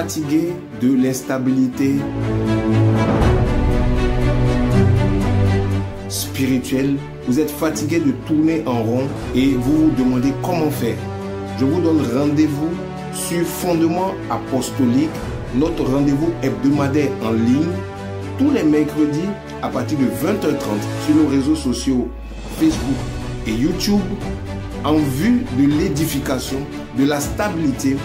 fatigué de l'instabilité spirituelle, vous êtes fatigué de tourner en rond et vous vous demandez comment faire. Je vous donne rendez-vous sur Fondement Apostolique, notre rendez-vous hebdomadaire en ligne, tous les mercredis à partir de 20h30 sur nos réseaux sociaux Facebook et YouTube, en vue de l'édification, de la stabilité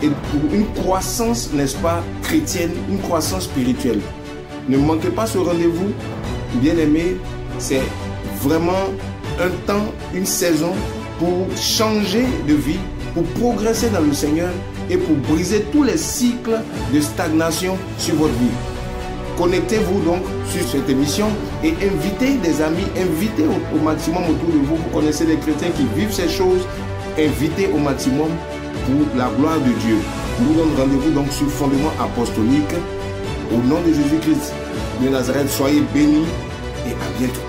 et pour une croissance, n'est-ce pas, chrétienne, une croissance spirituelle. Ne manquez pas ce rendez-vous, bien-aimés, c'est vraiment un temps, une saison pour changer de vie, pour progresser dans le Seigneur et pour briser tous les cycles de stagnation sur votre vie. Connectez-vous donc sur cette émission et invitez des amis, invitez au maximum autour de vous. Vous connaissez des chrétiens qui vivent ces choses, invitez au maximum pour la gloire de Dieu. Je vous donne rendez-vous donc sur Fondement Apostolique. Au nom de Jésus-Christ de Nazareth, soyez bénis et à bientôt.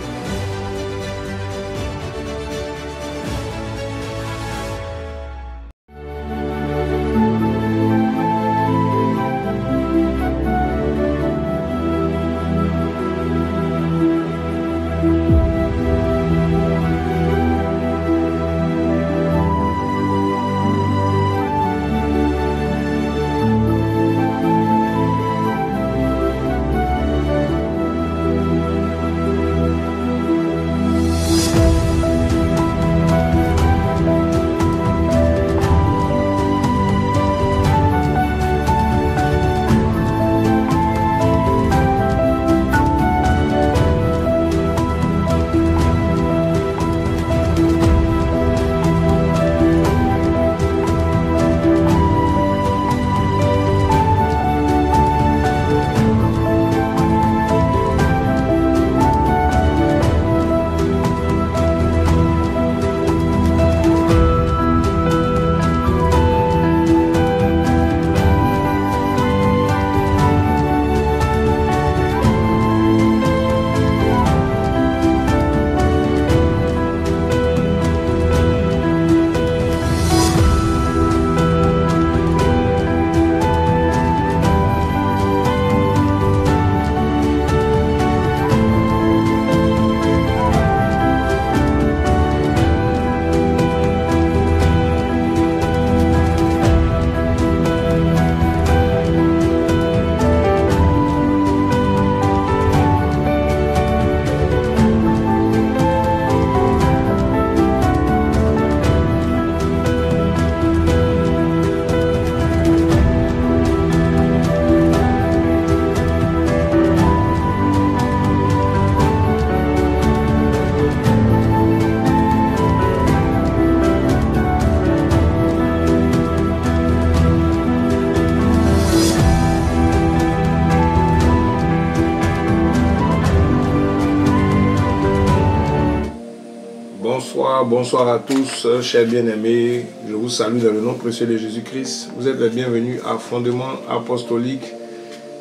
Bonsoir à tous, chers bien-aimés. Je vous salue dans le nom précieux de Jésus-Christ. Vous êtes les bienvenus à Fondement Apostolique,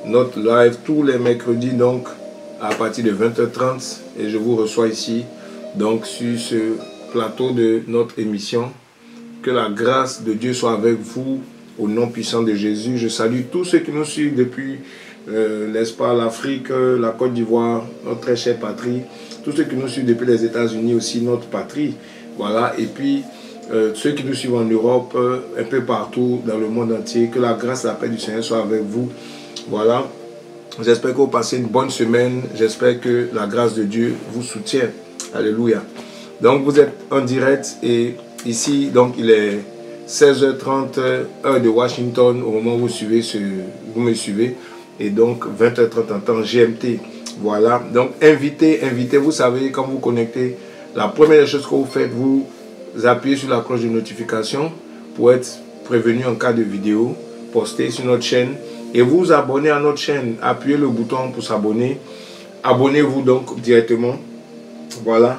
notre live tous les mercredis, donc à partir de 20h30. Et je vous reçois ici, donc sur ce plateau de notre émission. Que la grâce de Dieu soit avec vous au nom puissant de Jésus. Je salue tous ceux qui nous suivent depuis, n'est-ce pas, l'Afrique, la Côte d'Ivoire, notre très chère patrie. Tous ceux qui nous suivent depuis les États-Unis aussi, notre patrie. Voilà, et puis ceux qui nous suivent en Europe, un peu partout dans le monde entier, que la grâce et la paix du Seigneur soit avec vous. Voilà, j'espère que vous passez une bonne semaine, j'espère que la grâce de Dieu vous soutient. Alléluia. Donc vous êtes en direct et ici, donc il est 16h30 heure de Washington au moment où vous me suivez, et donc 20h30 en temps GMT. Voilà, donc invitez, vous savez, quand vous connectez, la première chose que vous faites, vous appuyez sur la cloche de notification pour être prévenu en cas de vidéo postée sur notre chaîne et vous abonnez à notre chaîne. Appuyez le bouton pour s'abonner. Abonnez-vous donc directement. Voilà,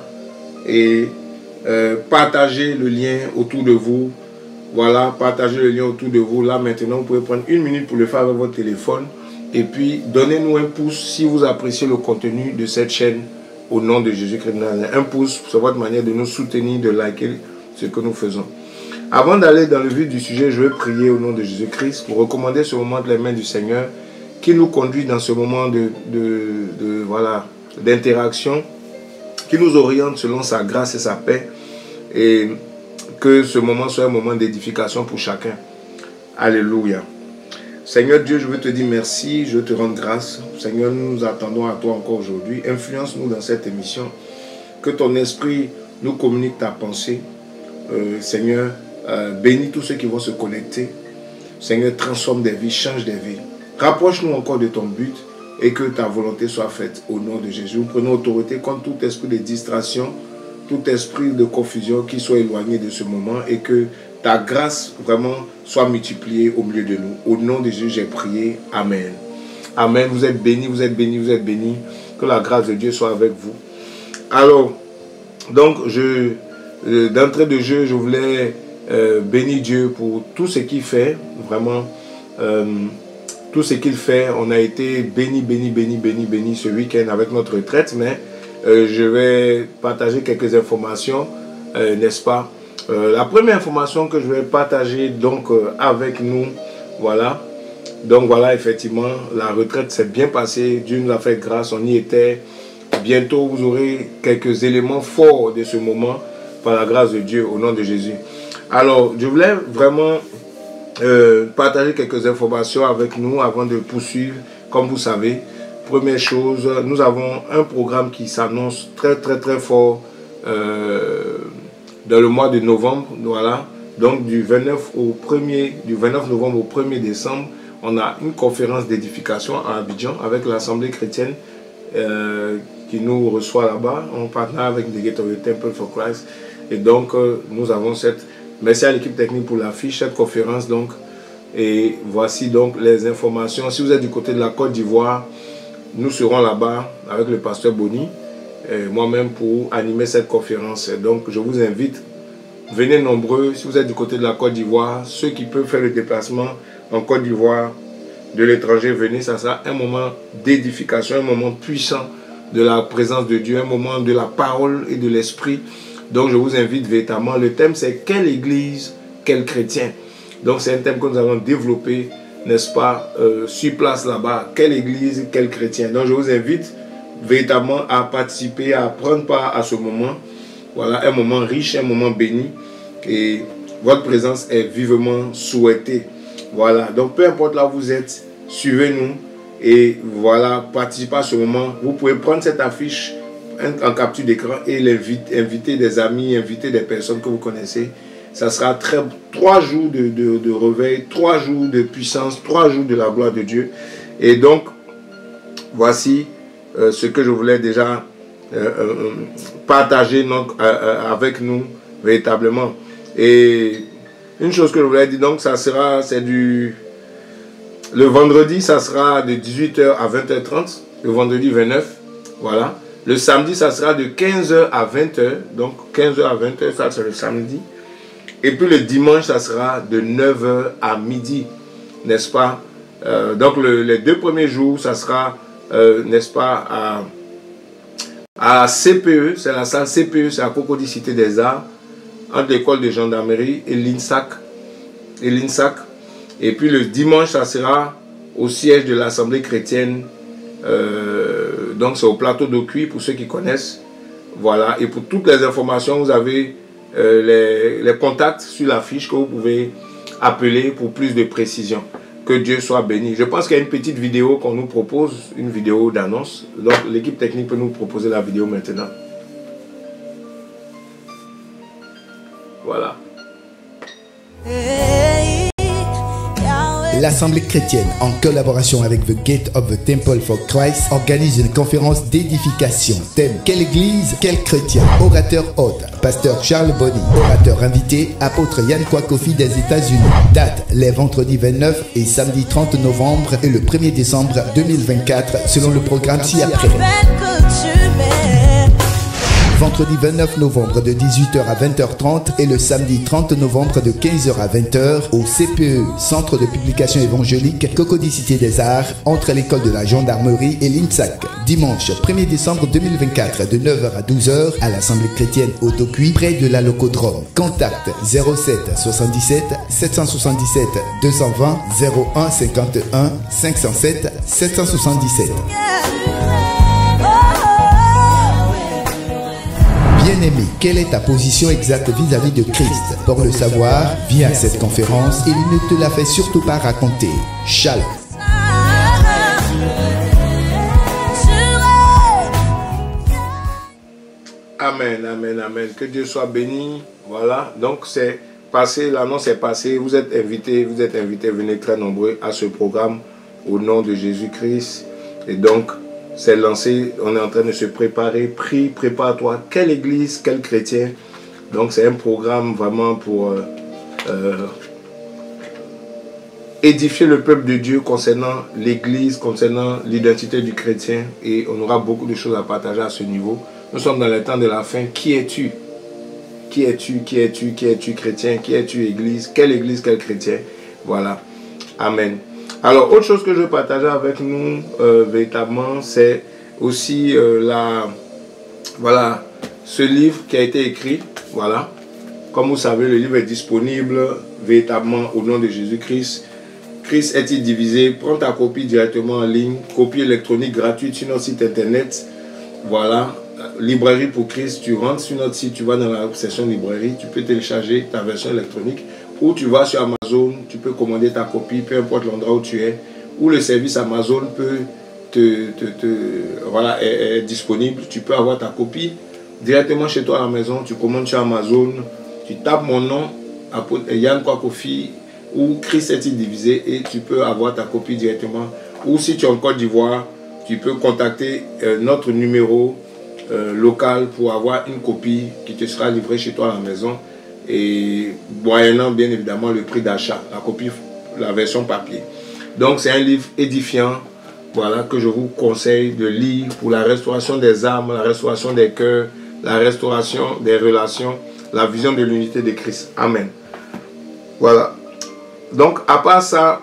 et partagez le lien autour de vous. Voilà, partagez le lien autour de vous. Là maintenant, vous pouvez prendre une minute pour le faire avec votre téléphone. Et puis, donnez-nous un pouce si vous appréciez le contenu de cette chaîne au nom de Jésus-Christ. Un pouce, c'est votre manière de nous soutenir, de liker ce que nous faisons. Avant d'aller dans le vif du sujet, je vais prier au nom de Jésus-Christ pour recommander ce moment de les mains du Seigneur qui nous conduit dans ce moment d'interaction, qui nous oriente selon sa grâce et sa paix, et que ce moment soit un moment d'édification pour chacun. Alléluia. Seigneur Dieu, je veux te dire merci, je te rends grâce. Seigneur, nous nous attendons à toi encore aujourd'hui. Influence-nous dans cette émission. Que ton esprit nous communique ta pensée. Seigneur, bénis tous ceux qui vont se connecter. Seigneur, transforme des vies, change des vies. Rapproche-nous encore de ton but et que ta volonté soit faite au nom de Jésus. Nous prenons autorité contre tout esprit de distraction, tout esprit de confusion qui soit éloigné de ce moment et que ta grâce vraiment soit multipliée au milieu de nous. Au nom de Jésus, j'ai prié. Amen. Amen. Vous êtes bénis, vous êtes bénis, vous êtes bénis. Que la grâce de Dieu soit avec vous. Alors, donc, d'entrée de jeu, je voulais bénir Dieu pour tout ce qu'il fait. Vraiment, tout ce qu'il fait. On a été béni ce week-end avec notre retraite. Mais je vais partager quelques informations, n'est-ce pas? La première information que je vais partager donc avec nous, voilà. Donc voilà, effectivement, la retraite s'est bien passée. Dieu nous a fait grâce, on y était. Bientôt, vous aurez quelques éléments forts de ce moment par la grâce de Dieu au nom de Jésus. Alors, je voulais vraiment partager quelques informations avec nous avant de poursuivre. Comme vous savez, première chose, nous avons un programme qui s'annonce très fort dans le mois de novembre. Voilà. Donc du 29 novembre au 1er décembre, on a une conférence d'édification à Abidjan avec l'Assemblée chrétienne qui nous reçoit là-bas. On partenariat avec The Gate of the Temple for Christ. Et donc, nous avons merci à l'équipe technique pour l'affiche, cette conférence. Donc, et voici donc les informations. Si vous êtes du côté de la Côte d'Ivoire, nous serons là-bas avec le pasteur Boni, moi-même pour animer cette conférence. Donc, je vous invite, venez nombreux. Si vous êtes du côté de la Côte d'Ivoire, ceux qui peuvent faire le déplacement en Côte d'Ivoire, de l'étranger, venez. Ça sera un moment d'édification, un moment puissant de la présence de Dieu, un moment de la parole et de l'esprit. Donc je vous invite véritablement. Le thème c'est quelle église, quel chrétien. Donc c'est un thème que nous allons développer, n'est-ce pas, sur place là-bas. Quelle église, quel chrétien. Donc je vous invite véritablement à participer, à prendre part à ce moment. Voilà, un moment riche, un moment béni. Et votre présence est vivement souhaitée. Voilà, donc peu importe là où vous êtes, suivez-nous. Et voilà, participez à ce moment. Vous pouvez prendre cette affiche en capture d'écran et inviter des amis, inviter des personnes que vous connaissez. Ça sera 3 jours de réveil, 3 jours de puissance, 3 jours de la gloire de Dieu. Et donc, voici ce que je voulais déjà partager donc, avec nous véritablement. Et une chose que je voulais dire, donc, le vendredi, ça sera de 18h à 20h30, le vendredi 29, voilà. Le samedi, ça sera de 15h à 20h, donc 15h à 20h, ça c'est le samedi. Et puis le dimanche, ça sera de 9h à midi, n'est-ce pas? Donc les 2 premiers jours, ça sera, n'est-ce pas, à CPE, c'est la salle CPE, c'est à Cocody Cité des Arts, entre l'école de gendarmerie et l'INSAC. Et puis le dimanche, ça sera au siège de l'Assemblée chrétienne. Donc c'est au plateau d'Ocuy pour ceux qui connaissent. Voilà. Et pour toutes les informations, vous avez les contacts sur la fiche que vous pouvez appeler pour plus de précision. Que Dieu soit béni. Je pense qu'il y a une petite vidéo qu'on nous propose, une vidéo d'annonce. Donc l'équipe technique peut nous proposer la vidéo maintenant. Voilà. L'Assemblée chrétienne, en collaboration avec The Gate of the Temple for Christ, organise une conférence d'édification. Thème: quelle église, quel chrétien. Orateur hôte: pasteur Charles Boni. Orateur invité: apôtre Yann Kwakofi des États-Unis. Date: les vendredis 29 et samedi 30 novembre et le 1er décembre 2024, selon le programme ci-après. vendredi 29 novembre de 18h à 20h30 et le samedi 30 novembre de 15h à 20h au CPE, Centre de publication évangélique Cocody-Cité des Arts, entre l'école de la gendarmerie et l'INSAC. Dimanche 1er décembre 2024 de 9h à 12h à l'Assemblée chrétienne au Docuy, près de la Locodrome. Contact 07 77 777 220 01 51 507 777. Bien-aimé, quelle est ta position exacte vis-à-vis de Christ? Pour le savoir, viens à cette conférence, il ne te la fait surtout pas raconter. Shalom. Amen, amen, amen. Que Dieu soit béni. Voilà, donc c'est passé, l'annonce est passée. Vous êtes invités, venez très nombreux à ce programme au nom de Jésus-Christ. Et donc, c'est lancé, on est en train de se préparer. Prie, prépare-toi. Quelle église, quel chrétien. Donc c'est un programme vraiment pour édifier le peuple de Dieu concernant l'église, concernant l'identité du chrétien. Et on aura beaucoup de choses à partager à ce niveau. Nous sommes dans le temps de la fin. Qui es-tu? Qui es-tu? Qui es-tu? Qui es-tu chrétien? Qui es-tu église? Quel chrétien? Voilà. Amen. Alors, autre chose que je veux partager avec nous, véritablement, c'est aussi voilà, ce livre qui a été écrit. Voilà. Comme vous savez, le livre est disponible véritablement au nom de Jésus-Christ. Christ est-il divisé? Prends ta copie directement en ligne, copie électronique gratuite sur notre site internet. Voilà. Librairie pour Christ, tu rentres sur notre site, tu vas dans la section librairie, tu peux télécharger ta version électronique, ou tu vas sur Amazon, tu peux commander ta copie, peu importe l'endroit où tu es, ou le service Amazon peut voilà, est disponible, tu peux avoir ta copie directement chez toi à la maison, tu commandes sur Amazon, tu tapes mon nom, Yann Kwakofi, ou Christ est-il divisé, et tu peux avoir ta copie directement, ou si tu es en Côte d'Ivoire, tu peux contacter notre numéro local pour avoir une copie qui te sera livrée chez toi à la maison et moyennant bien évidemment le prix d'achat, la copie, la version papier. Donc c'est un livre édifiant, voilà, que je vous conseille de lire pour la restauration des âmes, la restauration des cœurs, la restauration des relations, la vision de l'unité de Christ. Amen. Voilà. Donc à part ça,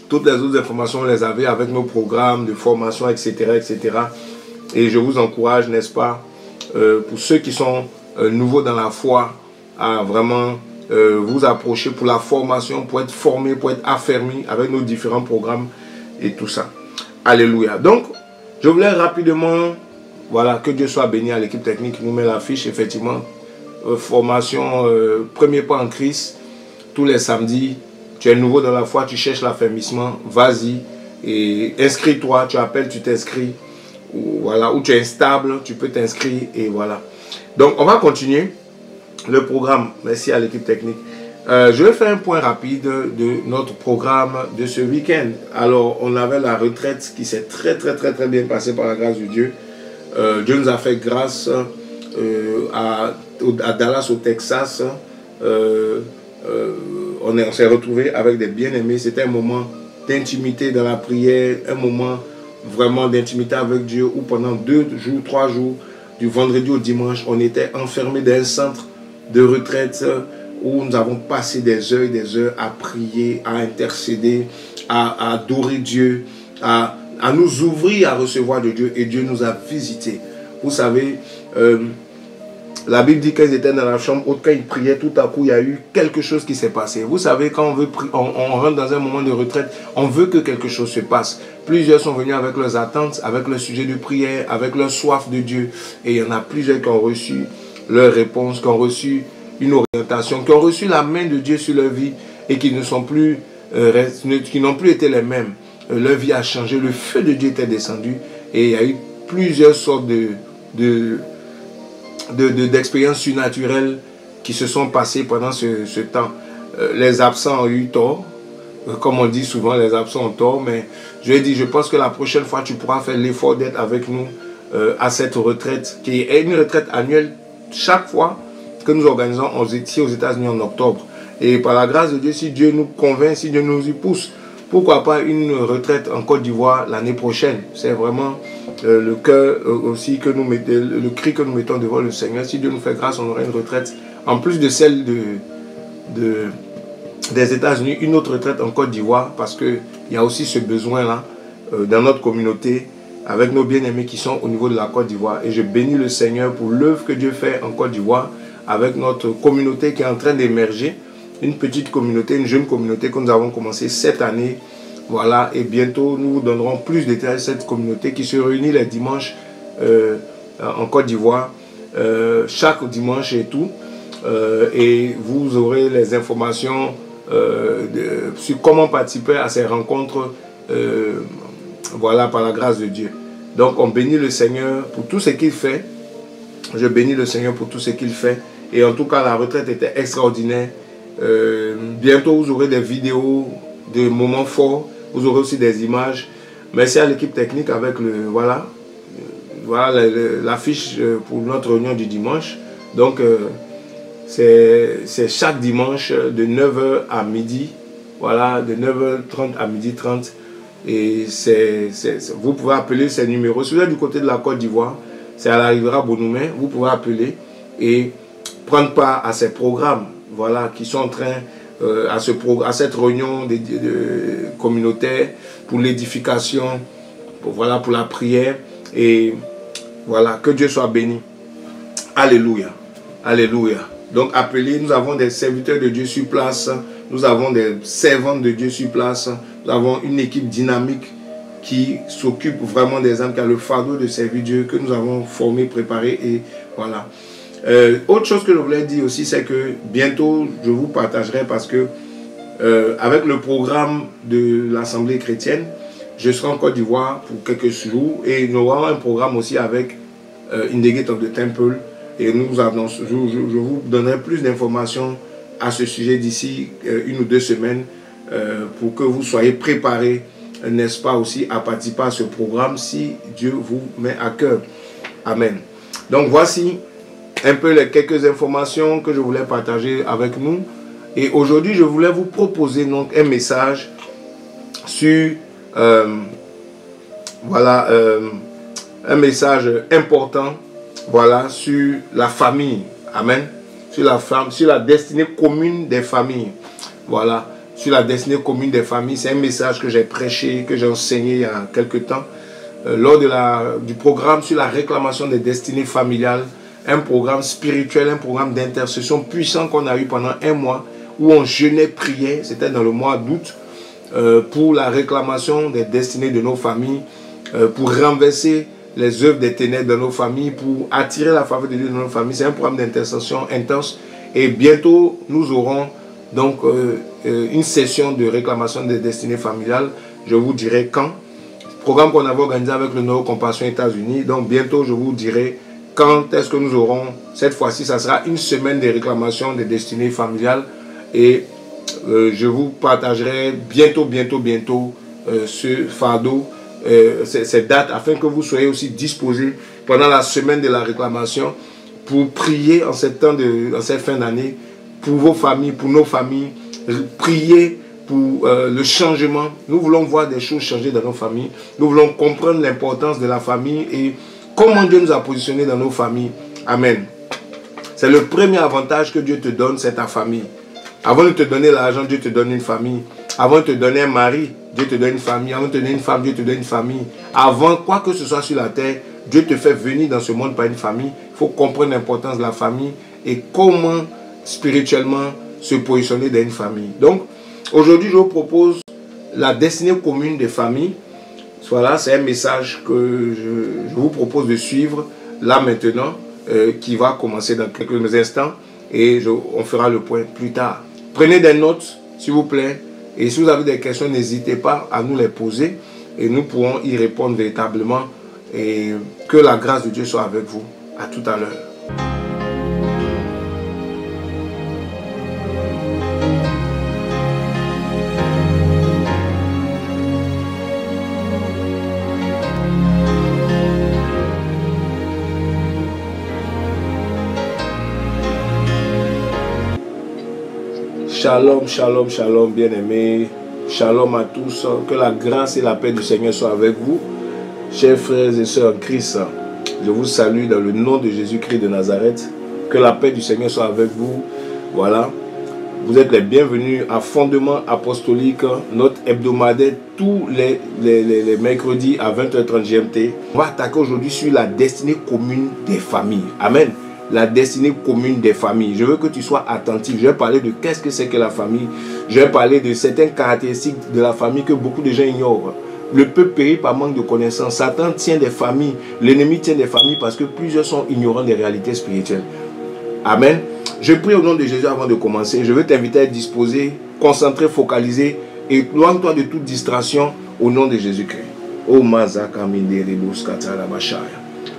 toutes les autres informations vous les avez avec nos programmes de formation, etc., etc. Et je vous encourage, n'est-ce pas, pour ceux qui sont nouveaux dans la foi, à vraiment vous approcher pour la formation, pour être formés, pour être affermis avec nos différents programmes et tout ça. Alléluia. Donc, je voulais rapidement, voilà, que Dieu soit béni à l'équipe technique qui nous met l'affiche, effectivement, formation, premier pas en Christ, tous les samedis. Tu es nouveau dans la foi, tu cherches l'affermissement, vas-y et inscris-toi, tu appelles, tu t'inscris. Voilà, où tu es instable, tu peux t'inscrire et voilà. Donc, on va continuer le programme. Merci à l'équipe technique. Je vais faire un point rapide de notre programme de ce week-end. Alors, on avait la retraite qui s'est très bien passée par la grâce de Dieu. Dieu nous a fait grâce à Dallas, au Texas. On s'est retrouvés avec des bien-aimés. C'était un moment d'intimité dans la prière, un moment vraiment d'intimité avec Dieu, où pendant 2 jours, 3 jours, du vendredi au dimanche, on était enfermés dans un centre de retraite où nous avons passé des heures et des heures à prier, à intercéder, à adorer Dieu, à nous ouvrir à recevoir de Dieu, et Dieu nous a visités. Vous savez, la Bible dit qu'ils étaient dans la chambre haute, quand ils priaient, tout à coup, il y a eu quelque chose qui s'est passé. Vous savez, quand on veut on rentre dans un moment de retraite, on veut que quelque chose se passe. Plusieurs sont venus avec leurs attentes, avec leur sujet de prière, avec leur soif de Dieu. Et il y en a plusieurs qui ont reçu leur réponse, qui ont reçu une orientation, qui ont reçu la main de Dieu sur leur vie et qui ne sont plus, qui n'ont plus été les mêmes. Leur vie a changé, le feu de Dieu était descendu et il y a eu plusieurs sortes d'expériences surnaturelles qui se sont passées pendant ce temps. Les absents ont eu tort, comme on dit souvent, les absents ont tort, mais je lui ai dit, je pense que la prochaine fois, tu pourras faire l'effort d'être avec nous à cette retraite, qui est une retraite annuelle, chaque fois que nous organisons ici aux États-Unis en octobre. Et par la grâce de Dieu, si Dieu nous convainc, si Dieu nous y pousse, pourquoi pas une retraite en Côte d'Ivoire l'année prochaine? C'est vraiment le cœur aussi que nous mettons, le cri que nous mettons devant le Seigneur. Si Dieu nous fait grâce, on aura une retraite, en plus de celle des États-Unis, une autre retraite en Côte d'Ivoire, parce qu'il y a aussi ce besoin-là dans notre communauté, avec nos bien-aimés qui sont au niveau de la Côte d'Ivoire. Et je bénis le Seigneur pour l'œuvre que Dieu fait en Côte d'Ivoire, avec notre communauté qui est en train d'émerger, une petite communauté, une jeune communauté que nous avons commencé cette année. Voilà, et bientôt nous vous donnerons plus de détails sur cette communauté qui se réunit les dimanches en Côte d'Ivoire, chaque dimanche et tout. Et vous aurez les informations sur comment participer à ces rencontres, voilà, par la grâce de Dieu. Donc on bénit le Seigneur pour tout ce qu'il fait. Je bénis le Seigneur pour tout ce qu'il fait. Et en tout cas, la retraite était extraordinaire. Bientôt, vous aurez des vidéos, des moments forts. Vous aurez aussi des images. Merci à l'équipe technique avec l'affiche pour notre réunion du dimanche. Donc, c'est chaque dimanche de 9h à midi. Voilà, de 9h30 à 12h30. Et vous pouvez appeler ces numéros. Si vous êtes du côté de la Côte d'Ivoire, c'est à la Riviera Bonoumé. Vous pouvez appeler et prendre part à ces programmes, voilà, qui sont en train, à cette réunion communautaire pour l'édification, voilà, pour la prière. Et voilà, que Dieu soit béni. Alléluia. Alléluia. Donc appelez, nous avons des serviteurs de Dieu sur place, nous avons des servantes de Dieu sur place, nous avons une équipe dynamique qui s'occupe vraiment des âmes, qui a le fardeau de servir Dieu, que nous avons formé, préparé, et voilà. Autre chose que je voulais dire aussi, c'est que bientôt je vous partagerai, parce que avec le programme de l'Assemblée chrétienne, je serai en Côte d'Ivoire pour quelques jours, et nous aurons un programme aussi avec In the Gate of the Temple, et je vous donnerai plus d'informations à ce sujet d'ici 1 ou 2 semaines, pour que vous soyez préparés, n'est-ce pas, aussi à participer à ce programme si Dieu vous met à cœur. Amen. Donc voici un peu les quelques informations que je voulais partager avec nous. Et aujourd'hui, je voulais vous proposer donc un message sur voilà, un message important, voilà, sur la famille. Amen. Sur la femme, sur la destinée commune des familles. Voilà, sur la destinée commune des familles. C'est un message que j'ai prêché, que j'ai enseigné il y a quelque temps, lors du programme sur la réclamation des destinées familiales. Un programme spirituel, un programme d'intercession puissant qu'on a eu pendant 1 mois, où on jeûnait, priait, c'était dans le mois d'août, pour la réclamation des destinées de nos familles, pour renverser les œuvres des ténèbres de nos familles, pour attirer la faveur de Dieu dans nos familles. C'est un programme d'intercession intense. Et bientôt, nous aurons donc une session de réclamation des destinées familiales. Je vous dirai quand. Programme qu'on avait organisé avec le Neuro-Compassion États-Unis. Donc bientôt, je vous dirai quand est-ce que nous aurons, cette fois-ci, ça sera une semaine de réclamation des destinées familiales. Et je vous partagerai bientôt ce fardeau, ces dates, afin que vous soyez aussi disposés pendant la semaine de la réclamation pour prier en cette fin d'année pour vos familles, pour nos familles, prier pour le changement. Nous voulons voir des choses changer dans nos familles. Nous voulons comprendre l'importance de la famille et comment Dieu nous a positionnés dans nos familles. Amen. C'est le premier avantage que Dieu te donne, c'est ta famille. Avant de te donner l'argent, Dieu te donne une famille. Avant de te donner un mari, Dieu te donne une famille. Avant de te donner une femme, Dieu te donne une famille. Avant quoi que ce soit sur la terre, Dieu te fait venir dans ce monde par une famille. Il faut comprendre l'importance de la famille et comment spirituellement se positionner dans une famille. Donc, aujourd'hui, je vous propose la destinée commune des familles. Voilà, c'est un message que je vous propose de suivre là maintenant, qui va commencer dans quelques instants, et on fera le point plus tard. Prenez des notes, s'il vous plaît, et si vous avez des questions, n'hésitez pas à nous les poser, et nous pourrons y répondre véritablement, et que la grâce de Dieu soit avec vous. À tout à l'heure. Shalom, shalom, shalom, bien-aimés. Shalom à tous. Que la grâce et la paix du Seigneur soient avec vous. Chers frères et sœurs en Christ, je vous salue dans le nom de Jésus-Christ de Nazareth. Que la paix du Seigneur soit avec vous. Voilà. Vous êtes les bienvenus à Fondement Apostolique, notre hebdomadaire tous les mercredis à 20h30 GMT. On va attaquer aujourd'hui sur la destinée commune des familles. Amen. La destinée commune des familles. Je veux que tu sois attentif. Je vais parler de qu'est-ce que c'est que la famille. Je vais parler de certaines caractéristiques de la famille que beaucoup de gens ignorent. Le peuple périt par manque de connaissances. Satan tient des familles. L'ennemi tient des familles parce que plusieurs sont ignorants des réalités spirituelles. Amen. Je prie au nom de Jésus avant de commencer. Je veux t'inviter à être disposé, concentré, focalisé et loin-toi de toute distraction au nom de Jésus-Christ. Oh Mazaka Mindere Buskatara Bashaya.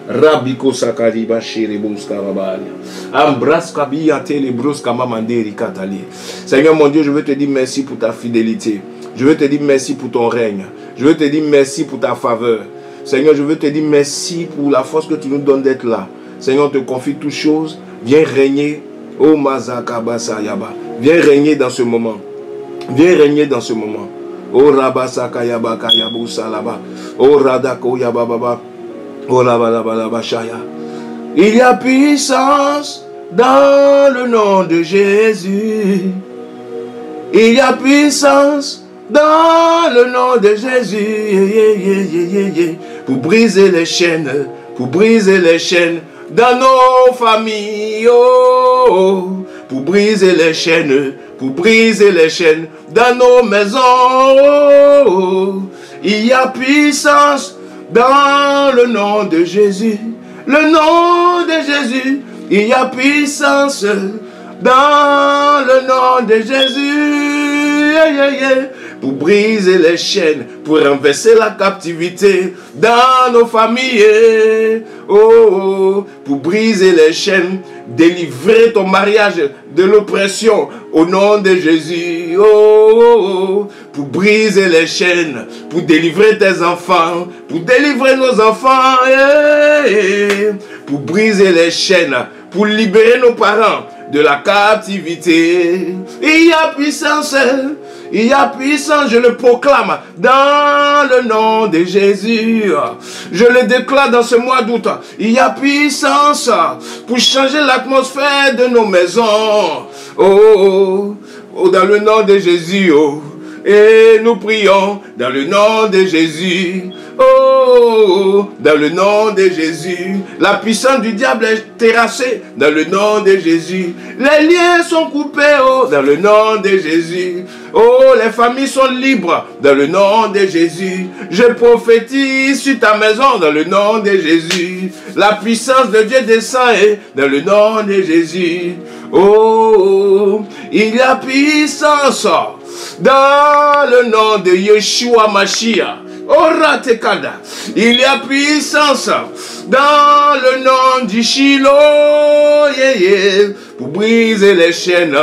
Rabiko Sakari Bashiri Buskarabalia. Ambraska Biyate le Bruskama Manderi Katali. Seigneur mon Dieu, je veux te dire merci pour ta fidélité. Je veux te dire merci pour ton règne. Je veux te dire merci pour ta faveur. Seigneur, je veux te dire merci pour la force que tu nous donnes d'être là. Seigneur, on te confie toutes choses. Viens régner. Oh Mazaka Basayaba. Viens régner dans ce moment. Viens régner dans ce moment. Oh Rabasaka Yaba Kayabu Salaba. Oh Radako Yababa. Oh Labalaba Shaya. Il y a puissance dans le nom de Jésus. Il y a puissance dans le nom de Jésus. Pour briser les chaînes. Pour briser les chaînes. Dans nos familles, oh, pour briser les chaînes, dans nos maisons, oh, il y a puissance dans le nom de Jésus, le nom de Jésus, il y a puissance dans le nom de Jésus, pour briser les chaînes, pour renverser la captivité dans nos familles, oh, pour briser les chaînes, délivrer ton mariage de l'oppression au nom de Jésus, oh, pour briser les chaînes, pour délivrer tes enfants, pour délivrer nos enfants, pour briser les chaînes, pour libérer nos parents de la captivité. Il y a puissance. Il y a puissance, je le proclame dans le nom de Jésus. Je le déclare dans ce mois d'août. Il y a puissance pour changer l'atmosphère de nos maisons. Oh, dans le nom de Jésus. Oh. Et nous prions dans le nom de Jésus. Oh, dans le nom de Jésus. La puissance du diable est terrassée dans le nom de Jésus. Les liens sont coupés, oh, dans le nom de Jésus. Oh, les familles sont libres dans le nom de Jésus. Je prophétise sur ta maison dans le nom de Jésus. La puissance de Dieu descend dans le nom de Jésus. Oh, il y a puissance dans le nom de Yeshua Mashiach. Oratekada. Il y a puissance dans le nom du Shiloh. Pour briser les chaînes,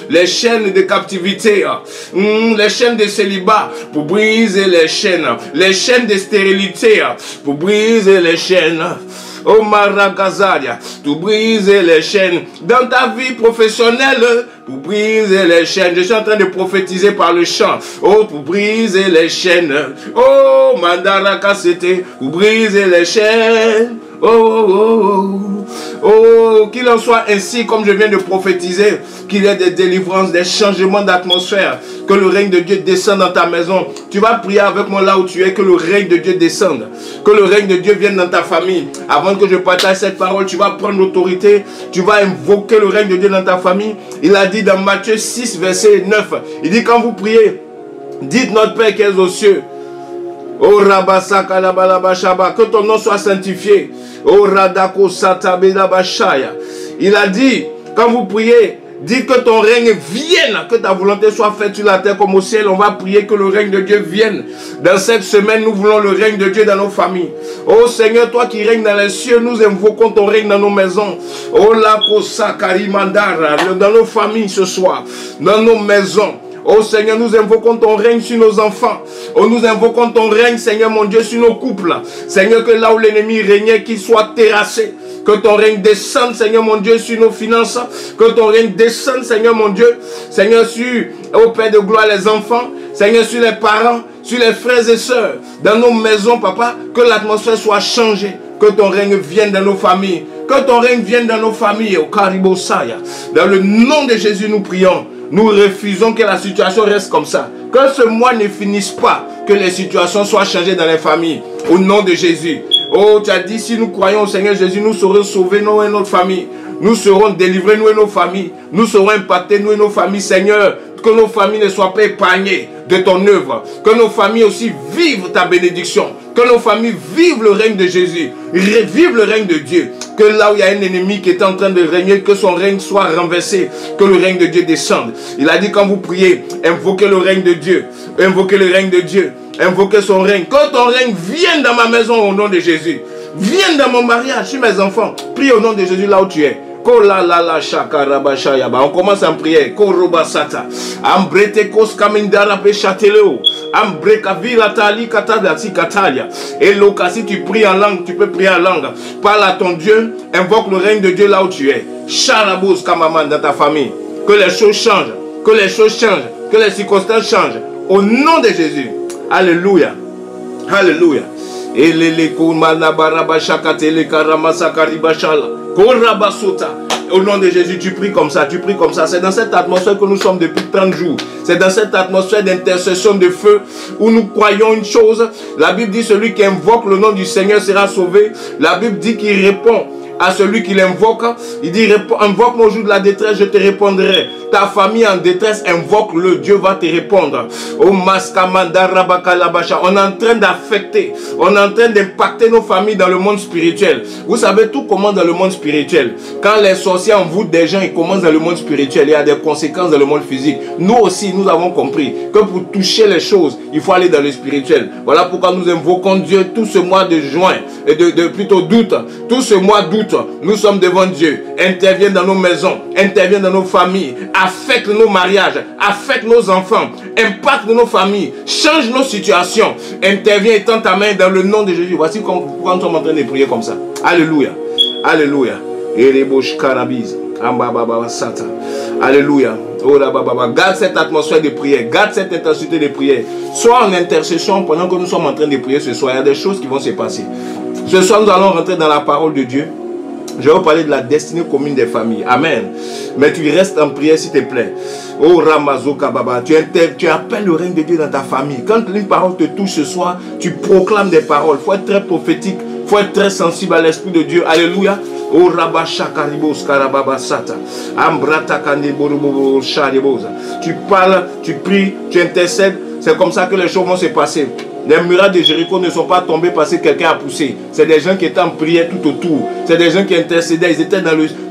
les chaînes de captivité, les chaînes de célibat, pour briser les chaînes de stérilité, pour briser les chaînes. Oh Maragazaria, pour briser les chaînes dans ta vie professionnelle, pour briser les chaînes. Je suis en train de prophétiser par le chant. Oh, pour briser les chaînes. Oh, Mandarakasete, pour briser les chaînes. Oh, oh, oh, oh, oh, qu'il en soit ainsi, comme je viens de prophétiser, qu'il y ait des délivrances, des changements d'atmosphère, que le règne de Dieu descende dans ta maison. Tu vas prier avec moi là où tu es, que le règne de Dieu descende, que le règne de Dieu vienne dans ta famille. Avant que je partage cette parole, tu vas prendre l'autorité, tu vas invoquer le règne de Dieu dans ta famille. Il a dit dans Matthieu 6, verset 9, il dit quand vous priez, dites notre Père qui est aux cieux. Oh Rabasaka Labalabashaba, que ton nom soit sanctifié. Oh Radako Satabelabashaya. Il a dit, quand vous priez, dites que ton règne vienne, que ta volonté soit faite sur la terre comme au ciel. On va prier que le règne de Dieu vienne. Dans cette semaine, nous voulons le règne de Dieu dans nos familles. Oh Seigneur, toi qui règnes dans les cieux, nous invoquons ton règne dans nos maisons. Oh Lako Sakari Mandara, dans nos familles ce soir, dans nos maisons. Oh Seigneur, nous invoquons ton règne sur nos enfants. Oh, nous invoquons ton règne, Seigneur mon Dieu, sur nos couples. Seigneur, que là où l'ennemi régnait, qu'il soit terrassé. Que ton règne descende, Seigneur mon Dieu, sur nos finances. Que ton règne descende, Seigneur mon Dieu. Seigneur, sur, au Père de gloire, les enfants. Seigneur, sur les parents. sur les frères et sœurs, dans nos maisons, papa, que l'atmosphère soit changée, que ton règne vienne dans nos familles, que ton règne vienne dans nos familles, au Karibosaya. Dans le nom de Jésus, nous prions. Nous refusons que la situation reste comme ça. Que ce mois ne finisse pas, que les situations soient changées dans les familles, au nom de Jésus. Oh, tu as dit, si nous croyons au Seigneur Jésus, nous serons sauvés, nous et notre famille. Nous serons délivrés, nous et nos familles. Nous serons impactés, nous et nos familles, Seigneur. Que nos familles ne soient pas épargnées de ton œuvre. Que nos familles aussi vivent ta bénédiction. Que nos familles vivent le règne de Jésus. Vivent le règne de Dieu. Que là où il y a un ennemi qui est en train de régner, que son règne soit renversé. Que le règne de Dieu descende. Il a dit quand vous priez, invoquez le règne de Dieu. Invoquez le règne de Dieu. Invoquez son règne. Que ton règne vienne dans ma maison au nom de Jésus. Vienne dans mon mariage, sur mes enfants. Prie au nom de Jésus là où tu es. On commence en prière. Et si tu pries en langue, tu peux prier en langue. Parle à ton Dieu, invoque le règne de Dieu là où tu es. Charabous Kamaman dans ta famille. Que les choses changent, que les choses changent, que les circonstances changent. Au nom de Jésus. Alléluia. Alléluia. Et les au nom de Jésus, tu pries comme ça, tu pries comme ça. C'est dans cette atmosphère que nous sommes depuis 30 jours. C'est dans cette atmosphère d'intercession de feu où nous croyons une chose. La Bible dit celui qui invoque le nom du Seigneur sera sauvé. La Bible dit qu'il répond à celui qui l'invoque. Il dit invoque-moi au jour de la détresse, je te répondrai. Ta famille en détresse, invoque-le, Dieu va te répondre. Oh Maskamanda Rabakalabasha. On est en train d'affecter, on est en train d'impacter nos familles dans le monde spirituel. Vous savez, tout commence dans le monde spirituel. Quand les sorciers envoûtent des gens, ils commencent dans le monde spirituel. Il y a des conséquences dans le monde physique. Nous aussi, nous avons compris que pour toucher les choses, il faut aller dans le spirituel. Voilà pourquoi nous invoquons Dieu tout ce mois de juin, et plutôt d'août. Tout ce mois d'août, nous sommes devant Dieu. Interviens dans nos maisons, interviens dans nos familles. Affecte nos mariages, affecte nos enfants, impacte nos familles, change nos situations. Interviens et tends ta main dans le nom de Jésus. Voici pourquoi nous sommes en train de prier comme ça. Alléluia. Alléluia. Alléluia. Garde cette atmosphère de prière, garde cette intensité de prière. Sois en intercession pendant que nous sommes en train de prier ce soir. Il y a des choses qui vont se passer. Ce soir, nous allons rentrer dans la parole de Dieu. Je vais vous parler de la destinée commune des familles. Amen. Mais tu restes en prière s'il te plaît. Oh Ramazoka Baba, tu appelles le règne de Dieu dans ta famille. Quand une parole te touche ce soir, tu proclames des paroles. Il faut être très prophétique. Il faut être très sensible à l'Esprit de Dieu. Alléluia. Oh Rabasha Karibos Karababa Sata. Ambrata Kandeborubo Sharibosa. Tu parles, tu pries, tu intercèdes. C'est comme ça que les choses vont se passer. Les murailles de Jéricho ne sont pas tombées parce que quelqu'un a poussé. C'est des gens qui étaient en prière tout autour. C'est des gens qui intercédaient. Ils étaient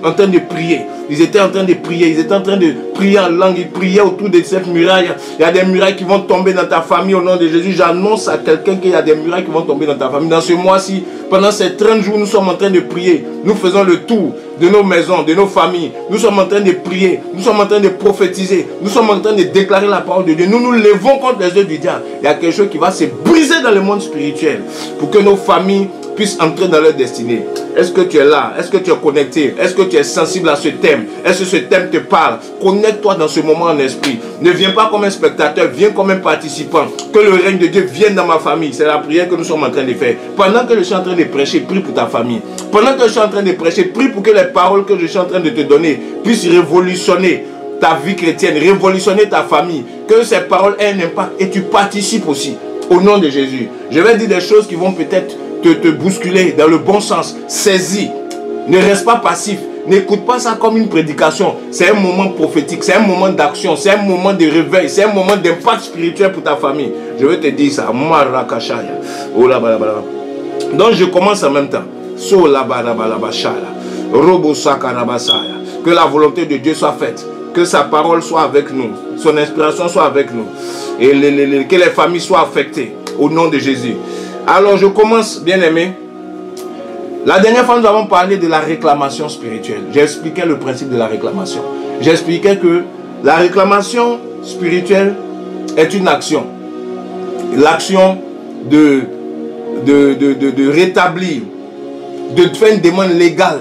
en train de prier. Ils étaient en train de prier. Ils étaient en train de prier en langue. Ils priaient autour de cette muraille. Il y a des murailles qui vont tomber dans ta famille au nom de Jésus. J'annonce à quelqu'un qu'il y a des murailles qui vont tomber dans ta famille. Dans ce mois-ci, pendant ces 30 jours, nous sommes en train de prier. Nous faisons le tour de nos maisons, de nos familles. Nous sommes en train de prier. Nous sommes en train de prophétiser. Nous sommes en train de déclarer la parole de Dieu. Nous nous levons contre les œuvres du diable. Il y a quelque chose qui va se briser dans le monde spirituel pour que nos familles puissent entrer dans leur destinée. Est-ce que tu es là? Est-ce que tu es connecté? Est-ce que tu es sensible à ce thème? Est-ce que ce thème te parle? Connecte-toi dans ce moment en esprit. Ne viens pas comme un spectateur, viens comme un participant. Que le règne de Dieu vienne dans ma famille. C'est la prière que nous sommes en train de faire. Pendant que je suis en train de prêcher, prie pour ta famille. Pendant que je suis en train de prêcher, prie pour que les paroles que je suis en train de te donner puissent révolutionner ta vie chrétienne, révolutionner ta famille. Que ces paroles aient un impact et tu participes aussi. Au nom de Jésus. Je vais dire des choses qui vont peut-être te bousculer dans le bon sens. Saisis. Ne reste pas passif. N'écoute pas ça comme une prédication. C'est un moment prophétique. C'est un moment d'action. C'est un moment de réveil. C'est un moment d'impact spirituel pour ta famille. Je vais te dire ça. Donc je commence en même temps. Que la volonté de Dieu soit faite. Que sa parole soit avec nous. Son inspiration soit avec nous. Et que les familles soient affectées. Au nom de Jésus. Alors je commence, bien aimé. La dernière fois nous avons parlé de la réclamation spirituelle. J'expliquais le principe de la réclamation. J'expliquais que la réclamation spirituelle est une action. L'action de rétablir, de faire une demande légale,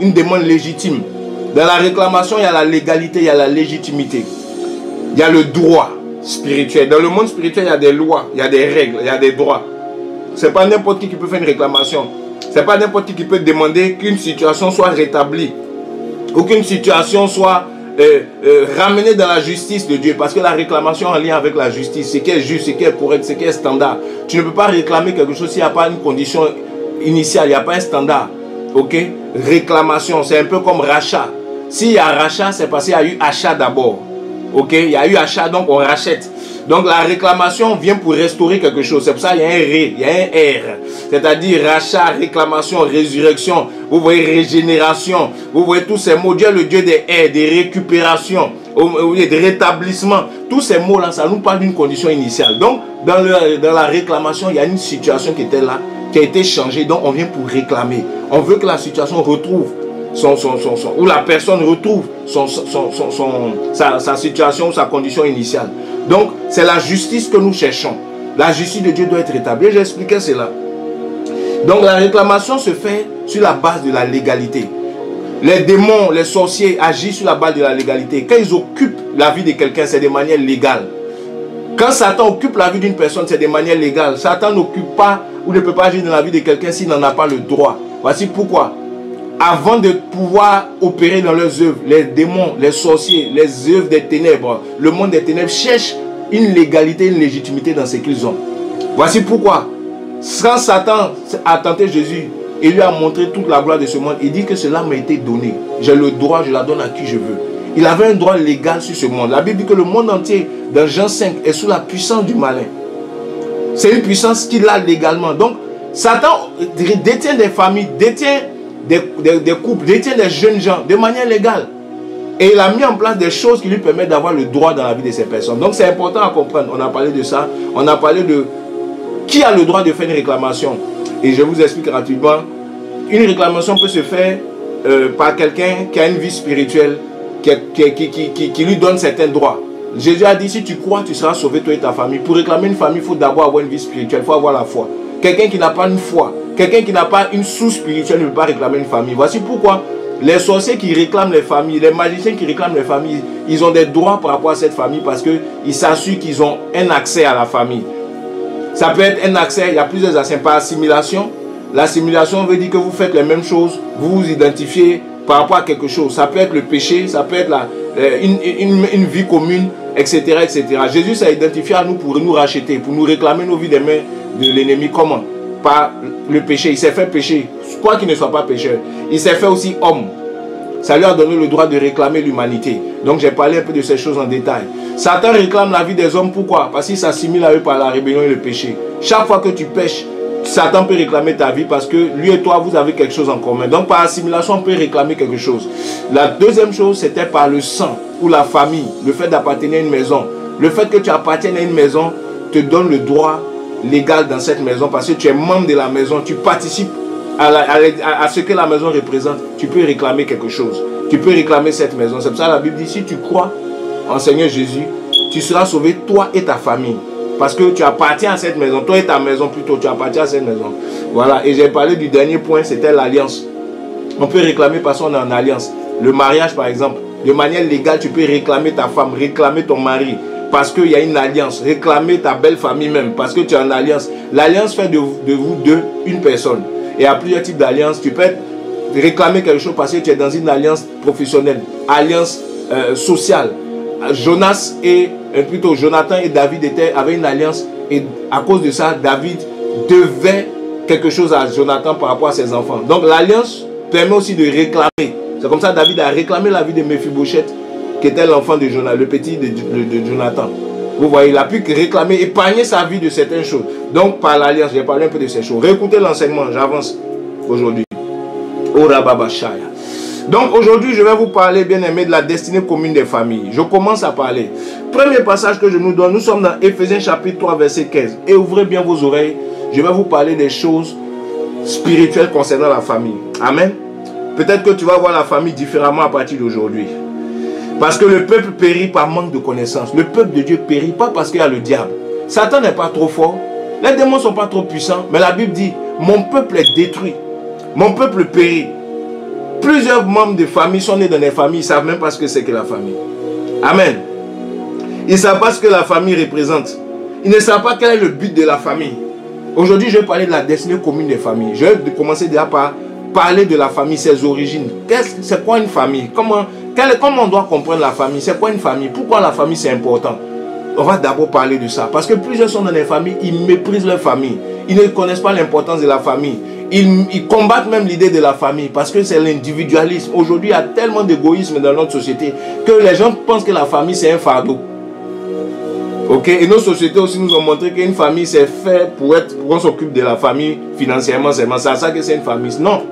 une demande légitime. Dans la réclamation, il y a la légalité, il y a la légitimité. Il y a le droit. spirituel. Dans le monde spirituel, il y a des lois, il y a des règles, il y a des droits. Ce n'est pas n'importe qui peut faire une réclamation. Ce n'est pas n'importe qui peut demander qu'une situation soit rétablie ou qu'une situation soit ramenée dans la justice de Dieu. Parce que la réclamation est en lien avec la justice. Ce qui est juste, ce qui est correct, ce qui est standard. Tu ne peux pas réclamer quelque chose s'il n'y a pas une condition initiale, il n'y a pas un standard. Ok? Réclamation, c'est un peu comme rachat. S'il y a rachat, c'est parce qu'il y a eu achat d'abord. Ok? Il y a eu achat, donc on rachète. Donc la réclamation vient pour restaurer quelque chose. C'est pour ça qu'il y a un ré, il y a un R. C'est-à-dire rachat, réclamation, résurrection. Vous voyez régénération. Vous voyez tous ces mots. Dieu est le Dieu des R, des récupérations, des rétablissements. Tous ces mots-là, ça nous parle d'une condition initiale. Donc dans la réclamation, il y a une situation qui était là, qui a été changée. Donc on vient pour réclamer. On veut que la situation retrouve ou la personne retrouve sa situation ou sa condition initiale. Donc, c'est la justice que nous cherchons. La justice de Dieu doit être établie. J'expliquais cela. Donc, la réclamation se fait sur la base de la légalité. Les démons, les sorciers agissent sur la base de la légalité. Quand ils occupent la vie de quelqu'un, c'est de manière légale. Quand Satan occupe la vie d'une personne, c'est de manière légale. Satan n'occupe pas ou ne peut pas agir dans la vie de quelqu'un s'il n'en a pas le droit. Voici pourquoi. Avant de pouvoir opérer dans leurs œuvres, les démons, les sorciers, les œuvres des ténèbres, le monde des ténèbres cherche une légalité, une légitimité dans ce qu'ils ont. Voici pourquoi, quand Satan a tenté Jésus et lui a montré toute la gloire de ce monde, il dit que cela m'a été donné. J'ai le droit, je la donne à qui je veux. Il avait un droit légal sur ce monde. La Bible dit que le monde entier, dans Jean 5, est sous la puissance du malin. C'est une puissance qu'il a légalement. Donc, Satan détient des familles, détient des couples, détient des jeunes gens de manière légale. Et il a mis en place des choses qui lui permettent d'avoir le droit dans la vie de ces personnes. Donc c'est important à comprendre. On a parlé de ça. On a parlé de qui a le droit de faire une réclamation. Et je vous explique rapidement. Une réclamation peut se faire par quelqu'un qui a une vie spirituelle, qui lui donne certains droits. Jésus a dit, si tu crois, tu seras sauvé, toi et ta famille. Pour réclamer une famille, il faut d'abord avoir une vie spirituelle. Il faut avoir la foi. Quelqu'un qui n'a pas une foi, quelqu'un qui n'a pas une source spirituelle ne peut pas réclamer une famille. Voici pourquoi les sorciers qui réclament les familles, les magiciens qui réclament les familles, ils ont des droits par rapport à cette famille parce qu'ils s'assurent qu'ils ont un accès à la famille. Ça peut être un accès, il y a plusieurs accès par assimilation. L'assimilation veut dire que vous faites les mêmes choses, vous vous identifiez par rapport à quelque chose. Ça peut être le péché, ça peut être une vie commune, etc., etc. Jésus s'est identifié à nous pour nous racheter, pour nous réclamer nos vies des mains de l'ennemi. Comment? Par le péché. Il s'est fait pécher, quoi qu'il ne soit pas pécheur. Il s'est fait aussi homme. Ça lui a donné le droit de réclamer l'humanité. Donc j'ai parlé un peu de ces choses en détail. Satan réclame la vie des hommes. Pourquoi? Parce qu'il s'assimile à eux par la rébellion et le péché. Chaque fois que tu pêches, Satan peut réclamer ta vie parce que lui et toi, vous avez quelque chose en commun. Donc par assimilation, on peut réclamer quelque chose. La deuxième chose, c'était par le sang ou la famille. Le fait d'appartenir à une maison. Le fait que tu appartiennes à une maison te donne le droit légal dans cette maison parce que tu es membre de la maison. Tu participes à ce que la maison représente. Tu peux réclamer quelque chose. Tu peux réclamer cette maison. C'est pour ça que la Bible dit, si tu crois en Seigneur Jésus, tu seras sauvé, toi et ta famille. Parce que tu appartiens à cette maison. Toi et ta maison plutôt, tu appartiens à cette maison. Voilà, et j'ai parlé du dernier point, c'était l'alliance. On peut réclamer parce qu'on est en alliance. Le mariage par exemple, de manière légale, tu peux réclamer ta femme, réclamer ton mari. Parce qu'il y a une alliance. Réclamer ta belle famille même, parce que tu es en alliance. L'alliance fait de vous deux une personne. Et il y a plusieurs types d'alliances. Tu peux réclamer quelque chose parce que tu es dans une alliance professionnelle, alliance sociale. Jonathan et David avaient une alliance et à cause de ça, David devait quelque chose à Jonathan par rapport à ses enfants. Donc l'alliance permet aussi de réclamer. C'est comme ça que David a réclamé la vie de Mephibosheth, qui était l'enfant de Jonathan, le petit de Jonathan. Vous voyez, il a pu réclamer, épargner sa vie de certaines choses. Donc par l'alliance, j'ai parlé un peu de ces choses. Réécoutez l'enseignement, j'avance aujourd'hui. Orababashaya. Donc aujourd'hui, je vais vous parler, bien aimé, de la destinée commune des familles. Je commence à parler. Premier passage que je nous donne, nous sommes dans Éphésiens chapitre 3, verset 15. Et ouvrez bien vos oreilles, je vais vous parler des choses spirituelles concernant la famille. Amen. Peut-être que tu vas voir la famille différemment à partir d'aujourd'hui. Parce que le peuple périt par manque de connaissance. Le peuple de Dieu périt pas parce qu'il y a le diable. Satan n'est pas trop fort. Les démons ne sont pas trop puissants. Mais la Bible dit, mon peuple est détruit. Mon peuple périt. Plusieurs membres de famille sont nés dans des familles, ils ne savent même pas ce que c'est que la famille. Amen. Ils ne savent pas ce que la famille représente. Ils ne savent pas quel est le but de la famille. Aujourd'hui, je vais parler de la destinée commune des familles. Je vais commencer déjà par parler de la famille, ses origines. C'est quoi une famille? Comment on doit comprendre la famille? C'est quoi une famille? Pourquoi la famille c'est important? On va d'abord parler de ça. Parce que plusieurs sont dans les familles, ils méprisent leur famille. Ils ne connaissent pas l'importance de la famille. Ils combattent même l'idée de la famille parce que c'est l'individualisme. Aujourd'hui, il y a tellement d'égoïsme dans notre société que les gens pensent que la famille c'est un fardeau. Ok, et nos sociétés aussi nous ont montré qu'une famille c'est fait pour qu'on s'occupe de la famille financièrement seulement. C'est ça que c'est une famille. Non.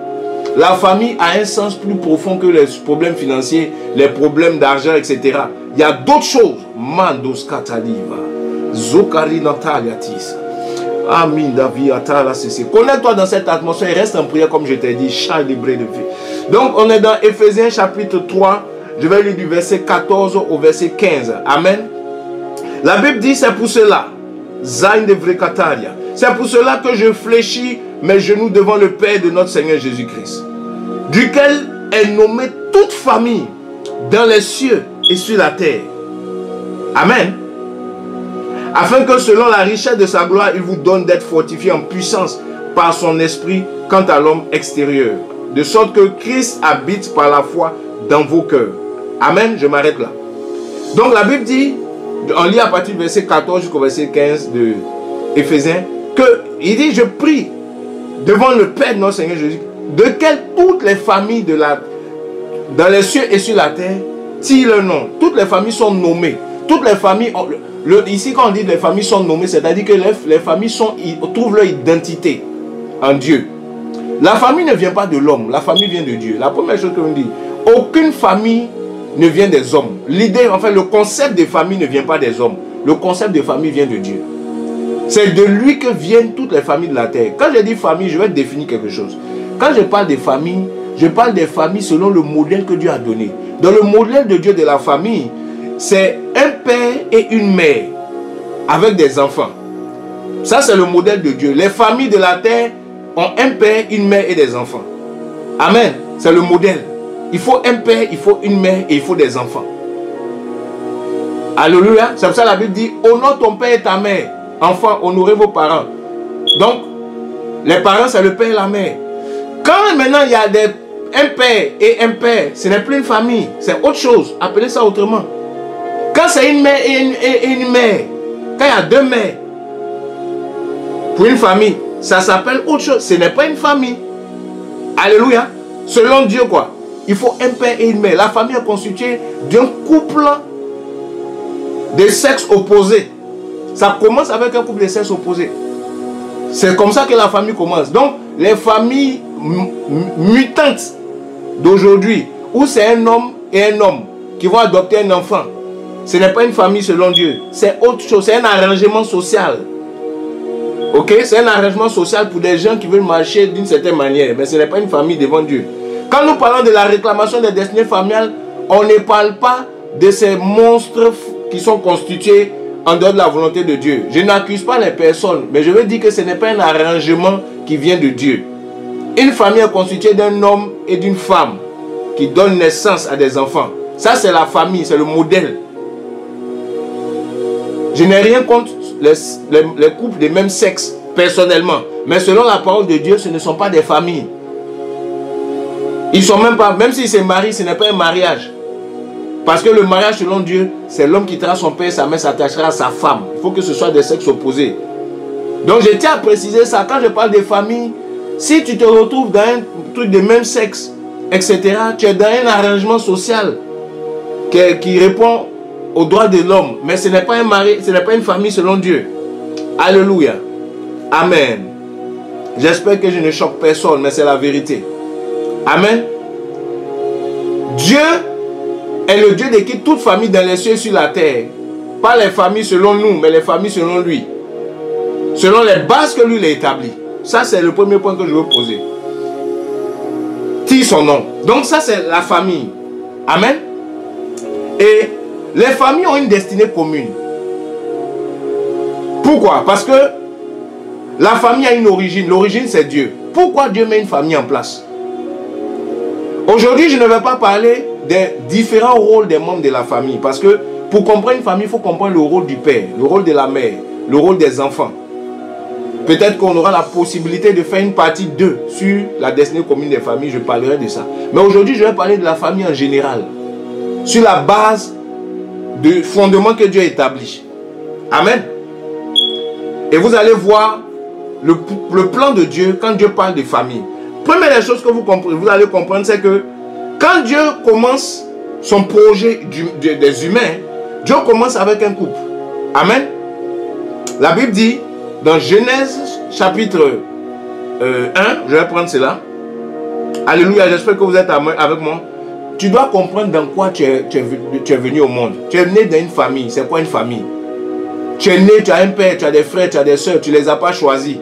La famille a un sens plus profond que les problèmes financiers, les problèmes d'argent, etc. Il y a d'autres choses. Mandos Kataliva, Zokari Nataliatis, Amin Davi Atala Cessé. Connais-toi dans cette atmosphère et reste en prière comme je t'ai dit, Charles libré de vie. Donc on est dans Éphésiens chapitre 3, je vais lire du verset 14 au verset 15. Amen. La Bible dit, c'est pour cela, Zain de Vrekataria, c'est pour cela que je fléchis mes genoux devant le Père de notre Seigneur Jésus-Christ, duquel est nommée toute famille dans les cieux et sur la terre. Amen. Afin que selon la richesse de sa gloire, il vous donne d'être fortifié en puissance par son esprit quant à l'homme extérieur, de sorte que Christ habite par la foi dans vos cœurs. Amen. Je m'arrête là. Donc la Bible dit, on lit à partir du verset 14 jusqu'au verset 15 de Éphésiens, il dit, je prie devant le Père de notre Seigneur Jésus, de quel toutes les familles dans les cieux et sur la terre tirent le nom. Toutes les familles sont nommées. Toutes les familles, ici quand on dit les familles sont nommées, c'est-à-dire que les familles trouvent leur identité en Dieu. La famille ne vient pas de l'homme, la famille vient de Dieu. La première chose que l'on dit, aucune famille ne vient des hommes. L'idée, enfin le concept de famille ne vient pas des hommes. Le concept de famille vient de Dieu. C'est de lui que viennent toutes les familles de la terre. Quand je dis famille, je vais définir quelque chose. Quand je parle de famille, je parle des familles selon le modèle que Dieu a donné. Dans le modèle de Dieu de la famille, c'est un père et une mère avec des enfants. Ça, c'est le modèle de Dieu. Les familles de la terre ont un père, une mère et des enfants. Amen. C'est le modèle. Il faut un père, il faut une mère et il faut des enfants. Alléluia. C'est pour ça que la Bible dit, honore ton père et ta mère. Enfants, honorez vos parents. Donc, les parents, c'est le père et la mère. Quand maintenant il y a un père et un père, ce n'est plus une famille, c'est autre chose. Appelez ça autrement. Quand c'est une mère et une mère, quand il y a deux mères, pour une famille, ça s'appelle autre chose. Ce n'est pas une famille. Alléluia. Selon Dieu, quoi. Il faut un père et une mère. La famille est constituée d'un couple de sexes opposés. Ça commence avec un couple de sexes opposés. C'est comme ça que la famille commence. Donc, les familles mutantes d'aujourd'hui, où c'est un homme et un homme qui vont adopter un enfant, ce n'est pas une famille selon Dieu. C'est autre chose. C'est un arrangement social. Ok? C'est un arrangement social pour des gens qui veulent marcher d'une certaine manière. Mais ce n'est pas une famille devant Dieu. Quand nous parlons de la réclamation des destinées familiales, on ne parle pas de ces monstres qui sont constitués en dehors de la volonté de Dieu. Je n'accuse pas les personnes, mais je veux dire que ce n'est pas un arrangement qui vient de Dieu. Une famille est constituée d'un homme et d'une femme qui donnent naissance à des enfants. Ça, c'est la famille, c'est le modèle. Je n'ai rien contre les couples de même sexe, personnellement. Mais selon la parole de Dieu, ce ne sont pas des familles. Ils sont même pas, même s'ils se marient, ce n'est pas un mariage. Parce que le mariage selon Dieu, c'est l'homme qui quittera son père et sa mère s'attachera à sa femme. Il faut que ce soit des sexes opposés. Donc je tiens à préciser ça. Quand je parle de famille, si tu te retrouves dans un truc de même sexe, etc., tu es dans un arrangement social qui répond aux droits de l'homme. Mais ce n'est pas un mari, ce n'est pas une famille selon Dieu. Alléluia. Amen. J'espère que je ne choque personne, mais c'est la vérité. Amen. Dieu est le Dieu de qui toute famille dans les cieux et sur la terre. Pas les familles selon nous, mais les familles selon lui. Selon les bases que lui il a établies. Ça, c'est le premier point que je veux poser. Tire son nom. Donc ça, c'est la famille. Amen. Et les familles ont une destinée commune. Pourquoi? Parce que la famille a une origine. L'origine, c'est Dieu. Pourquoi Dieu met une famille en place? Aujourd'hui, je ne vais pas parler des différents rôles des membres de la famille. Parce que Pour comprendre une famille, il faut comprendre le rôle du père, le rôle de la mère, le rôle des enfants. Peut-être qu'on aura la possibilité de faire une partie 2 sur la destinée commune des familles, je parlerai de ça. Mais aujourd'hui, je vais parler de la famille en général, sur la base du fondement que Dieu a établi. Amen. Et vous allez voir le plan de Dieu quand Dieu parle de famille. Première des choses que vous allez comprendre, c'est que quand Dieu commence son projet des humains, Dieu commence avec un couple. Amen. La Bible dit, dans Genèse chapitre 1, je vais prendre cela. Alléluia, j'espère que vous êtes avec moi. Tu dois comprendre dans quoi tu es venu au monde. Tu es né dans une famille. C'est quoi une famille? Tu es né, tu as un père, tu as des frères, tu as des soeurs, tu ne les as pas choisis.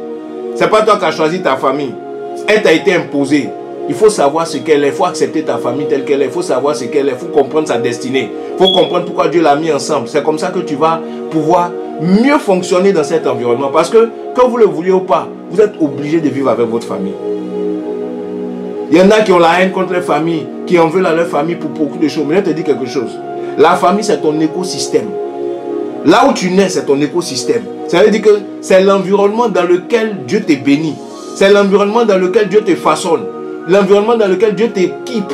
Ce n'est pas toi qui as choisi ta famille. Elle t'a été imposée. Il faut savoir ce qu'elle est. Il faut accepter ta famille telle qu'elle est. Il faut savoir ce qu'elle est. Il faut comprendre sa destinée. Il faut comprendre pourquoi Dieu l'a mis ensemble. C'est comme ça que tu vas pouvoir mieux fonctionner dans cet environnement. Parce que, quand vous le vouliez ou pas, vous êtes obligé de vivre avec votre famille. Il y en a qui ont la haine contre leur famille, qui en veulent à leur famille pour beaucoup de choses. Mais je te dis quelque chose. La famille, c'est ton écosystème. Là où tu nais, c'est ton écosystème. Ça veut dire que c'est l'environnement dans lequel Dieu te bénit. C'est l'environnement dans lequel Dieu te façonne. L'environnement dans lequel Dieu t'équipe.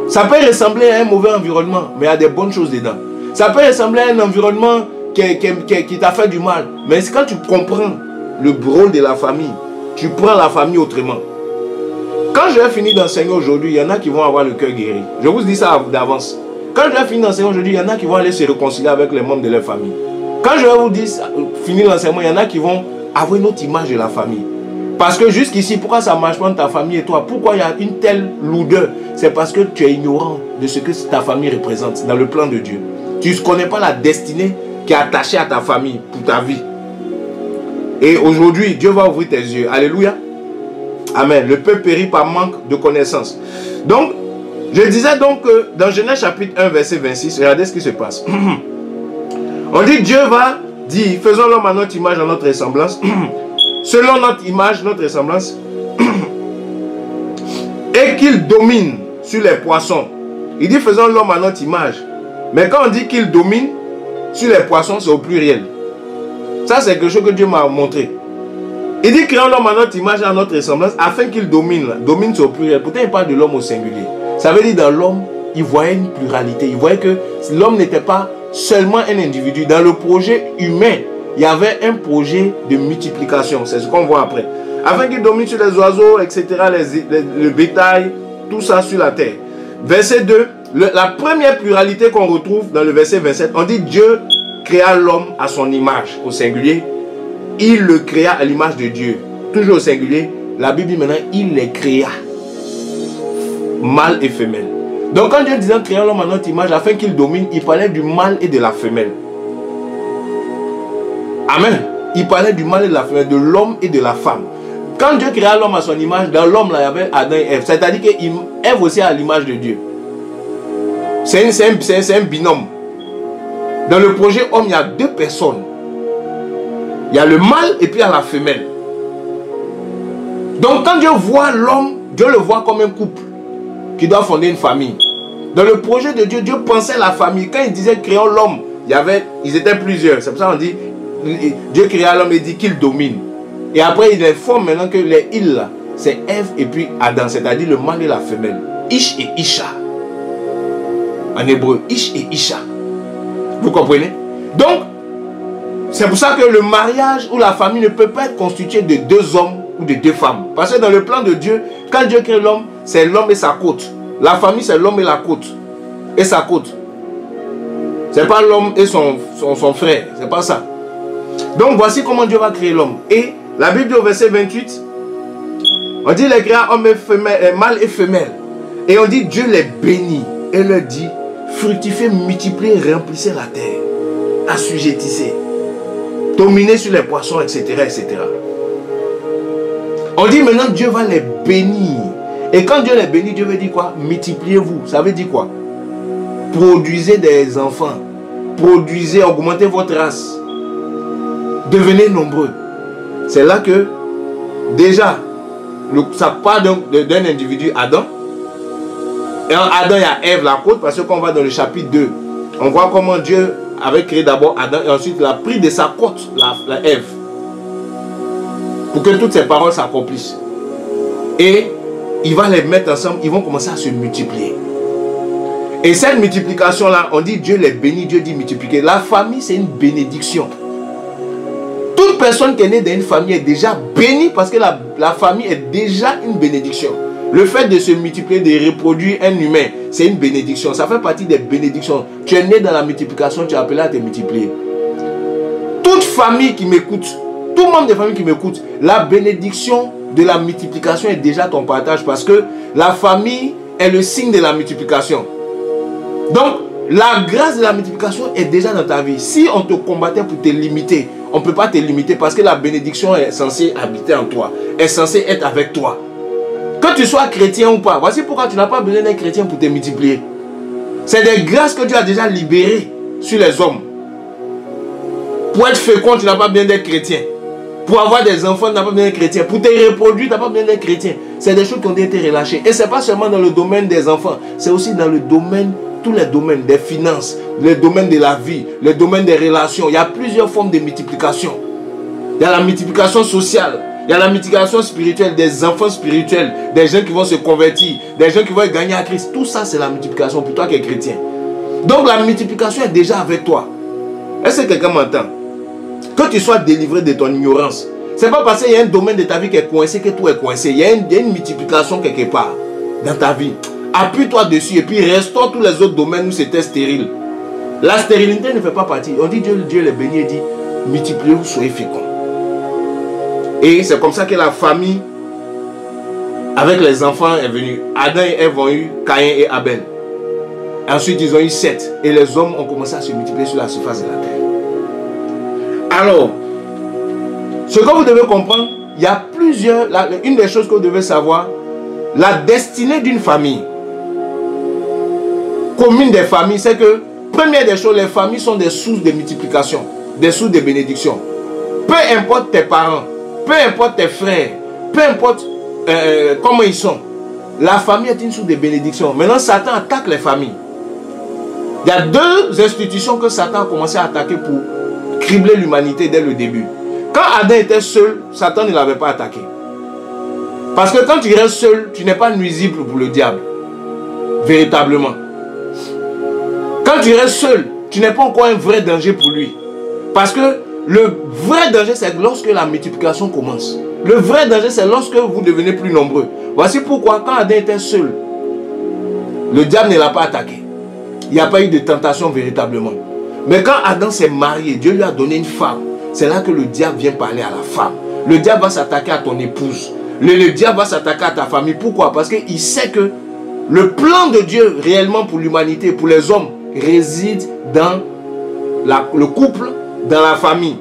Ça peut ressembler à un mauvais environnement, mais il y a des bonnes choses dedans. Ça peut ressembler à un environnement qui t'a fait du mal. Mais quand tu comprends le rôle de la famille, tu prends la famille autrement. Quand je vais finir d'enseigner aujourd'hui, il y en a qui vont avoir le cœur guéri. Je vous dis ça d'avance. Quand je vais finir d'enseigner aujourd'hui, il y en a qui vont aller se réconcilier avec les membres de leur famille. Quand je vais vous dire finir l'enseignement, il y en a qui vont avoir une autre image de la famille. Parce que jusqu'ici, pourquoi ça ne marche pas entre ta famille et toi? Pourquoi il y a une telle lourdeur? C'est parce que tu es ignorant de ce que ta famille représente dans le plan de Dieu. Tu ne connais pas la destinée qui est attachée à ta famille pour ta vie. Et aujourd'hui, Dieu va ouvrir tes yeux. Alléluia. Amen. Le peuple périt par manque de connaissance. Donc, je disais donc que dans Genèse chapitre 1, verset 26, regardez ce qui se passe. On dit Dieu va dire, faisons l'homme à notre image, à notre ressemblance. Selon notre image, notre ressemblance. Et qu'il domine sur les poissons. Il dit faisons l'homme à notre image. Mais quand on dit qu'il domine sur les poissons, c'est au pluriel. Ça, c'est quelque chose que Dieu m'a montré. Il dit créons l'homme à notre image, à notre ressemblance, afin qu'il domine. Domine, c'est au pluriel. Pourtant, il parle de l'homme au singulier. Ça veut dire dans l'homme, il voyait une pluralité. Il voyait que l'homme n'était pas seulement un individu. Dans le projet humain, il y avait un projet de multiplication. C'est ce qu'on voit après. Afin qu'il domine sur les oiseaux, etc., le bétail, tout ça sur la terre. Verset 2, la première pluralité qu'on retrouve dans le verset 27, on dit Dieu créa l'homme à son image, au singulier. Il le créa à l'image de Dieu. Toujours au singulier. La Bible dit maintenant, il les créa. Mâle et femelle. Donc quand Dieu disait créons l'homme à notre image afin qu'il domine, il parlait du mâle et de la femelle. Amen. Il parlait du mâle et de la femelle, de l'homme et de la femme. Quand Dieu créa l'homme à son image, dans l'homme, là, il y avait Adam et Ève. C'est-à-dire qu'Ève aussi à l'image de Dieu. C'est un binôme. Dans le projet homme, il y a deux personnes. Il y a le mâle et puis il y a la femelle. Donc quand Dieu voit l'homme, Dieu le voit comme un couple qui doit fonder une famille. Dans le projet de Dieu, Dieu pensait la famille. Quand il disait créons l'homme, ils étaient plusieurs. C'est pour ça qu'on dit, Dieu créa l'homme et dit qu'il domine. Et après il informe maintenant que les îles là, c'est Ève et puis Adam, c'est-à-dire le mâle et la femelle. Ish et Isha. En hébreu, Ish et Isha. Vous comprenez? Donc, c'est pour ça que le mariage ou la famille ne peut pas être constitué de deux hommes ou de deux femmes. Parce que dans le plan de Dieu, quand Dieu crée l'homme, c'est l'homme et sa côte. La famille, c'est l'homme et la côte. Et sa côte. C'est pas l'homme et son frère. C'est pas ça. Donc, voici comment Dieu va créer l'homme. Et la Bible dit au verset 28, on dit les créa hommes et femelles, mâle et femelle. Et on dit Dieu les bénit. Et leur dit, fructifiez, multipliez, remplissez la terre. Assujettissez. Dominez sur les poissons, etc., etc. On dit maintenant Dieu va les bénir. Et quand Dieu les bénit, Dieu veut dire quoi? Multipliez-vous. Ça veut dire quoi? Produisez des enfants. Produisez, augmentez votre race. Devenez nombreux. C'est là que, déjà, ça part d'un individu, Adam. Et en Adam, il y a Ève, la côte, parce qu'on va dans le chapitre 2. On voit comment Dieu avait créé d'abord Adam et ensuite il a pris de sa côte la Ève. Pour que toutes ces paroles s'accomplissent. Et il va les mettre ensemble, ils vont commencer à se multiplier. Et cette multiplication-là, on dit Dieu les bénit, Dieu dit multiplier. La famille, c'est une bénédiction. Toute personne qui est née dans une famille est déjà bénie parce que la famille est déjà une bénédiction. Le fait de se multiplier, de reproduire un humain, c'est une bénédiction. Ça fait partie des bénédictions. Tu es né dans la multiplication, tu es appelé à te multiplier. Toute famille qui m'écoute, tout membre de famille qui m'écoute, la bénédiction de la multiplication est déjà ton partage parce que la famille est le signe de la multiplication. Donc, la grâce de la multiplication est déjà dans ta vie. Si on te combattait pour te limiter, on ne peut pas te limiter parce que la bénédiction est censée habiter en toi, est censée être avec toi. Que tu sois chrétien ou pas, voici pourquoi tu n'as pas besoin d'être chrétien pour te multiplier. C'est des grâces que Dieu a déjà libérées sur les hommes. Pour être fécond, tu n'as pas besoin d'être chrétien. Pour avoir des enfants, tu n'as pas besoin d'être chrétien. Pour te reproduire, tu n'as pas besoin d'être chrétien. C'est des choses qui ont été relâchées. Et ce n'est pas seulement dans le domaine des enfants, c'est aussi dans le domaine, tous les domaines des finances, les domaines de la vie, les domaines des relations. Il y a plusieurs formes de multiplication. Il y a la multiplication sociale, il y a la multiplication spirituelle, des enfants spirituels, des gens qui vont se convertir, des gens qui vont gagner à Christ. Tout ça, c'est la multiplication pour toi qui es chrétien. Donc la multiplication est déjà avec toi. Est-ce que quelqu'un m'entend? Que tu sois délivré de ton ignorance. Ce n'est pas parce qu'il y a un domaine de ta vie qui est coincé que tout est coincé. Il y a une multiplication quelque part dans ta vie. Appuie-toi dessus et puis restaure tous les autres domaines où c'était stérile. La stérilité ne fait pas partie. On dit Dieu les bénit et dit multipliez-vous, soyez féconds. Et c'est comme ça que la famille avec les enfants est venue. Adam et Ève ont eu Caïn et Abel. Ensuite ils ont eu Seth. Et les hommes ont commencé à se multiplier sur la surface de la terre. Alors, ce que vous devez comprendre, il y a plusieurs, une des choses que vous devez savoir, la destinée d'une famille, commune des familles, c'est que, première des choses, les familles sont des sources de multiplication, des sources de bénédiction. Peu importe tes parents, peu importe tes frères, peu importe comment ils sont, la famille est une source de bénédiction. Maintenant, Satan attaque les familles. Il y a deux institutions que Satan a commencé à attaquer pour cribler l'humanité dès le début. Quand Adam était seul, Satan ne l'avait pas attaqué. Parce que quand tu restes seul, tu n'es pas nuisible pour le diable. Véritablement. Quand tu restes seul, tu n'es pas encore un vrai danger pour lui. Parce que le vrai danger, c'est lorsque la multiplication commence. Le vrai danger, c'est lorsque vous devenez plus nombreux. Voici pourquoi quand Adam était seul, le diable ne l'a pas attaqué. Il n'y a pas eu de tentation véritablement. Mais quand Adam s'est marié, Dieu lui a donné une femme. C'est là que le diable vient parler à la femme. Le diable va s'attaquer à ton épouse. Le diable va s'attaquer à ta famille. Pourquoi? Parce qu'il sait que le plan de Dieu réellement pour l'humanité, pour les hommes, réside dans le couple, dans la famille.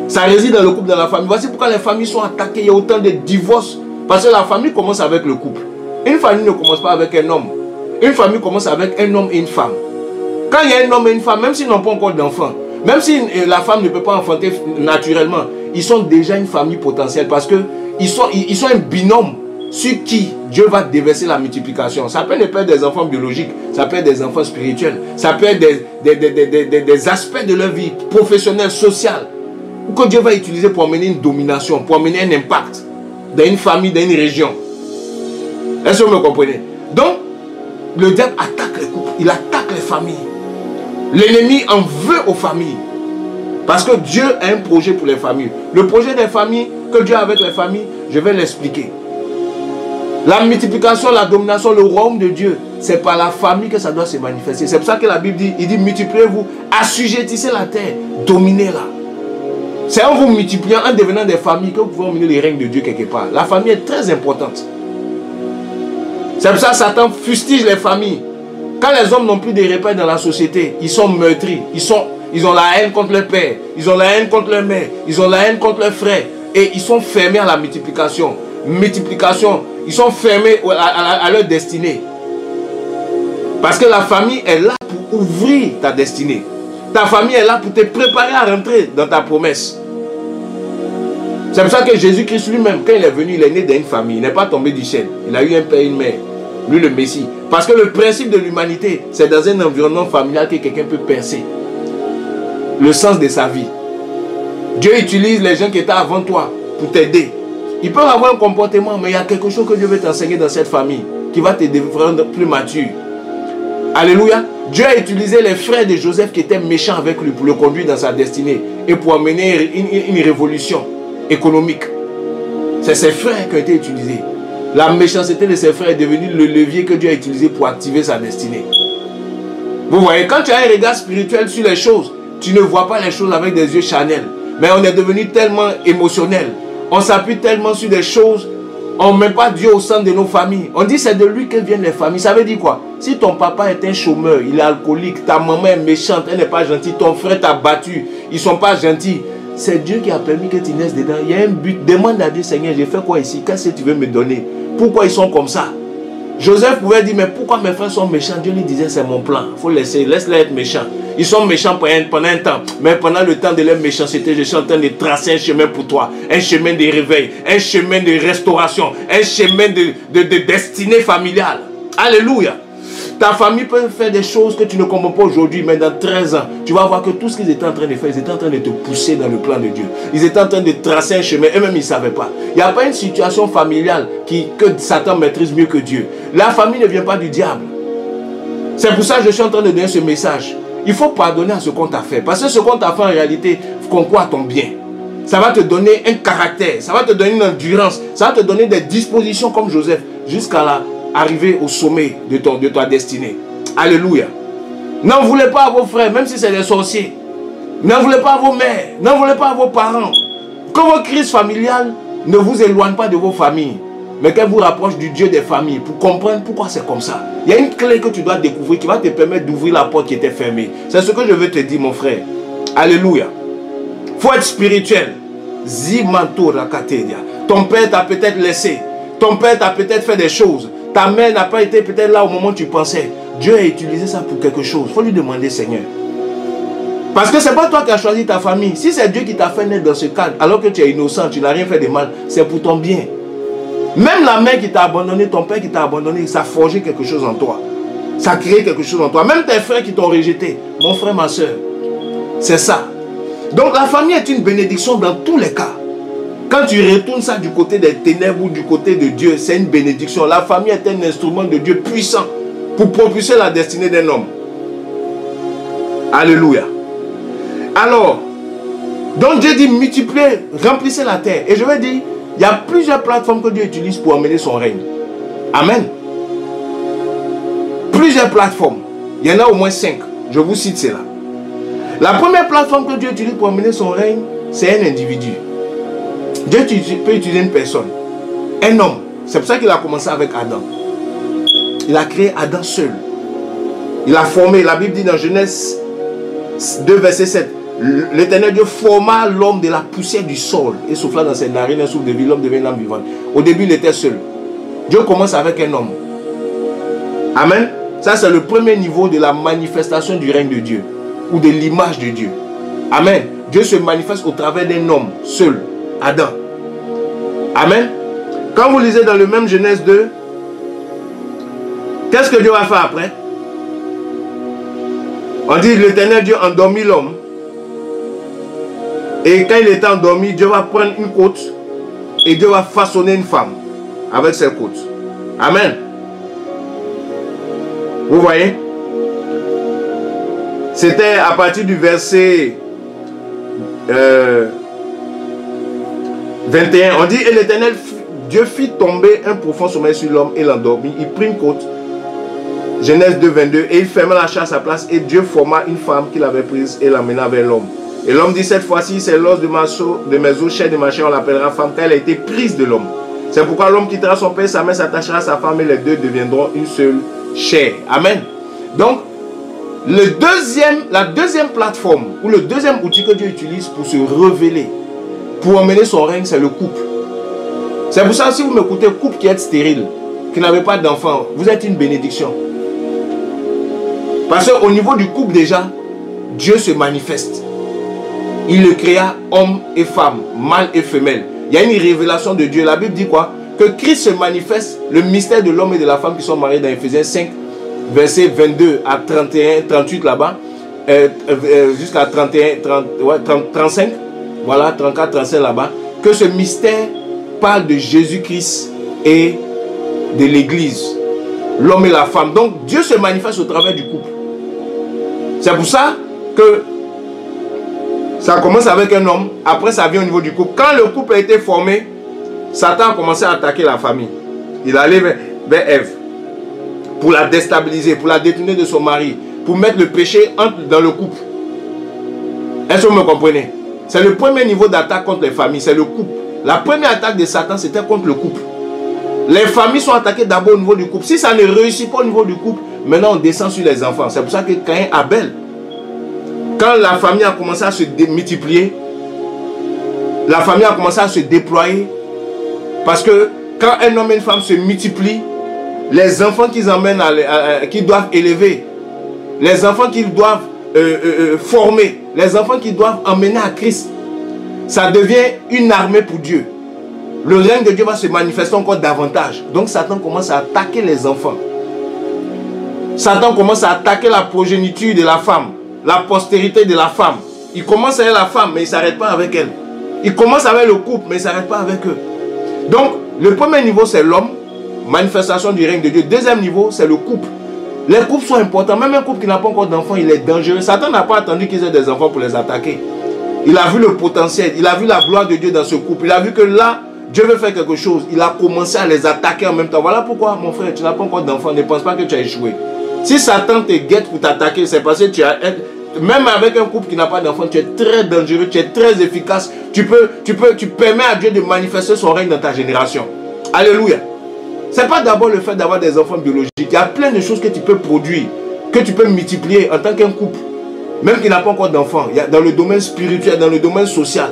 Ça réside dans le couple, dans la famille. Voici pourquoi les familles sont attaquées. Il y a autant de divorces. Parce que la famille commence avec le couple. Une famille ne commence pas avec un homme. Une famille commence avec un homme et une femme. Quand il y a un homme et une femme, même s'ils n'ont pas encore d'enfants, même si la femme ne peut pas enfanter naturellement, ils sont déjà une famille potentielle parce qu'ils sont un binôme sur qui Dieu va déverser la multiplication. Ça peut ne pas être des enfants biologiques, ça peut être des enfants spirituels, ça peut être des aspects de leur vie professionnelle, sociale, que Dieu va utiliser pour amener une domination, pour amener un impact dans une famille, dans une région. Est-ce que vous me comprenez? Donc, le diable attaque les couples, il attaque les familles. L'ennemi en veut aux familles. Parce que Dieu a un projet pour les familles. Le projet des familles, que Dieu a avec les familles, je vais l'expliquer. La multiplication, la domination, le royaume de Dieu, c'est par la famille que ça doit se manifester. C'est pour ça que la Bible dit, il dit multipliez-vous, assujettissez la terre, dominez-la. C'est en vous multipliant, en devenant des familles, que vous pouvez emmener le règne de Dieu quelque part. La famille est très importante. C'est pour ça que Satan fustige les familles. Quand les hommes n'ont plus de repères dans la société, ils sont meurtris. Ils ont la haine contre leur père. Ils ont la haine contre leur mère. Ils ont la haine contre leurs frères. Et ils sont fermés à la multiplication. Multiplication. Ils sont fermés à leur destinée. Parce que la famille est là pour ouvrir ta destinée. Ta famille est là pour te préparer à rentrer dans ta promesse. C'est pour ça que Jésus-Christ lui-même, quand il est venu, il est né dans une famille. Il n'est pas tombé du ciel. Il a eu un père et une mère. lui le Messie. Parce que le principe de l'humanité, c'est dans un environnement familial que quelqu'un peut percer le sens de sa vie. Dieu utilise les gens qui étaient avant toi pour t'aider. Ils peuvent avoir un comportement, mais il y a quelque chose que Dieu veut t'enseigner dans cette famille qui va te rendre plus mature. Alléluia. Dieu a utilisé les frères de Joseph qui étaient méchants avec lui pour le conduire dans sa destinée et pour amener une révolution économique. C'est ses frères qui ont été utilisés. La méchanceté de ses frères est devenue le levier que Dieu a utilisé pour activer sa destinée. Vous voyez, quand tu as un regard spirituel sur les choses, tu ne vois pas les choses avec des yeux charnels. Mais on est devenu tellement émotionnel. On s'appuie tellement sur des choses. On ne met pas Dieu au centre de nos familles. On dit c'est de lui que viennent les familles. Ça veut dire quoi? Si ton papa est un chômeur, il est alcoolique, ta maman est méchante, elle n'est pas gentille, ton frère t'a battu, ils ne sont pas gentils. C'est Dieu qui a permis que tu naisses dedans. Il y a un but. Demande à Dieu, Seigneur, j'ai fait quoi ici? Qu'est-ce que tu veux me donner? Pourquoi ils sont comme ça? Joseph pouvait dire, mais pourquoi mes frères sont méchants? Dieu lui disait, c'est mon plan. Il faut laisser, laisse-les être méchants. Ils sont méchants pendant un temps. Mais pendant le temps de leur méchanceté, je suis en train de tracer un chemin pour toi. Un chemin de réveil, un chemin de restauration, un chemin de destinée familiale. Alléluia. Ta famille peut faire des choses que tu ne comprends pas aujourd'hui, mais dans 13 ans, tu vas voir que tout ce qu'ils étaient en train de faire, ils étaient en train de te pousser dans le plan de Dieu. Ils étaient en train de tracer un chemin, eux-mêmes ils ne savaient pas. Il n'y a pas une situation familiale que Satan maîtrise mieux que Dieu. La famille ne vient pas du diable. C'est pour ça que je suis en train de donner ce message. Il faut pardonner à ce qu'on t'a fait. Parce que ce qu'on t'a fait en réalité concourt à ton bien. Ça va te donner un caractère, ça va te donner une endurance, ça va te donner des dispositions comme Joseph jusqu'à arriver au sommet de ta destinée. Alléluia. N'en voulez pas à vos frères, même si c'est des sorciers. N'en voulez pas à vos mères, n'en voulez pas à vos parents. Que vos crises familiales ne vous éloignent pas de vos familles, mais qu'elles vous rapprochent du Dieu des familles pour comprendre pourquoi c'est comme ça. Il y a une clé que tu dois découvrir qui va te permettre d'ouvrir la porte qui était fermée. C'est ce que je veux te dire, mon frère. Alléluia. Il faut être spirituel. Zimanto rakatedia. Ton père t'a peut-être laissé. Ton père t'a peut-être fait des choses. Ta mère n'a pas été peut-être là au moment où tu pensais. Dieu a utilisé ça pour quelque chose. Il faut lui demander, Seigneur. Parce que ce n'est pas toi qui as choisi ta famille. Si c'est Dieu qui t'a fait naître dans ce cadre, alors que tu es innocent, tu n'as rien fait de mal, c'est pour ton bien. Même la mère qui t'a abandonné, ton père qui t'a abandonné, ça a forgé quelque chose en toi. Ça a créé quelque chose en toi. Même tes frères qui t'ont rejeté, mon frère, ma soeur, c'est ça. Donc la famille est une bénédiction dans tous les cas. Quand tu retournes ça du côté des ténèbres ou du côté de Dieu, c'est une bénédiction. La famille est un instrument de Dieu puissant pour propulser la destinée d'un homme. Alléluia. Alors, donc Dieu dit multipliez, remplissez la terre. Et je vais dire, il y a plusieurs plateformes que Dieu utilise pour amener son règne. Amen. Plusieurs plateformes. Il y en a au moins 5. Je vous cite cela. La première plateforme que Dieu utilise pour amener son règne, c'est un individu. Dieu peut utiliser une personne, un homme. C'est pour ça qu'il a commencé avec Adam. Il a créé Adam seul. Il a formé, la Bible dit dans Genèse 2, verset 7, l'Éternel Dieu forma l'homme de la poussière du sol et souffla dans ses narines un souffle de vie, l'homme devient une âme vivante. Au début, il était seul. Dieu commence avec un homme. Amen. Ça, c'est le premier niveau de la manifestation du règne de Dieu ou de l'image de Dieu. Amen. Dieu se manifeste au travers d'un homme seul. Adam. Amen. Quand vous lisez dans le même Genèse 2, qu'est-ce que Dieu va faire après? On dit l'Éternel Dieu endormit l'homme. Et quand il était endormi, Dieu va prendre une côte et Dieu va façonner une femme avec cette côte. Amen. Vous voyez? C'était à partir du verset 21, on dit, et l'Éternel, Dieu fit tomber un profond sommeil sur l'homme et l'endormit. Il prit une côte, Genèse 2, 22, et il ferma la chair à sa place, et Dieu forma une femme qu'il avait prise et l'amena vers l'homme. Et l'homme dit, cette fois-ci, c'est l'os de mes os, chair de ma chair, on l'appellera femme, car elle a été prise de l'homme. C'est pourquoi l'homme quittera son père, sa mère s'attachera à sa femme, et les deux deviendront une seule chair. Amen. Donc, la deuxième plateforme, ou le deuxième outil que Dieu utilise pour se révéler, pour emmener son règne, c'est le couple. C'est pour ça que si vous m'écoutez, couple qui est stérile, qui n'avez pas d'enfant, vous êtes une bénédiction. Parce qu'au niveau du couple déjà, Dieu se manifeste. Il le créa homme et femme, mâle et femelle. Il y a une révélation de Dieu. La Bible dit quoi? que Christ se manifeste, le mystère de l'homme et de la femme qui sont mariés dans Ephésiens 5, versets 22 à 31, 38 là-bas, jusqu'à 35, voilà, 34, 35 là-bas, que ce mystère parle de Jésus-Christ et de l'Église, l'homme et la femme. Donc Dieu se manifeste au travers du couple. C'est pour ça que ça commence avec un homme, après ça vient au niveau du couple. Quand le couple a été formé, Satan a commencé à attaquer la famille. Il allait vers Ève pour la déstabiliser, pour la détourner de son mari, pour mettre le péché dans le couple. Est-ce que vous me comprenez? C'est le premier niveau d'attaque contre les familles, c'est le couple. La première attaque de Satan, c'était contre le couple. Les familles sont attaquées d'abord au niveau du couple. Si ça ne réussit pas au niveau du couple, maintenant on descend sur les enfants. C'est pour ça que Caïn, Abel, quand la famille a commencé à se multiplier, la famille a commencé à se déployer, parce que quand un homme et une femme se multiplient, les enfants qu'ils emmènent, qu'ils doivent élever, les enfants qu'ils doivent former, les enfants qu'ils doivent emmener à Christ, ça devient une armée pour Dieu. Le règne de Dieu va se manifester encore davantage. Donc Satan commence à attaquer les enfants. Satan commence à attaquer la progéniture de la femme, la postérité de la femme. Il commence avec la femme, mais il ne s'arrête pas avec elle. Il commence avec le couple, mais il ne s'arrête pas avec eux. Donc, le premier niveau, c'est l'homme, manifestation du règne de Dieu. Deuxième niveau, c'est le couple. Les couples sont importants. Même un couple qui n'a pas encore d'enfants, il est dangereux. Satan n'a pas attendu qu'ils aient des enfants pour les attaquer. Il a vu le potentiel, il a vu la gloire de Dieu dans ce couple. Il a vu que là, Dieu veut faire quelque chose. Il a commencé à les attaquer en même temps. Voilà pourquoi, mon frère, tu n'as pas encore d'enfants. Ne pense pas que tu as échoué. Si Satan te guette pour t'attaquer, c'est parce que tu as... Même avec un couple qui n'a pas d'enfants, tu es très dangereux, tu es très efficace. Tu permets à Dieu de manifester son règne dans ta génération. Alléluia. Ce n'est pas d'abord le fait d'avoir des enfants biologiques. Il y a plein de choses que tu peux produire, que tu peux multiplier en tant qu'un couple. Même qui n'a pas encore d'enfants. Dans le domaine spirituel, dans le domaine social.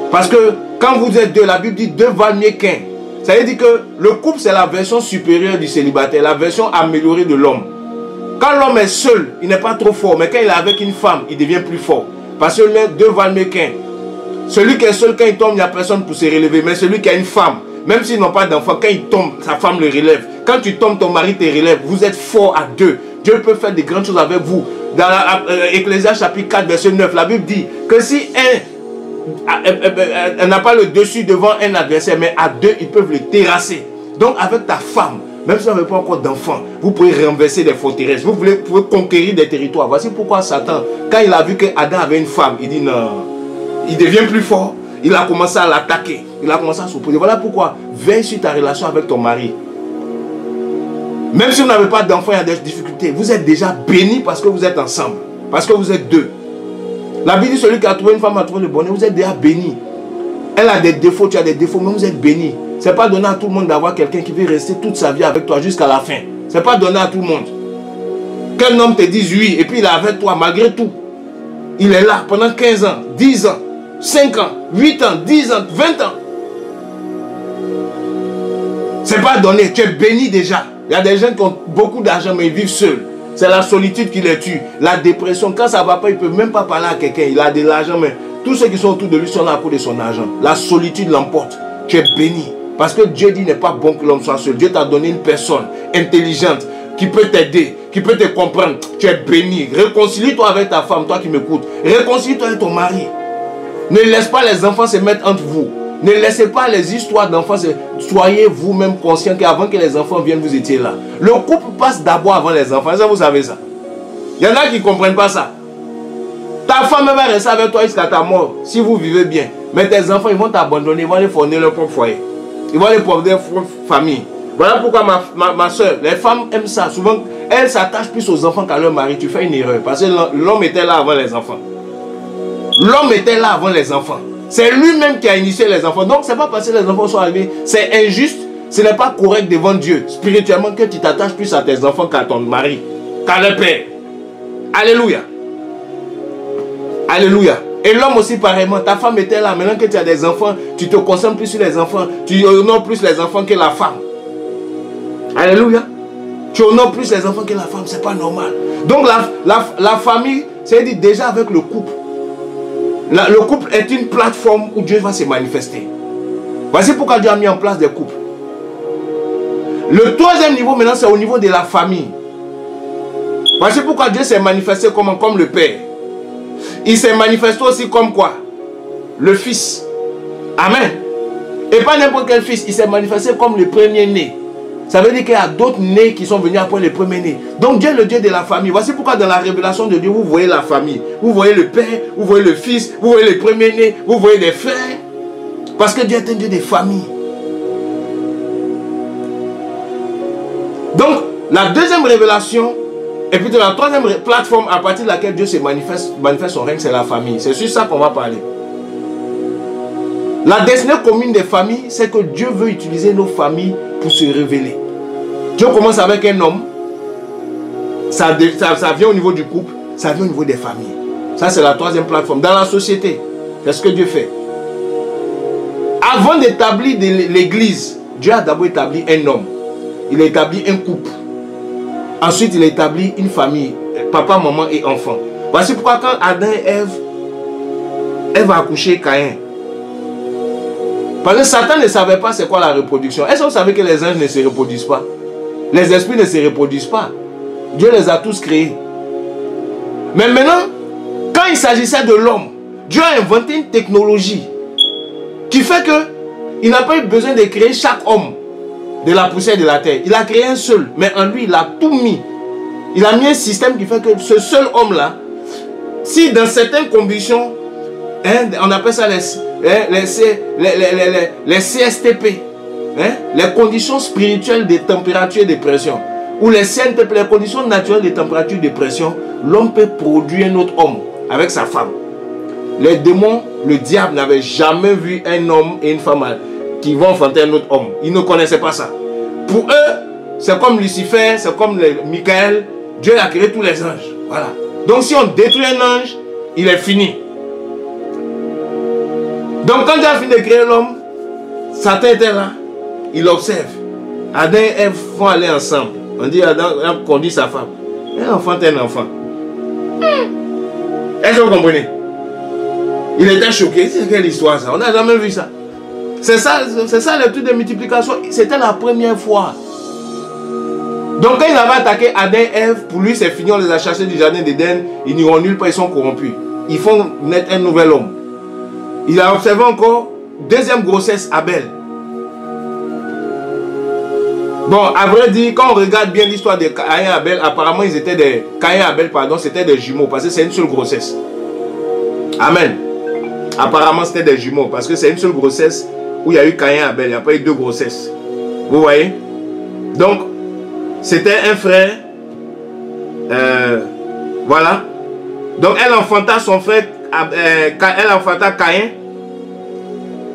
Parce que quand vous êtes deux, la Bible dit deux valent mieux qu'un. Ça veut dire que le couple, c'est la version supérieure du célibataire, la version améliorée de l'homme. Quand l'homme est seul, il n'est pas trop fort. Mais quand il est avec une femme, il devient plus fort. Parce que les deux valent mieux qu'un. Celui qui est seul, quand il tombe, il n'y a personne pour se relever. Mais celui qui a une femme, même s'ils n'ont pas d'enfant, quand il tombe, sa femme le relève. Quand tu tombes, ton mari te relève. Vous êtes fort à deux. Dieu peut faire de grandes choses avec vous. Dans Ecclésiaste chapitre 4, verset 9, la Bible dit que si elle n'a pas le dessus devant un adversaire, mais à deux, ils peuvent le terrasser. Donc avec ta femme, même si vous n'avez pas encore d'enfants, vous pouvez renverser des forteresses, vous pouvez conquérir des territoires. Voici pourquoi Satan, quand il a vu que Adam avait une femme, il dit non, il devient plus fort. Il a commencé à l'attaquer, il a commencé à s'opposer. Voilà pourquoi, veille sur ta relation avec ton mari. Même si vous n'avez pas d'enfants, il y a des difficultés. Vous êtes déjà bénis parce que vous êtes ensemble. Parce que vous êtes deux. La Bible dit celui qui a trouvé une femme a trouvé le bonheur. Vous êtes déjà bénis. Elle a des défauts, tu as des défauts, mais vous êtes bénis. Ce n'est pas donné à tout le monde d'avoir quelqu'un qui veut rester toute sa vie avec toi jusqu'à la fin. Ce n'est pas donné à tout le monde. Qu'un homme te dise oui et puis il est avec toi malgré tout. Il est là pendant 15 ans, 10 ans, 5 ans, 8 ans, 10 ans, 20 ans. Ce n'est pas donné. Tu es béni déjà. Il y a des gens qui ont beaucoup d'argent mais ils vivent seuls. C'est la solitude qui les tue. La dépression, quand ça ne va pas, ils ne peuvent même pas parler à quelqu'un. Il a de l'argent, mais tous ceux qui sont autour de lui sont là pour de son argent. La solitude l'emporte. Tu es béni. Parce que Dieu dit n'est pas bon que l'homme soit seul. Dieu t'a donné une personne intelligente qui peut t'aider, qui peut te comprendre. Tu es béni. Réconcilie-toi avec ta femme, toi qui m'écoutes. Réconcilie-toi avec ton mari. Ne laisse pas les enfants se mettre entre vous. Ne laissez pas les histoires d'enfants. Soyez vous-même conscients qu'avant que les enfants viennent, vous étiez là. Le couple passe d'abord avant les enfants. Est-ce que vous savez ça? Il y en a qui ne comprennent pas ça. Ta femme va rester avec toi jusqu'à ta mort, si vous vivez bien. Mais tes enfants, ils vont t'abandonner, ils vont aller fonder leur propre foyer. Ils vont aller fonder leur propre famille. Voilà pourquoi ma soeur, les femmes aiment ça. Souvent, elles s'attachent plus aux enfants qu'à leur mari. Tu fais une erreur. Parce que l'homme était là avant les enfants. L'homme était là avant les enfants. C'est lui-même qui a initié les enfants. Donc, ce n'est pas parce que les enfants sont arrivés. C'est injuste. Ce n'est pas correct devant Dieu. Spirituellement, que tu t'attaches plus à tes enfants qu'à ton mari. Qu'à leur père. Alléluia. Alléluia. Et l'homme aussi pareillement. Ta femme était là. Maintenant que tu as des enfants, tu te concentres plus sur les enfants. Tu honores plus les enfants que la femme. Alléluia. Tu honores plus les enfants que la femme. Ce n'est pas normal. Donc, la famille, c'est déjà avec le couple. Le couple est une plateforme où Dieu va se manifester. Voici pourquoi Dieu a mis en place des couples. Le troisième niveau maintenant, c'est au niveau de la famille. Voici pourquoi Dieu s'est manifesté comme le Père. Il s'est manifesté aussi comme quoi? Le Fils. Amen. Et pas n'importe quel fils, il s'est manifesté comme le premier-né. Ça veut dire qu'il y a d'autres nés qui sont venus après le premier-né. Donc Dieu est le Dieu de la famille. Voici pourquoi dans la révélation de Dieu, vous voyez la famille. Vous voyez le Père, vous voyez le Fils, vous voyez le premier-né, vous voyez les frères. Parce que Dieu est un Dieu de famille. Donc, la deuxième révélation, et puis de la troisième plateforme à partir de laquelle Dieu se manifeste son règne, c'est la famille. C'est sur ça qu'on va parler. La destinée commune des familles, c'est que Dieu veut utiliser nos familles pour se révéler. Dieu commence avec un homme, ça vient au niveau du couple, ça vient au niveau des familles. Ça, c'est la troisième plateforme. Dans la société, qu'est-ce que Dieu fait? Avant d'établir l'église, Dieu a d'abord établi un homme. Il a établi un couple. Ensuite, il a établi une famille, papa, maman et enfant. Voici pourquoi quand Adam et Ève va accoucher Caïn. Parce que Satan ne savait pas c'est quoi la reproduction. Est-ce que vous savez que les anges ne se reproduisent pas? Les esprits ne se reproduisent pas. Dieu les a tous créés. Mais maintenant, quand il s'agissait de l'homme, Dieu a inventé une technologie qui fait que il n'a pas eu besoin de créer chaque homme de la poussière de la terre. Il a créé un seul, mais en lui, il a tout mis. Il a mis un système qui fait que ce seul homme-là, si dans certaines conditions, on appelle ça les CSTP, les conditions spirituelles de température et de pression, ou les CNTP, les conditions naturelles de température et de pression, l'homme peut produire un autre homme avec sa femme. Les démons, le diable n'avait jamais vu un homme et une femme qui vont enfanter un autre homme. Ils ne connaissaient pas ça. Pour eux, c'est comme Lucifer, c'est comme Michael. Dieu a créé tous les anges. Voilà. Donc si on détruit un ange, il est fini. Donc quand Dieu a fini de créer l'homme, Satan était là. Il observe. Adam et Ève vont aller ensemble. On dit Adam conduit sa femme. Un enfant est un enfant. Est-ce que vous comprenez? Il était choqué. C'est quelle histoire ça? On n'a jamais vu ça. C'est ça l'étude de multiplication. C'était la première fois. Donc quand il avait attaqué Adam et Ève, pour lui c'est fini, on les a chassés du jardin d'Éden. Ils n'iront nulle part, ils sont corrompus. Ils font naître un nouvel homme. Il a observé encore, deuxième grossesse, Abel. Bon, à vrai dire, quand on regarde bien l'histoire de Caïn et Abel, apparemment ils étaient des... Caïn et Abel, pardon, c'était des jumeaux, parce que c'est une seule grossesse. Amen. Apparemment c'était des jumeaux, parce que c'est une seule grossesse où il y a eu Caïn et Abel, il n'y a pas eu deux grossesses. Vous voyez? Donc, c'était un frère. Voilà. Donc elle enfanta son frère, elle enfanta Caïn.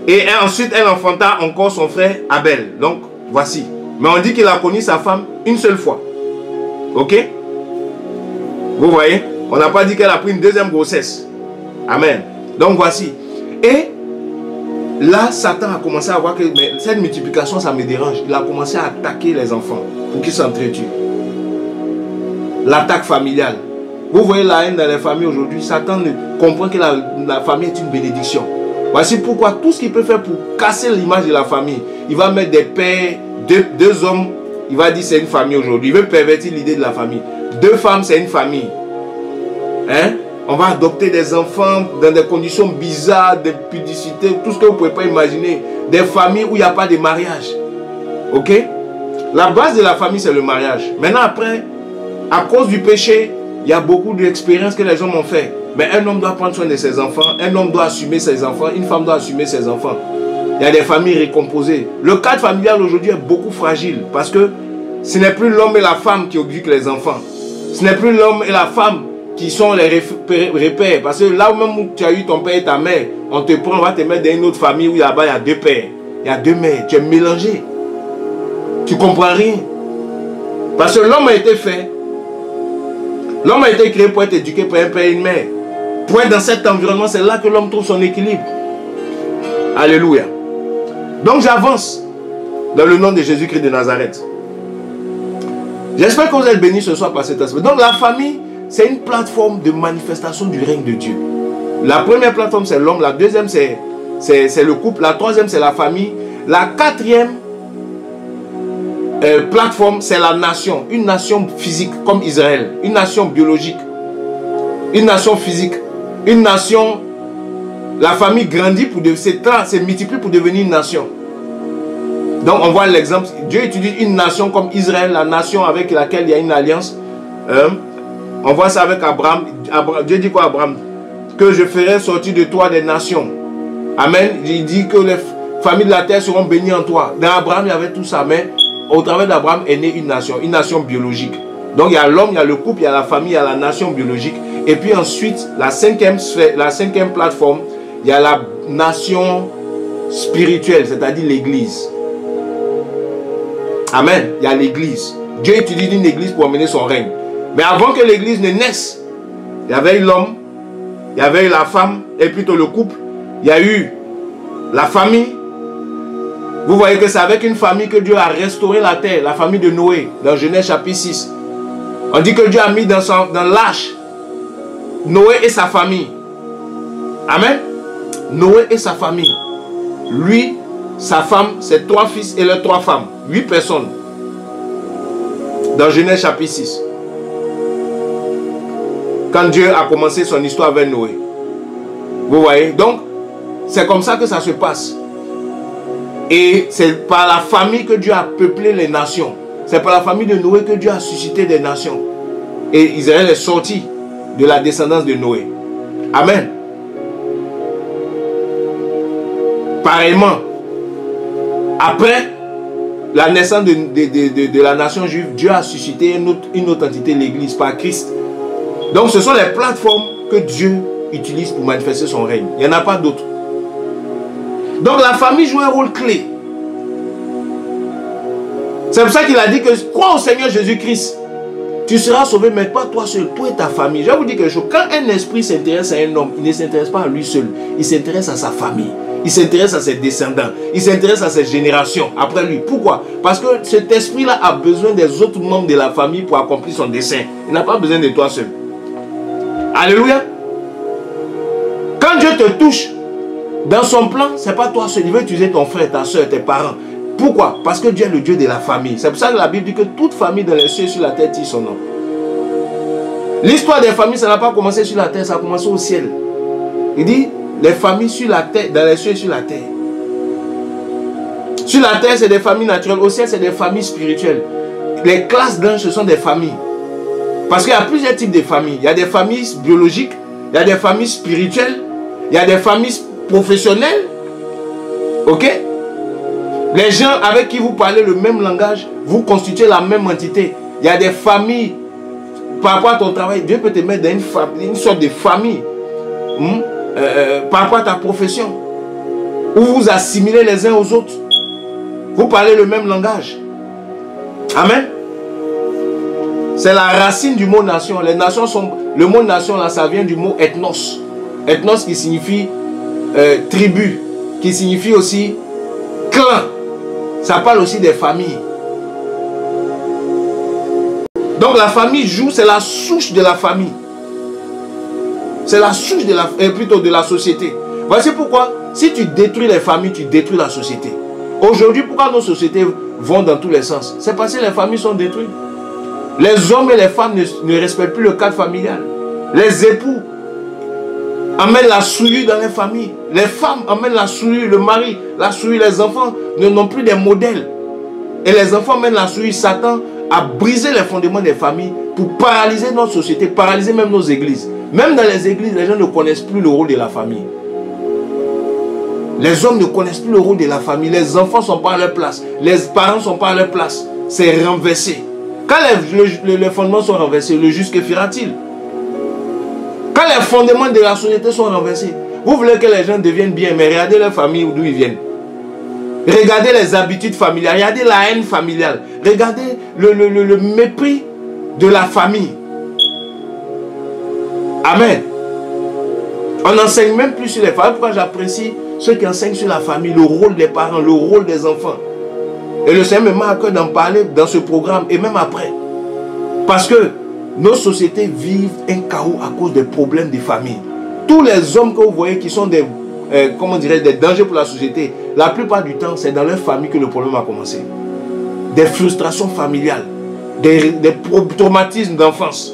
Et ensuite elle enfanta encore son frère Abel. Donc voici. Mais on dit qu'il a connu sa femme une seule fois. Ok? Vous voyez? On n'a pas dit qu'elle a pris une deuxième grossesse. Amen. Donc voici. Et là, Satan a commencé à voir que mais cette multiplication, ça me dérange. Il a commencé à attaquer les enfants pour qu'ils s'entretuent. L'attaque familiale. Vous voyez la haine dans les familles aujourd'hui. Satan comprend que la famille est une bénédiction. Voici pourquoi tout ce qu'il peut faire pour casser l'image de la famille, il va mettre des pères, deux hommes, il va dire c'est une famille aujourd'hui. Il veut pervertir l'idée de la famille. Deux femmes, c'est une famille. Hein? On va adopter des enfants dans des conditions bizarres, de pudicité, tout ce que vous ne pouvez pas imaginer. Des familles où il n'y a pas de mariage. Ok? La base de la famille, c'est le mariage. Maintenant, après, à cause du péché, il y a beaucoup d'expériences que les hommes ont fait. Mais un homme doit prendre soin de ses enfants, un homme doit assumer ses enfants, une femme doit assumer ses enfants. Il y a des familles récomposées. Le cadre familial aujourd'hui est beaucoup fragile parce que ce n'est plus l'homme et la femme qui éduquent les enfants. Ce n'est plus l'homme et la femme qui sont les repères. Parce que là où même tu as eu ton père et ta mère, on te prend, on va te mettre dans une autre famille où là-bas il y a deux pères, il y a deux mères. Tu es mélangé. Tu ne comprends rien. Parce que l'homme a été fait. L'homme a été créé pour être éduqué par un père et une mère. Pour être dans cet environnement, c'est là que l'homme trouve son équilibre. Alléluia. Donc j'avance dans le nom de Jésus-Christ de Nazareth. J'espère que vous êtes bénis ce soir par cet aspect. Donc la famille, c'est une plateforme de manifestation du règne de Dieu. La première plateforme, c'est l'homme. La deuxième, c'est le couple. La troisième, c'est la famille. La quatrième, plateforme, c'est la nation. Une nation physique comme Israël. Une nation biologique. Une nation physique. Une nation... La famille grandit, se multiplie pour devenir une nation. Donc on voit l'exemple. Dieu utilise une nation comme Israël, la nation avec laquelle il y a une alliance. On voit ça avec Abraham. Dieu dit quoi à Abraham? Que je ferai sortir de toi des nations. Amen. Il dit que les familles de la terre seront bénies en toi. Dans Abraham, il y avait tout ça, mais au travers d'Abraham est née une nation biologique. Donc il y a l'homme, il y a le couple, il y a la famille, il y a la nation biologique. Et puis ensuite, la cinquième plateforme, il y a la nation spirituelle, c'est-à-dire l'église. Amen. Il y a l'église. Dieu utilise une église pour amener son règne. Mais avant que l'église ne naisse, il y avait eu l'homme, il y avait eu la femme, et plutôt le couple. Il y a eu la famille. Vous voyez que c'est avec une famille que Dieu a restauré la terre, la famille de Noé, dans Genèse chapitre 6. On dit que Dieu a mis dans l'arche Noé et sa famille. Amen. Noé et sa famille. Lui, sa femme, ses 3 fils et leurs 3 femmes. 8 personnes. Dans Genèse chapitre 6. Quand Dieu a commencé son histoire avec Noé. Vous voyez? Donc, c'est comme ça que ça se passe. Et c'est par la famille que Dieu a peuplé les nations. C'est par la famille de Noé que Dieu a suscité des nations. Et Israël est sorti de la descendance de Noé. Amen. Pareillement, après la naissance de la nation juive, Dieu a suscité une autre entité, l'église, par Christ. Donc ce sont les plateformes que Dieu utilise pour manifester son règne. Il n'y en a pas d'autres. Donc la famille joue un rôle clé. C'est pour ça qu'il a dit que crois au Seigneur Jésus-Christ. Tu seras sauvé, mais pas toi seul, toi et ta famille. Je vais vous dire quelque chose. Quand un esprit s'intéresse à un homme, il ne s'intéresse pas à lui seul. Il s'intéresse à sa famille. Il s'intéresse à ses descendants. Il s'intéresse à ses générations après lui. Pourquoi? Parce que cet esprit-là a besoin des autres membres de la famille pour accomplir son dessein. Il n'a pas besoin de toi seul. Alléluia. Quand Dieu te touche, dans son plan, ce n'est pas toi seul. Il veut utiliser ton frère, ta soeur, tes parents. Pourquoi? Parce que Dieu est le Dieu de la famille. C'est pour ça que la Bible dit que toute famille dans les cieux et sur la terre tire son nom. L'histoire des familles, ça n'a pas commencé sur la terre, ça a commencé au ciel. Il dit, les familles sur la terre, dans les cieux et sur la terre. Sur la terre, c'est des familles naturelles. Au ciel, c'est des familles spirituelles. Les classes d'anges, ce sont des familles. Parce qu'il y a plusieurs types de familles. Il y a des familles biologiques, il y a des familles spirituelles, il y a des familles professionnelles. Ok? Les gens avec qui vous parlez le même langage, vous constituez la même entité. Il y a des familles, par rapport à ton travail, Dieu peut te mettre dans une sorte de famille. Par rapport à ta profession, où vous vous assimilez les uns aux autres. Vous parlez le même langage. Amen. C'est la racine du mot nation. Les nations sont... Le mot nation, là, ça vient du mot ethnos. Ethnos qui signifie tribu, qui signifie aussi clan. Ça parle aussi des familles. Donc la famille joue, c'est la souche de la famille. C'est la souche de plutôt de la société. Voici pourquoi, si tu détruis les familles, tu détruis la société. Aujourd'hui, pourquoi nos sociétés vont dans tous les sens? C'est parce que les familles sont détruites. Les hommes et les femmes ne respectent plus le cadre familial. Les époux amènent la souillure dans les familles. Les femmes amènent la souillure, le mari, la souillure, les enfants n'ont plus des modèles. Et les enfants amènent la souillure. Satan a brisé les fondements des familles pour paralyser notre société, paralyser même nos églises. Même dans les églises, les gens ne connaissent plus le rôle de la famille. Les hommes ne connaissent plus le rôle de la famille. Les enfants ne sont pas à leur place. Les parents ne sont pas à leur place. C'est renversé. Quand les fondements sont renversés, le juste que fera-t-il? Quand les fondements de la société sont renversés, vous voulez que les gens deviennent bien, mais regardez leur famille d'où ils viennent. Regardez les habitudes familiales. Regardez la haine familiale. Regardez le mépris de la famille. Amen. On n'enseigne même plus sur les familles. Pourquoi j'apprécie ceux qui enseignent sur la famille, le rôle des parents, le rôle des enfants. Et le Seigneur me met à cœur d'en parler dans ce programme et même après. Parce que nos sociétés vivent un chaos à cause des problèmes des familles. Tous les hommes que vous voyez qui sont des dangers pour la société, la plupart du temps, c'est dans leur famille que le problème a commencé. des frustrations familiales, des traumatismes d'enfance,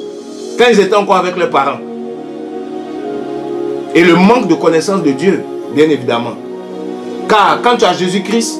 quand ils étaient encore avec leurs parents. Et le manque de connaissance de Dieu, bien évidemment. Car quand tu as Jésus-Christ,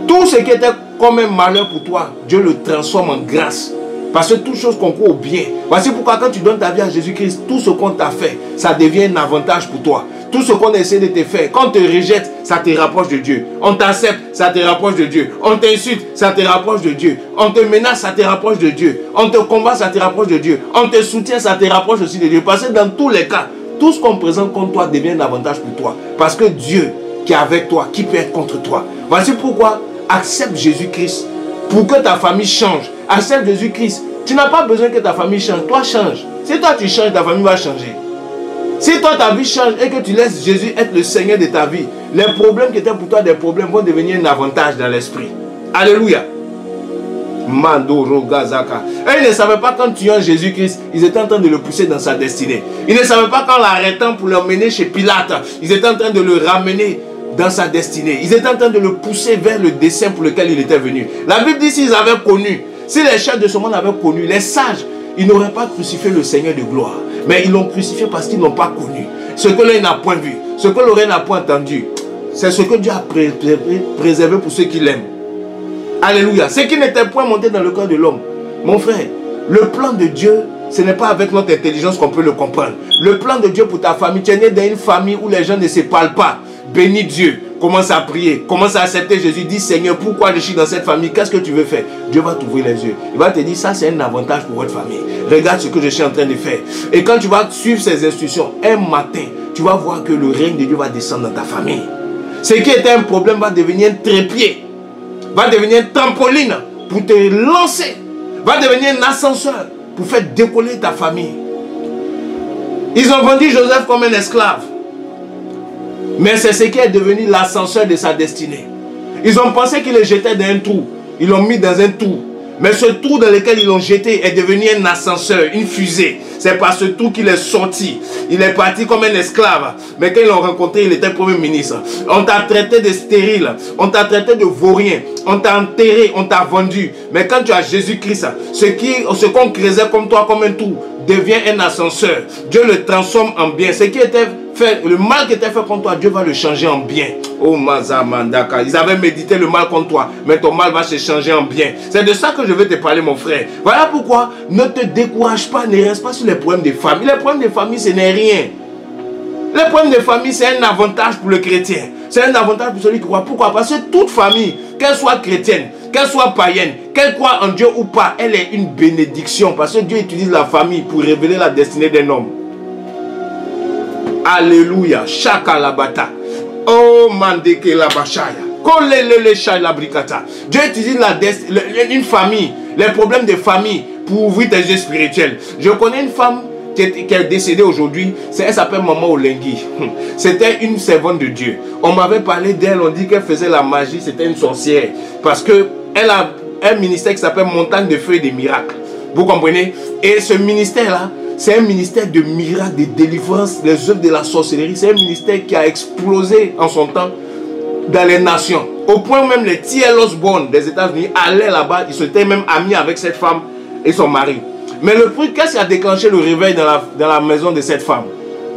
tout ce qui était comme un malheur pour toi, Dieu le transforme en grâce. Parce que toute chose concourt au bien. Voici pourquoi quand tu donnes ta vie à Jésus-Christ, tout ce qu'on t'a fait, ça devient un avantage pour toi. Tout ce qu'on essaie de te faire, quand on te rejette, ça te rapproche de Dieu. On t'accepte, ça te rapproche de Dieu. On t'insulte, ça te rapproche de Dieu. On te menace, ça te rapproche de Dieu. On te combat, ça te rapproche de Dieu. On te soutient, ça te rapproche aussi de Dieu. Parce que dans tous les cas, tout ce qu'on présente contre toi devient un avantage pour toi. Parce que Dieu qui est avec toi, qui peut être contre toi. Voici pourquoi accepte Jésus-Christ pour que ta famille change. Accepte Jésus-Christ. Tu n'as pas besoin que ta famille change. Toi, change. Si toi, tu changes, ta famille va changer. Si toi, ta vie change et que tu laisses Jésus être le Seigneur de ta vie, les problèmes qui étaient pour toi des problèmes vont devenir un avantage dans l'esprit. Alléluia. Mandoro Gazaka. Et ils ne savaient pas quand tu es en Jésus-Christ, ils étaient en train de le pousser dans sa destinée. Ils ne savaient pas qu'en l'arrêtant pour l'emmener chez Pilate, ils étaient en train de le ramener dans sa destinée. Ils étaient en train de le pousser vers le dessein pour lequel il était venu. La Bible dit s'ils avaient connu, si les chefs de ce monde avaient connu, les sages, ils n'auraient pas crucifié le Seigneur de gloire. Mais ils l'ont crucifié parce qu'ils n'ont pas connu. Ce que l'œil n'a point vu, ce que l'oreille n'a point entendu, c'est ce que Dieu a préservé pour ceux qui l'aiment. Alléluia. Ce qui n'était point monté dans le cœur de l'homme. Mon frère, le plan de Dieu, ce n'est pas avec notre intelligence qu'on peut le comprendre. Le plan de Dieu pour ta famille, tu es né dans une famille où les gens ne se parlent pas. Bénis Dieu. Commence à prier. Commence à accepter Jésus. Dis Seigneur, pourquoi je suis dans cette famille? Qu'est-ce que tu veux faire? Dieu va t'ouvrir les yeux. Il va te dire, ça c'est un avantage pour votre famille. Regarde ce que je suis en train de faire. Et quand tu vas suivre ces instructions, un matin, tu vas voir que le règne de Dieu va descendre dans ta famille. Ce qui était un problème va devenir un trépied. Va devenir un trampoline pour te lancer. Va devenir un ascenseur pour faire décoller ta famille. Ils ont vendu Joseph comme un esclave. Mais c'est ce qui est devenu l'ascenseur de sa destinée. Ils ont pensé qu'ils le jetaient dans un trou. Ils l'ont mis dans un trou. Mais ce trou dans lequel ils l'ont jeté est devenu un ascenseur, une fusée. C'est par ce trou qu'il est sorti. Il est parti comme un esclave. Mais quand ils l'ont rencontré, il était premier ministre. On t'a traité de stérile. On t'a traité de vaurien. On t'a enterré, on t'a vendu. Mais quand tu as Jésus-Christ, ce qu'on creusait comme toi, comme un trou, devient un ascenseur. Dieu le transforme en bien. Ce qui était fait, le mal qui était fait contre toi, Dieu va le changer en bien. Oh Mazamandaka. Ils avaient médité le mal contre toi, mais ton mal va se changer en bien. C'est de ça que je veux te parler, mon frère. Voilà pourquoi ne te décourage pas, ne reste pas sur les problèmes de famille. Les problèmes de famille, ce n'est rien. Les problèmes de famille, c'est un avantage pour le chrétien. C'est un avantage pour celui qui croit. Pourquoi? Parce que toute famille, qu'elle soit chrétienne, qu'elle soit païenne, qu'elle croit en Dieu ou pas, elle est une bénédiction. Parce que Dieu utilise la famille pour révéler la destinée d'un homme. Alléluia. Chaka la bata. Oh mandeke la bachaya. Kolelele shay la bricata. Dieu utilise une famille, les problèmes de famille pour ouvrir tes yeux spirituels. Je connais une femme qui est décédée aujourd'hui. Elle s'appelle Maman Olengi. C'était une servante de Dieu. On m'avait parlé d'elle, on dit qu'elle faisait la magie, c'était une sorcière. Parce qu'elle a un ministère qui s'appelle Montagne de Feu et des Miracles. Vous comprenez? Et ce ministère-là, c'est un ministère de miracles, de délivrance, les œuvres de la sorcellerie. C'est un ministère qui a explosé en son temps dans les nations. Au point où même les T.L. Osborne des États-Unis allaient là-bas. Ils s'étaient même amis avec cette femme et son mari. Mais le truc, qu'est-ce qui a déclenché le réveil dans la maison de cette femme?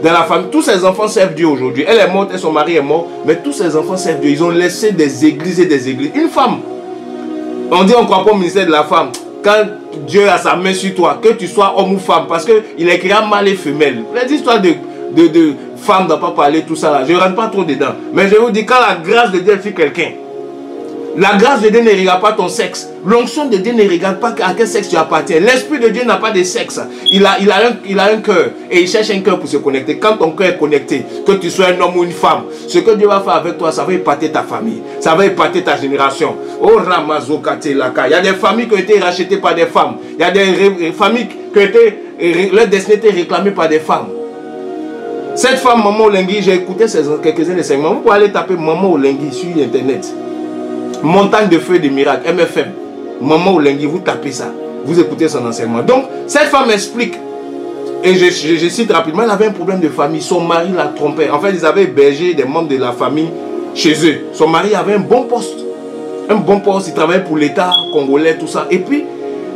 Dans la famille, tous ses enfants servent Dieu aujourd'hui. Elle est morte et son mari est mort. Mais tous ses enfants servent Dieu. Ils ont laissé des églises et des églises. Une femme. On dit on ne croit pas au ministère de la femme. Quand Dieu a sa main sur toi, que tu sois homme ou femme, parce qu'il écrit mâle et femelle. Les histoires de femmes ne doivent pas parler tout ça là. Je ne rentre pas trop dedans. Mais je vous dis, quand la grâce de Dieu fait quelqu'un, la grâce de Dieu ne regarde pas ton sexe. L'onction de Dieu ne regarde pas à quel sexe tu appartiens. L'Esprit de Dieu n'a pas de sexe. Il a un cœur. Et il cherche un cœur pour se connecter. Quand ton cœur est connecté, que tu sois un homme ou une femme, ce que Dieu va faire avec toi, ça va épater ta famille. Ça va épater ta génération. Oh Ramazokate Laka. Il y a des familles qui ont été rachetées par des femmes. Il y a des familles qui ont été, leur destinée était réclamée par des femmes. Cette femme, Maman Olengi, j'ai écouté quelques-uns de ses moments. Vous pouvez aller taper Maman Olengi sur Internet. Montagne de Feu et de Miracles, MFM. Maman Olengi, vous tapez ça. Vous écoutez son enseignement. Donc, cette femme explique. Et je cite rapidement, elle avait un problème de famille. Son mari la trompait. En fait, ils avaient hébergé des membres de la famille chez eux. Son mari avait un bon poste. un bon poste, il travaillait pour l'État congolais, tout ça. Et puis,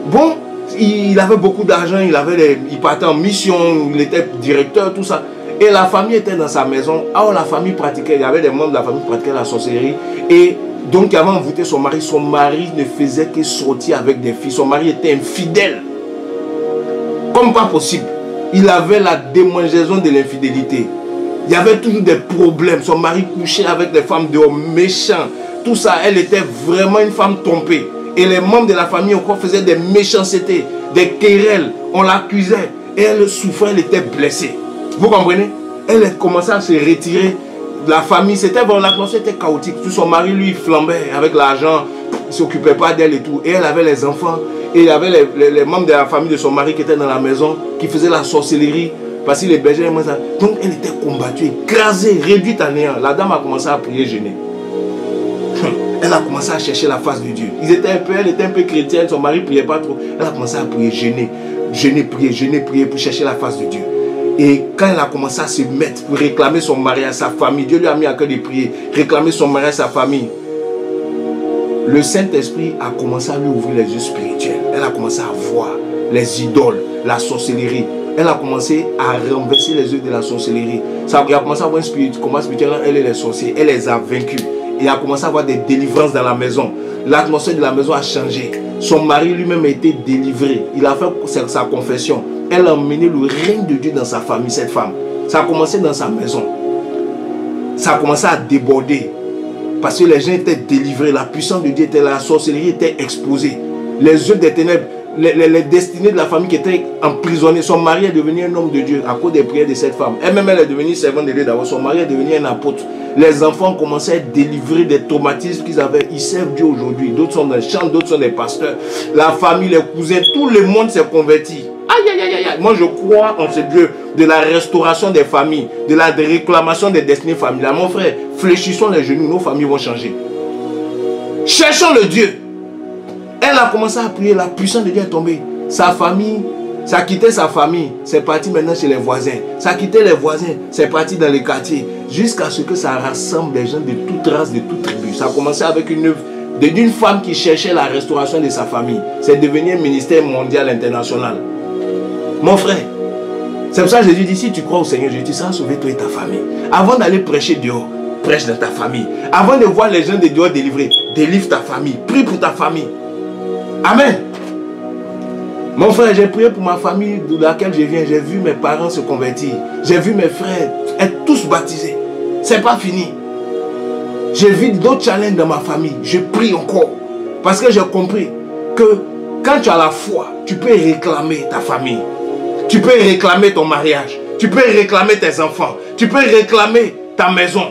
bon, il avait beaucoup d'argent, il partait en mission, il était directeur, tout ça. Et la famille était dans sa maison. Alors la famille pratiquait, il y avait des membres de la famille qui pratiquaient la sorcellerie. Et donc il avait envoûté son mari. Son mari ne faisait que sortir avec des filles. Son mari était infidèle. Comme pas possible. Il avait la démangeaison de l'infidélité. Il y avait toujours des problèmes. Son mari couchait avec des femmes dehors, méchants. Tout ça, elle était vraiment une femme trompée. Et les membres de la famille encore faisaient des méchancetés, des querelles. On l'accusait. Et elle souffrait, elle était blessée. Vous comprenez? Elle a commencé à se retirer de la famille. C'était bon, l'atmosphère était chaotique. Tout son mari, lui, flambait avec l'argent. Il ne s'occupait pas d'elle et tout. Et elle avait les enfants. Et il y avait les membres de la famille de son mari qui étaient dans la maison, qui faisaient la sorcellerie. Parce qu'il les bergers. Donc elle était combattue, écrasée, réduite à néant. La dame a commencé à prier, jeûner. Elle a commencé à chercher la face de Dieu. Elle était un peu chrétienne, son mari ne priait pas trop. Elle a commencé à prier, jeûner, prier pour chercher la face de Dieu. Et quand elle a commencé à se mettre pour réclamer son mari à sa famille, Dieu lui a mis à cœur de prier, réclamer son mari à sa famille. Le Saint-Esprit a commencé à lui ouvrir les yeux spirituels. Elle a commencé à voir les idoles, la sorcellerie. Elle a commencé à renverser les yeux de la sorcellerie. Elle a commencé à voir un combat spirituel. Elle et les sorciers, elle les a vaincus. Et a commencé à avoir des délivrances dans la maison. L'atmosphère de la maison a changé. Son mari lui-même a été délivré. Il a fait sa confession. Elle a emmené le règne de Dieu dans sa famille, cette femme. Ça a commencé dans sa maison. Ça a commencé à déborder. Parce que les gens étaient délivrés. La puissance de Dieu était là. La sorcellerie était exposée. Les œuvres des ténèbres, les destinées de la famille qui étaient emprisonnées. Son mari est devenu un homme de Dieu à cause des prières de cette femme. Elle-même, elle est devenue servante de Dieu d'abord. Son mari est devenu un apôtre. Les enfants commençaient à être délivrés des traumatismes qu'ils avaient. Ils servent Dieu aujourd'hui. D'autres sont dans le champ, d'autres sont des pasteurs. La famille, les cousins, tout le monde s'est converti. Aïe, aïe, aïe, aïe. Moi, je crois en ce Dieu de la restauration des familles, de la réclamation des destinées familiales. Mon frère, fléchissons les genoux, nos familles vont changer. Cherchons le Dieu. Elle a commencé à prier, la puissance de Dieu est tombée. Sa famille, ça a quitté sa famille, c'est parti maintenant chez les voisins. Ça a quitté les voisins, c'est parti dans les quartiers. Jusqu'à ce que ça rassemble des gens de toute race, de toute tribu. Ça a commencé avec une œuvre d'une femme qui cherchait la restauration de sa famille. C'est devenu un ministère mondial international. Mon frère, c'est pour ça que Jésus dit, si tu crois au Seigneur, Jésus, tu seras sauvé toi et ta famille. Avant d'aller prêcher dehors, prêche dans ta famille. Avant de voir les gens de dehors délivrés, délivre ta famille. Prie pour ta famille. Amen. Mon frère, j'ai prié pour ma famille de laquelle je viens. J'ai vu mes parents se convertir. J'ai vu mes frères être tous baptisés. C'est pas fini. J'ai vu d'autres challenges dans ma famille. Je prie encore. Parce que j'ai compris que quand tu as la foi, tu peux réclamer ta famille. Tu peux réclamer ton mariage. Tu peux réclamer tes enfants. Tu peux réclamer ta maison.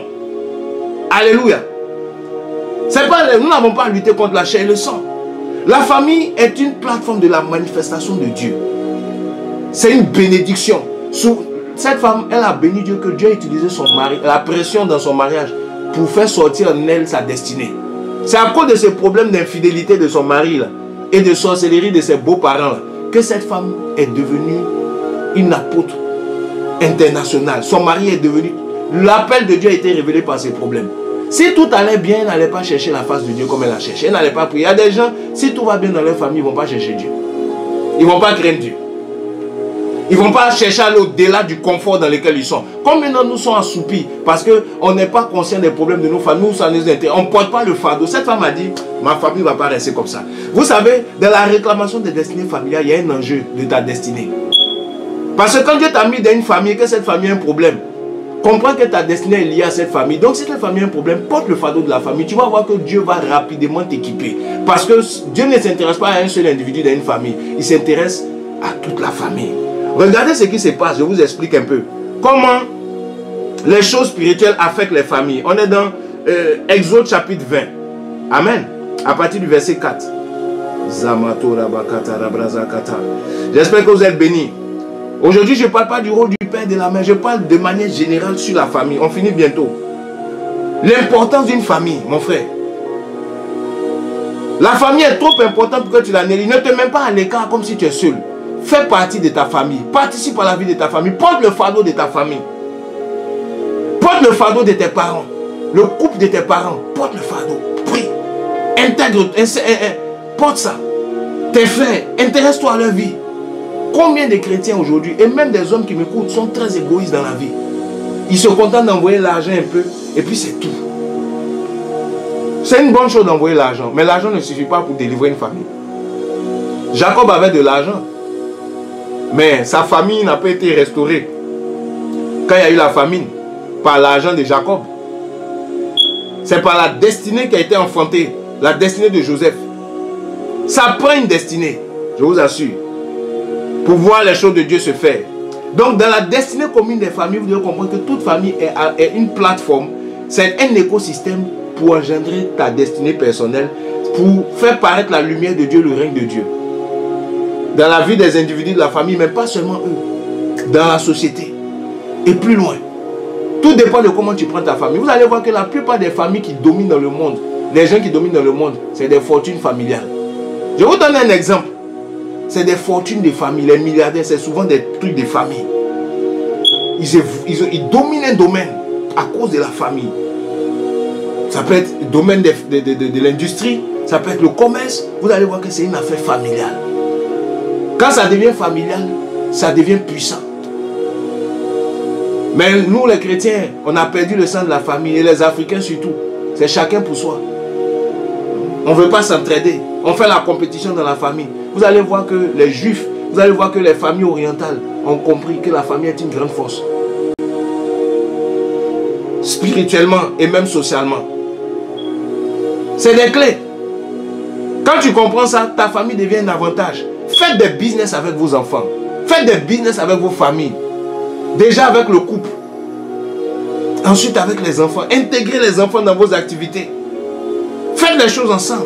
Alléluia. Nous n'avons pas à lutter contre la chair et le sang. La famille est une plateforme de la manifestation de Dieu. C'est une bénédiction. Cette femme, elle a béni Dieu que Dieu a utilisé son mari, la pression dans son mariage pour faire sortir en elle sa destinée. C'est à cause de ces problèmes d'infidélité de son mari là, et de sorcellerie de ses beaux-parents là, que cette femme est devenue une apôtre internationale. Son mari est devenu... L'appel de Dieu a été révélé par ses problèmes. Si tout allait bien, elle n'allait pas chercher la face de Dieu comme elle a cherché. Elle n'allait pas prier. Il y a des gens, si tout va bien dans leur famille, ils ne vont pas chercher Dieu. Ils ne vont pas craindre Dieu. Ils ne vont pas chercher à aller au-delà du confort dans lequel ils sont. Comme maintenant nous sommes assoupis, parce qu'on n'est pas conscient des problèmes de nos familles, nous, ça nous intéresse. On ne porte pas le fardeau. Cette femme a dit, ma famille ne va pas rester comme ça. Vous savez, dans la réclamation des destinées familiales, il y a un enjeu de ta destinée. Parce que quand Dieu t'a mis dans une famille, que cette famille a un problème, comprends que ta destinée est liée à cette famille. Donc si cette famille a un problème, porte le fardeau de la famille. Tu vas voir que Dieu va rapidement t'équiper. Parce que Dieu ne s'intéresse pas à un seul individu dans une famille. Il s'intéresse à toute la famille. Regardez ce qui se passe. Je vous explique un peu. Comment les choses spirituelles affectent les familles. On est dans Exode chapitre 20. Amen. À partir du verset 4. J'espère que vous êtes bénis. Aujourd'hui, je ne parle pas du rôle du père et de la mère. Je parle de manière générale sur la famille. On finit bientôt. L'importance d'une famille, mon frère. La famille est trop importante pour que tu la négliges. Ne te mets pas à l'écart comme si tu es seul. Fais partie de ta famille. Participe à la vie de ta famille. Porte le fardeau de ta famille. Porte le fardeau de tes parents. Le couple de tes parents. Porte le fardeau. Prie. Intègre, porte ça. Tes frères, intéresse-toi à leur vie. Combien de chrétiens aujourd'hui, et même des hommes qui m'écoutent, sont très égoïstes dans la vie. Ils se contentent d'envoyer l'argent un peu, et puis c'est tout. C'est une bonne chose d'envoyer l'argent, mais l'argent ne suffit pas pour délivrer une famille. Jacob avait de l'argent, mais sa famille n'a pas été restaurée quand il y a eu la famine, par l'argent de Jacob. C'est par la destinée qui a été enfantée, la destinée de Joseph. Ça prend une destinée, je vous assure, pour voir les choses de Dieu se faire. Donc dans la destinée commune des familles, vous devez comprendre que toute famille est une plateforme, c'est un écosystème pour engendrer ta destinée personnelle, pour faire paraître la lumière de Dieu, le règne de Dieu. Dans la vie des individus de la famille, mais pas seulement eux, dans la société et plus loin. Tout dépend de comment tu prends ta famille. Vous allez voir que la plupart des familles qui dominent dans le monde, les gens qui dominent dans le monde, c'est des fortunes familiales. Je vous donne un exemple. C'est des fortunes de famille. Les milliardaires, c'est souvent des trucs de famille. Ils dominent un domaine à cause de la famille. Ça peut être le domaine de l'industrie, ça peut être le commerce. Vous allez voir que c'est une affaire familiale. Quand ça devient familial, ça devient puissant. Mais nous les chrétiens, on a perdu le sang de la famille, et les Africains surtout. C'est chacun pour soi. On ne veut pas s'entraider. On fait la compétition dans la famille. Vous allez voir que les juifs, vous allez voir que les familles orientales ont compris que la famille est une grande force. Spirituellement et même socialement. C'est des clés. Quand tu comprends ça, ta famille devient un avantage. Faites des business avec vos enfants. Faites des business avec vos familles. Déjà avec le couple. Ensuite avec les enfants. Intégrez les enfants dans vos activités. Faites les choses ensemble.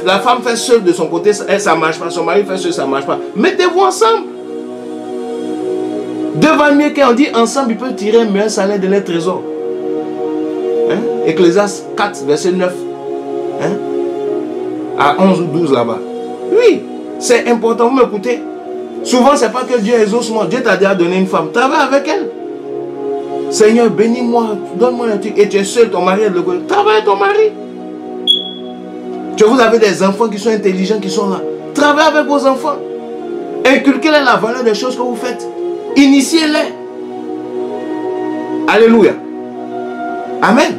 La femme fait seule de son côté, elle, ça ne marche pas. Son mari fait seul, ça ne marche pas. Mettez-vous ensemble. Devant mieux qu'on dit ensemble, ils peuvent tirer un meilleur salaire de leur trésor. Hein? Ecclésiaste 4, verset 9. Hein? À 11 ou 12 là-bas. Oui, c'est important, vous m'écoutez. Souvent, ce n'est pas que Dieu exauce moi. Dieu t'a déjà donné une femme. Travaille avec elle. Seigneur, bénis-moi, donne-moi un truc. Et tu es seul, ton mari est le côté. Travaille avec ton mari. Vous avez des enfants qui sont intelligents, qui sont là. Travaillez avec vos enfants. Inculquez-les la valeur des choses que vous faites. Initiez-les. Alléluia. Amen.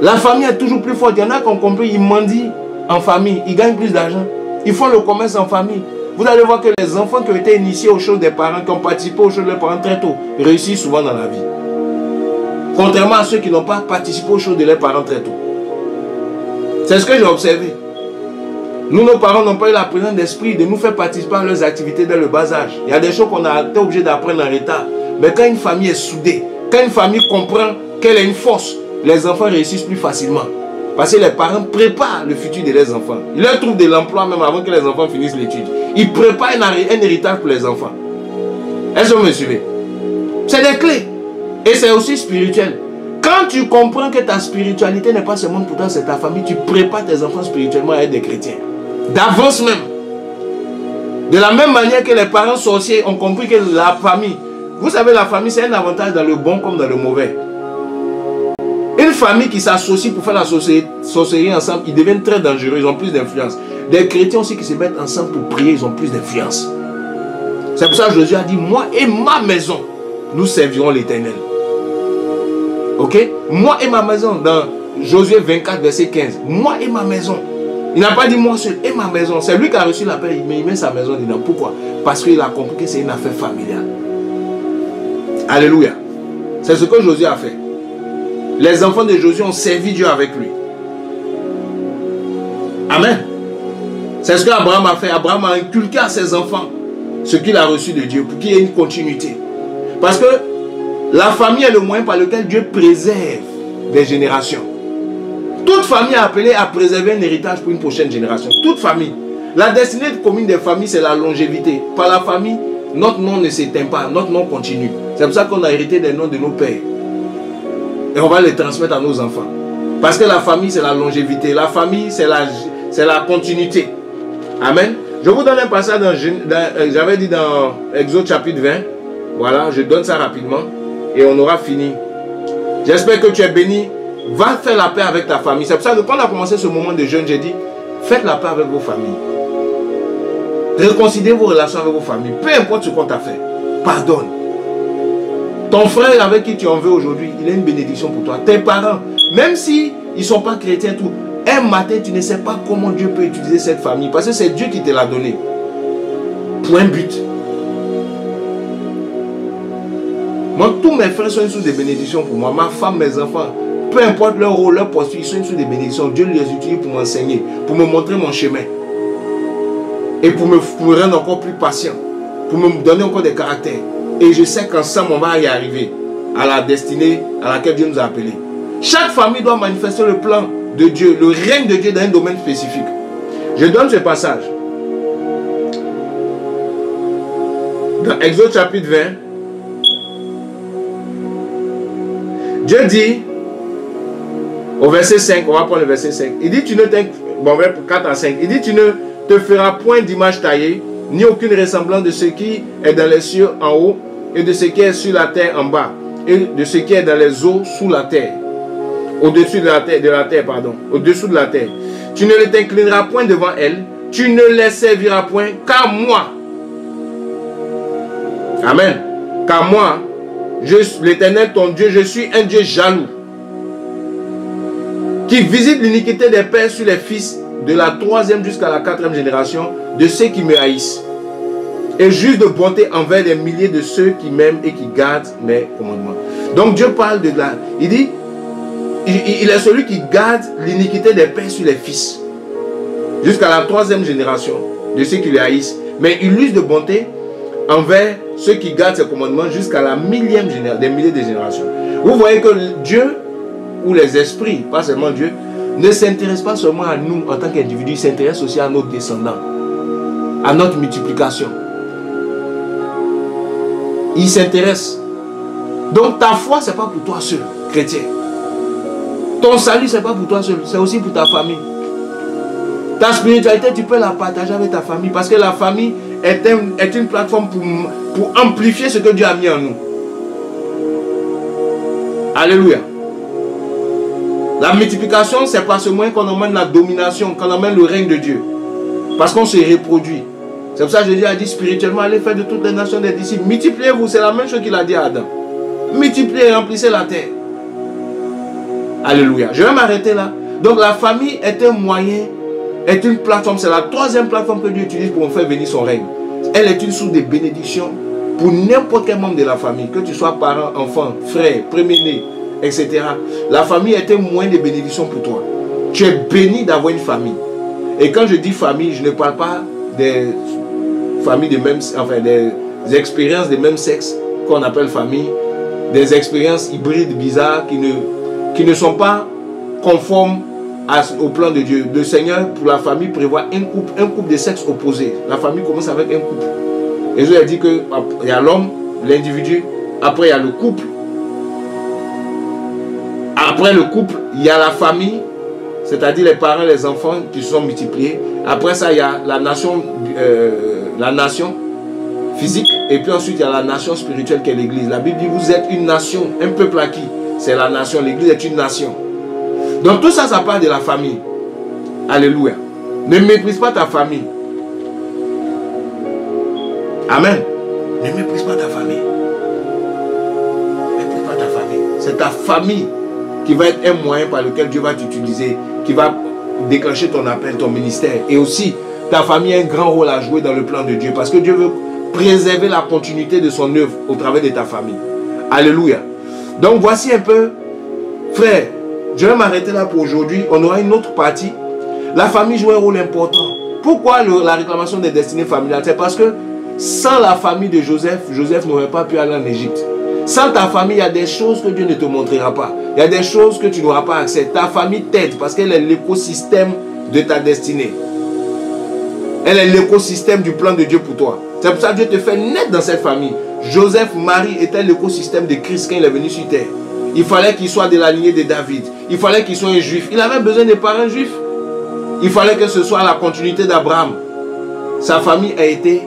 La famille est toujours plus forte. Il y en a qui ont compris, ils mendient en famille. Ils gagnent plus d'argent. Ils font le commerce en famille. Vous allez voir que les enfants qui ont été initiés aux choses des parents, qui ont participé aux choses de leurs parents très tôt, réussissent souvent dans la vie. Contrairement à ceux qui n'ont pas participé aux choses de leurs parents très tôt. C'est ce que j'ai observé. Nous, nos parents n'ont pas eu la présence d'esprit de nous faire participer à leurs activités dès le bas âge. Il y a des choses qu'on a été obligé d'apprendre en retard. Mais quand une famille est soudée, quand une famille comprend qu'elle a une force, les enfants réussissent plus facilement. Parce que les parents préparent le futur de leurs enfants. Ils leur trouvent de l'emploi même avant que les enfants finissent l'étude. Ils préparent un héritage pour les enfants. Est-ce que vous me suivez? C'est des clés. Et c'est aussi spirituel. Quand tu comprends que ta spiritualité n'est pas seulement pour toi, c'est ta famille, tu prépares tes enfants spirituellement à être des chrétiens. D'avance même. De la même manière que les parents sorciers ont compris que la famille, vous savez, la famille c'est un avantage dans le bon comme dans le mauvais. Une famille qui s'associe pour faire la sorcellerie ensemble, ils deviennent très dangereux, ils ont plus d'influence. Des chrétiens aussi qui se mettent ensemble pour prier, ils ont plus d'influence. C'est pour ça que Jésus a dit, moi et ma maison, nous servirons l'Éternel. Ok? Moi et ma maison, dans Josué 24, verset 15. Moi et ma maison. Il n'a pas dit moi seul et ma maison. C'est lui qui a reçu l'appel, mais il met sa maison dedans. Pourquoi? Parce qu'il a compris que c'est une affaire familiale. Alléluia. C'est ce que Josué a fait. Les enfants de Josué ont servi Dieu avec lui. Amen. C'est ce qu'Abraham a fait. Abraham a inculqué à ses enfants ce qu'il a reçu de Dieu pour qu'il y ait une continuité. Parce que la famille est le moyen par lequel Dieu préserve des générations. Toute famille est appelée à préserver un héritage pour une prochaine génération. Toute famille. La destinée commune des familles, c'est la longévité. Par la famille, notre nom ne s'éteint pas, notre nom continue. C'est pour ça qu'on a hérité des noms de nos pères. Et on va les transmettre à nos enfants. Parce que la famille, c'est la longévité. La famille, c'est la continuité. Amen. Je vous donne un passage, j'avais dit dans Exode chapitre 20. Voilà, je donne ça rapidement. Et on aura fini. J'espère que tu es béni Va faire la paix avec ta famille. C'est pour ça que quand on a commencé ce moment de jeûne, j'ai dit, faites la paix avec vos familles. Réconciliez vos relations avec vos familles. Peu importe ce qu'on t'a fait. Pardonne. Ton frère avec qui tu en veux aujourd'hui, il a une bénédiction pour toi. Tes parents, même si ils ne sont pas chrétiens, tout, un matin, tu ne sais pas comment Dieu peut utiliser cette famille. Parce que c'est Dieu qui te l'a donné. Pour un but. Moi, tous mes frères sont sous des bénédictions pour moi. Ma femme, mes enfants, peu importe leur rôle, leur posture, ils sont sous des bénédictions. Dieu les utilise pour m'enseigner, pour me montrer mon chemin. Et pour me rendre encore plus patient. Pour me donner encore des caractères. Et je sais qu'ensemble, on va y arriver à la destinée à laquelle Dieu nous a appelés. Chaque famille doit manifester le plan de Dieu, le règne de Dieu dans un domaine spécifique. Je donne ce passage. Dans Exode chapitre 20, Dieu dit, au verset 5, on va prendre le verset 5, il dit, tu ne t'inquiètes, bon, 4 à 5, il dit, tu ne te feras point d'image taillée, ni aucune ressemblance de ce qui est dans les cieux en haut, et de ce qui est sur la terre en bas, et de ce qui est dans les eaux sous la terre, au-dessus de la terre, au-dessous de la terre. Tu ne t'inclineras point devant elles, tu ne les serviras point qu'à moi. Amen. Car moi, l'Éternel ton Dieu, je suis un Dieu jaloux, qui visite l'iniquité des pères sur les fils de la 3e jusqu'à la 4e génération de ceux qui me haïssent, et juste de bonté envers des milliers de ceux qui m'aiment et qui gardent mes commandements. Donc Dieu parle de là. Il dit, il est celui qui garde l'iniquité des pères sur les fils, jusqu'à la 3e génération de ceux qui le haïssent. Mais il use de bonté envers ceux qui gardent ses commandements jusqu'à la 1000e génération, des milliers de générations. Vous voyez que Dieu, ou les esprits, pas seulement Dieu, ne s'intéresse pas seulement à nous en tant qu'individus, il s'intéresse aussi à nos descendants, à notre multiplication. Il s'intéresse. Donc ta foi, ce n'est pas pour toi seul, chrétien. Ton salut, ce n'est pas pour toi seul, c'est aussi pour ta famille. Ta spiritualité, tu peux la partager avec ta famille, parce que la famille est une plateforme pour amplifier ce que Dieu a mis en nous. Alléluia. La multiplication, c'est pas seulement qu'on emmène la domination, qu'on emmène le règne de Dieu. Parce qu'on se reproduit. C'est pour ça que Jésus a dit spirituellement, allez faire de toutes les nations des disciples. Multipliez-vous, c'est la même chose qu'il a dit à Adam. Multipliez et remplissez la terre. Alléluia. Je vais m'arrêter là. Donc la famille est un moyen, est une plateforme. C'est la 3e plateforme que Dieu utilise pour faire venir son règne. Elle est une source de bénédiction pour n'importe quel membre de la famille. Que tu sois parent, enfant, frère, premier-né, etc. La famille est un moyen de bénédiction pour toi. Tu es béni d'avoir une famille. Et quand je dis famille, je ne parle pas des familles de même, enfin des expériences de même sexe qu'on appelle famille, des expériences hybrides bizarres qui ne sont pas conformes au plan de Dieu. Le Seigneur pour la famille prévoit un couple de sexe opposé. La famille commence avec un couple. Et Jésus a dit qu'il y a l'homme, l'individu, après il y a le couple. Après le couple, il y a la famille, c'est-à-dire les parents, les enfants qui se sont multipliés. Après ça, il y a la nation physique. Et puis ensuite, il y a la nation spirituelle qui est l'Église. La Bible dit, vous êtes une nation, un peuple acquis. C'est la nation, l'Église est une nation. Donc tout ça, ça part de la famille. Alléluia. Ne méprise pas ta famille. Amen. Ne méprise pas ta famille. Ne méprise pas ta famille. C'est ta famille qui va être un moyen par lequel Dieu va t'utiliser, qui va déclencher ton appel, ton ministère. Et aussi, ta famille a un grand rôle à jouer dans le plan de Dieu, parce que Dieu veut préserver la continuité de son œuvre au travers de ta famille. Alléluia. Donc voici un peu, frère, je vais m'arrêter là pour aujourd'hui. On aura une autre partie. La famille joue un rôle important. Pourquoi la réclamation des destinées familiales? C'est parce que sans la famille de Joseph, Joseph n'aurait pas pu aller en Égypte. Sans ta famille, il y a des choses que Dieu ne te montrera pas. Il y a des choses que tu n'auras pas accès. Ta famille t'aide parce qu'elle est l'écosystème de ta destinée. Elle est l'écosystème du plan de Dieu pour toi. C'est pour ça que Dieu te fait naître dans cette famille. Joseph, Marie était l'écosystème de Christ quand il est venu sur terre. Il fallait qu'il soit de la lignée de David. Il fallait qu'il soit un juif. Il avait besoin de parents juifs. Il fallait que ce soit la continuité d'Abraham. Sa famille a été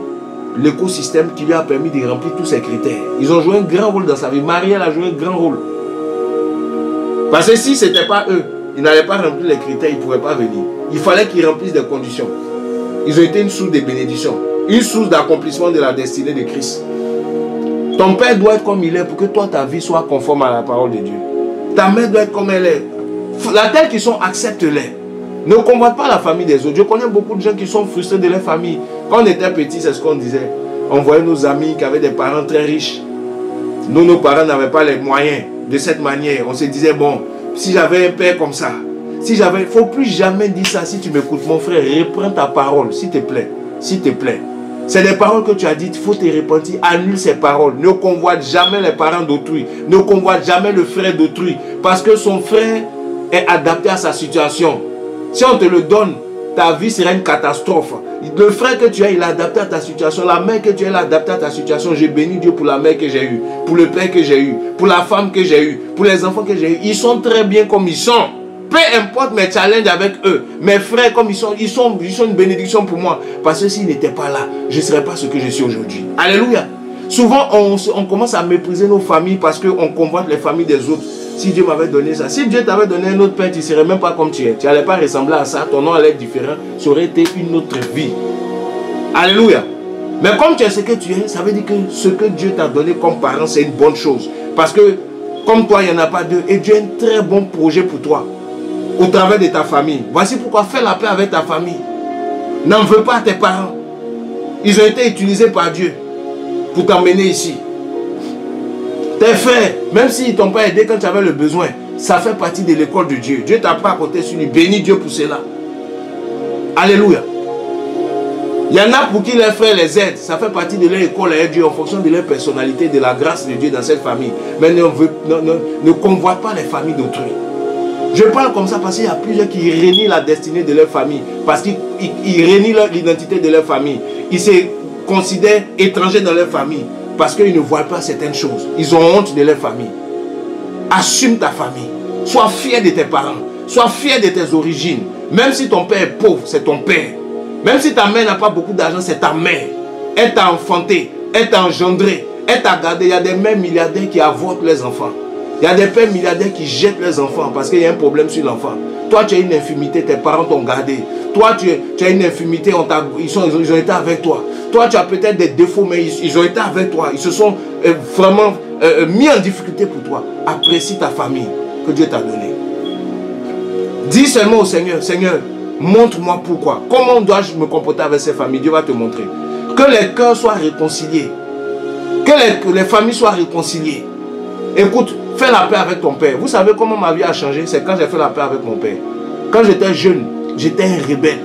l'écosystème qui lui a permis de remplir tous ses critères. Ils ont joué un grand rôle dans sa vie. Marie, elle a joué un grand rôle. Parce que si ce n'était pas eux, ils n'allaient pas remplir les critères, ils ne pouvaient pas venir. Il fallait qu'ils remplissent des conditions. Ils ont été une source de bénédiction, une source d'accomplissement de la destinée de Christ. Ton père doit être comme il est pour que toi, ta vie soit conforme à la parole de Dieu. Ta mère doit être comme elle est. La telle qu'ils sont, accepte-les. Ne convoite pas la famille des autres. Je connais beaucoup de gens qui sont frustrés de leur famille. Quand on était petits, c'est ce qu'on disait. On voyait nos amis qui avaient des parents très riches. Nous, nos parents n'avaient pas les moyens de cette manière. On se disait, bon, si j'avais un père comme ça, si j'avais... Il ne faut plus jamais dire ça. Si tu m'écoutes, mon frère, reprends ta parole, s'il te plaît. S'il te plaît. C'est des paroles que tu as dites, il faut te repentir. Annule ces paroles. Ne convoite jamais les parents d'autrui. Ne convoite jamais le frère d'autrui. Parce que son frère est adapté à sa situation. Si on te le donne, ta vie sera une catastrophe. Le frère que tu as, il est adapté à ta situation. La mère que tu as, elle est adaptée à ta situation. Je bénis Dieu pour la mère que j'ai eue, pour le père que j'ai eu, pour la femme que j'ai eue, pour les enfants que j'ai eus. Ils sont très bien comme ils sont. Peu importe mes challenges avec eux, mes frères comme ils sont une bénédiction pour moi. Parce que s'ils n'étaient pas là, je ne serais pas ce que je suis aujourd'hui. Alléluia. Souvent, on commence à mépriser nos familles parce qu'on convoite les familles des autres. Si Dieu m'avait donné ça, si Dieu t'avait donné un autre père, tu ne serais même pas comme tu es. Tu n'allais pas ressembler à ça, ton nom allait être différent. Ça aurait été une autre vie. Alléluia. Mais comme tu es ce que tu es, ça veut dire que ce que Dieu t'a donné comme parent, c'est une bonne chose. Parce que, comme toi, il n'y en a pas deux. Et Dieu a un très bon projet pour toi. Au travers de ta famille. Voici pourquoi fais la paix avec ta famille. N'en veux pas à tes parents. Ils ont été utilisés par Dieu pour t'emmener ici. Tes frères, même s'ils ne t'ont pas aidé quand tu avais le besoin, ça fait partie de l'école de Dieu. Dieu t'a pas à côté sur lui. Bénis Dieu pour cela. Alléluia. Il y en a pour qui les frères les aident. Ça fait partie de leur école à Dieu en fonction de leur personnalité, de la grâce de Dieu dans cette famille. Mais ne convoite pas les familles d'autrui. Je parle comme ça parce qu'il y a plusieurs qui renient la destinée de leur famille. Parce qu'ils renient l'identité de leur famille. Ils se considèrent étrangers dans leur famille. Parce qu'ils ne voient pas certaines choses. Ils ont honte de leur famille. Assume ta famille. Sois fier de tes parents. Sois fier de tes origines. Même si ton père est pauvre, c'est ton père. Même si ta mère n'a pas beaucoup d'argent, c'est ta mère. Elle t'a enfanté. Elle t'a engendré. Elle t'a gardé. Il y a des mères milliardaires qui avortent les enfants. Il y a des pères milliardaires qui jettent les enfants parce qu'il y a un problème sur l'enfant. Toi, tu as une infirmité, tes parents t'ont gardé. Toi, tu as une infirmité, ils ont été avec toi. Toi, tu as peut-être des défauts, mais ils ont été avec toi. Ils se sont vraiment mis en difficulté pour toi. Apprécie ta famille que Dieu t'a donnée. Dis seulement au Seigneur, Seigneur, montre-moi pourquoi. Comment dois-je me comporter avec ces familles? Dieu va te montrer. Que les cœurs soient réconciliés. Que les familles soient réconciliées. Écoute, fais la paix avec ton père. Vous savez comment ma vie a changé? C'est quand j'ai fait la paix avec mon père. Quand j'étais jeune, j'étais un rebelle.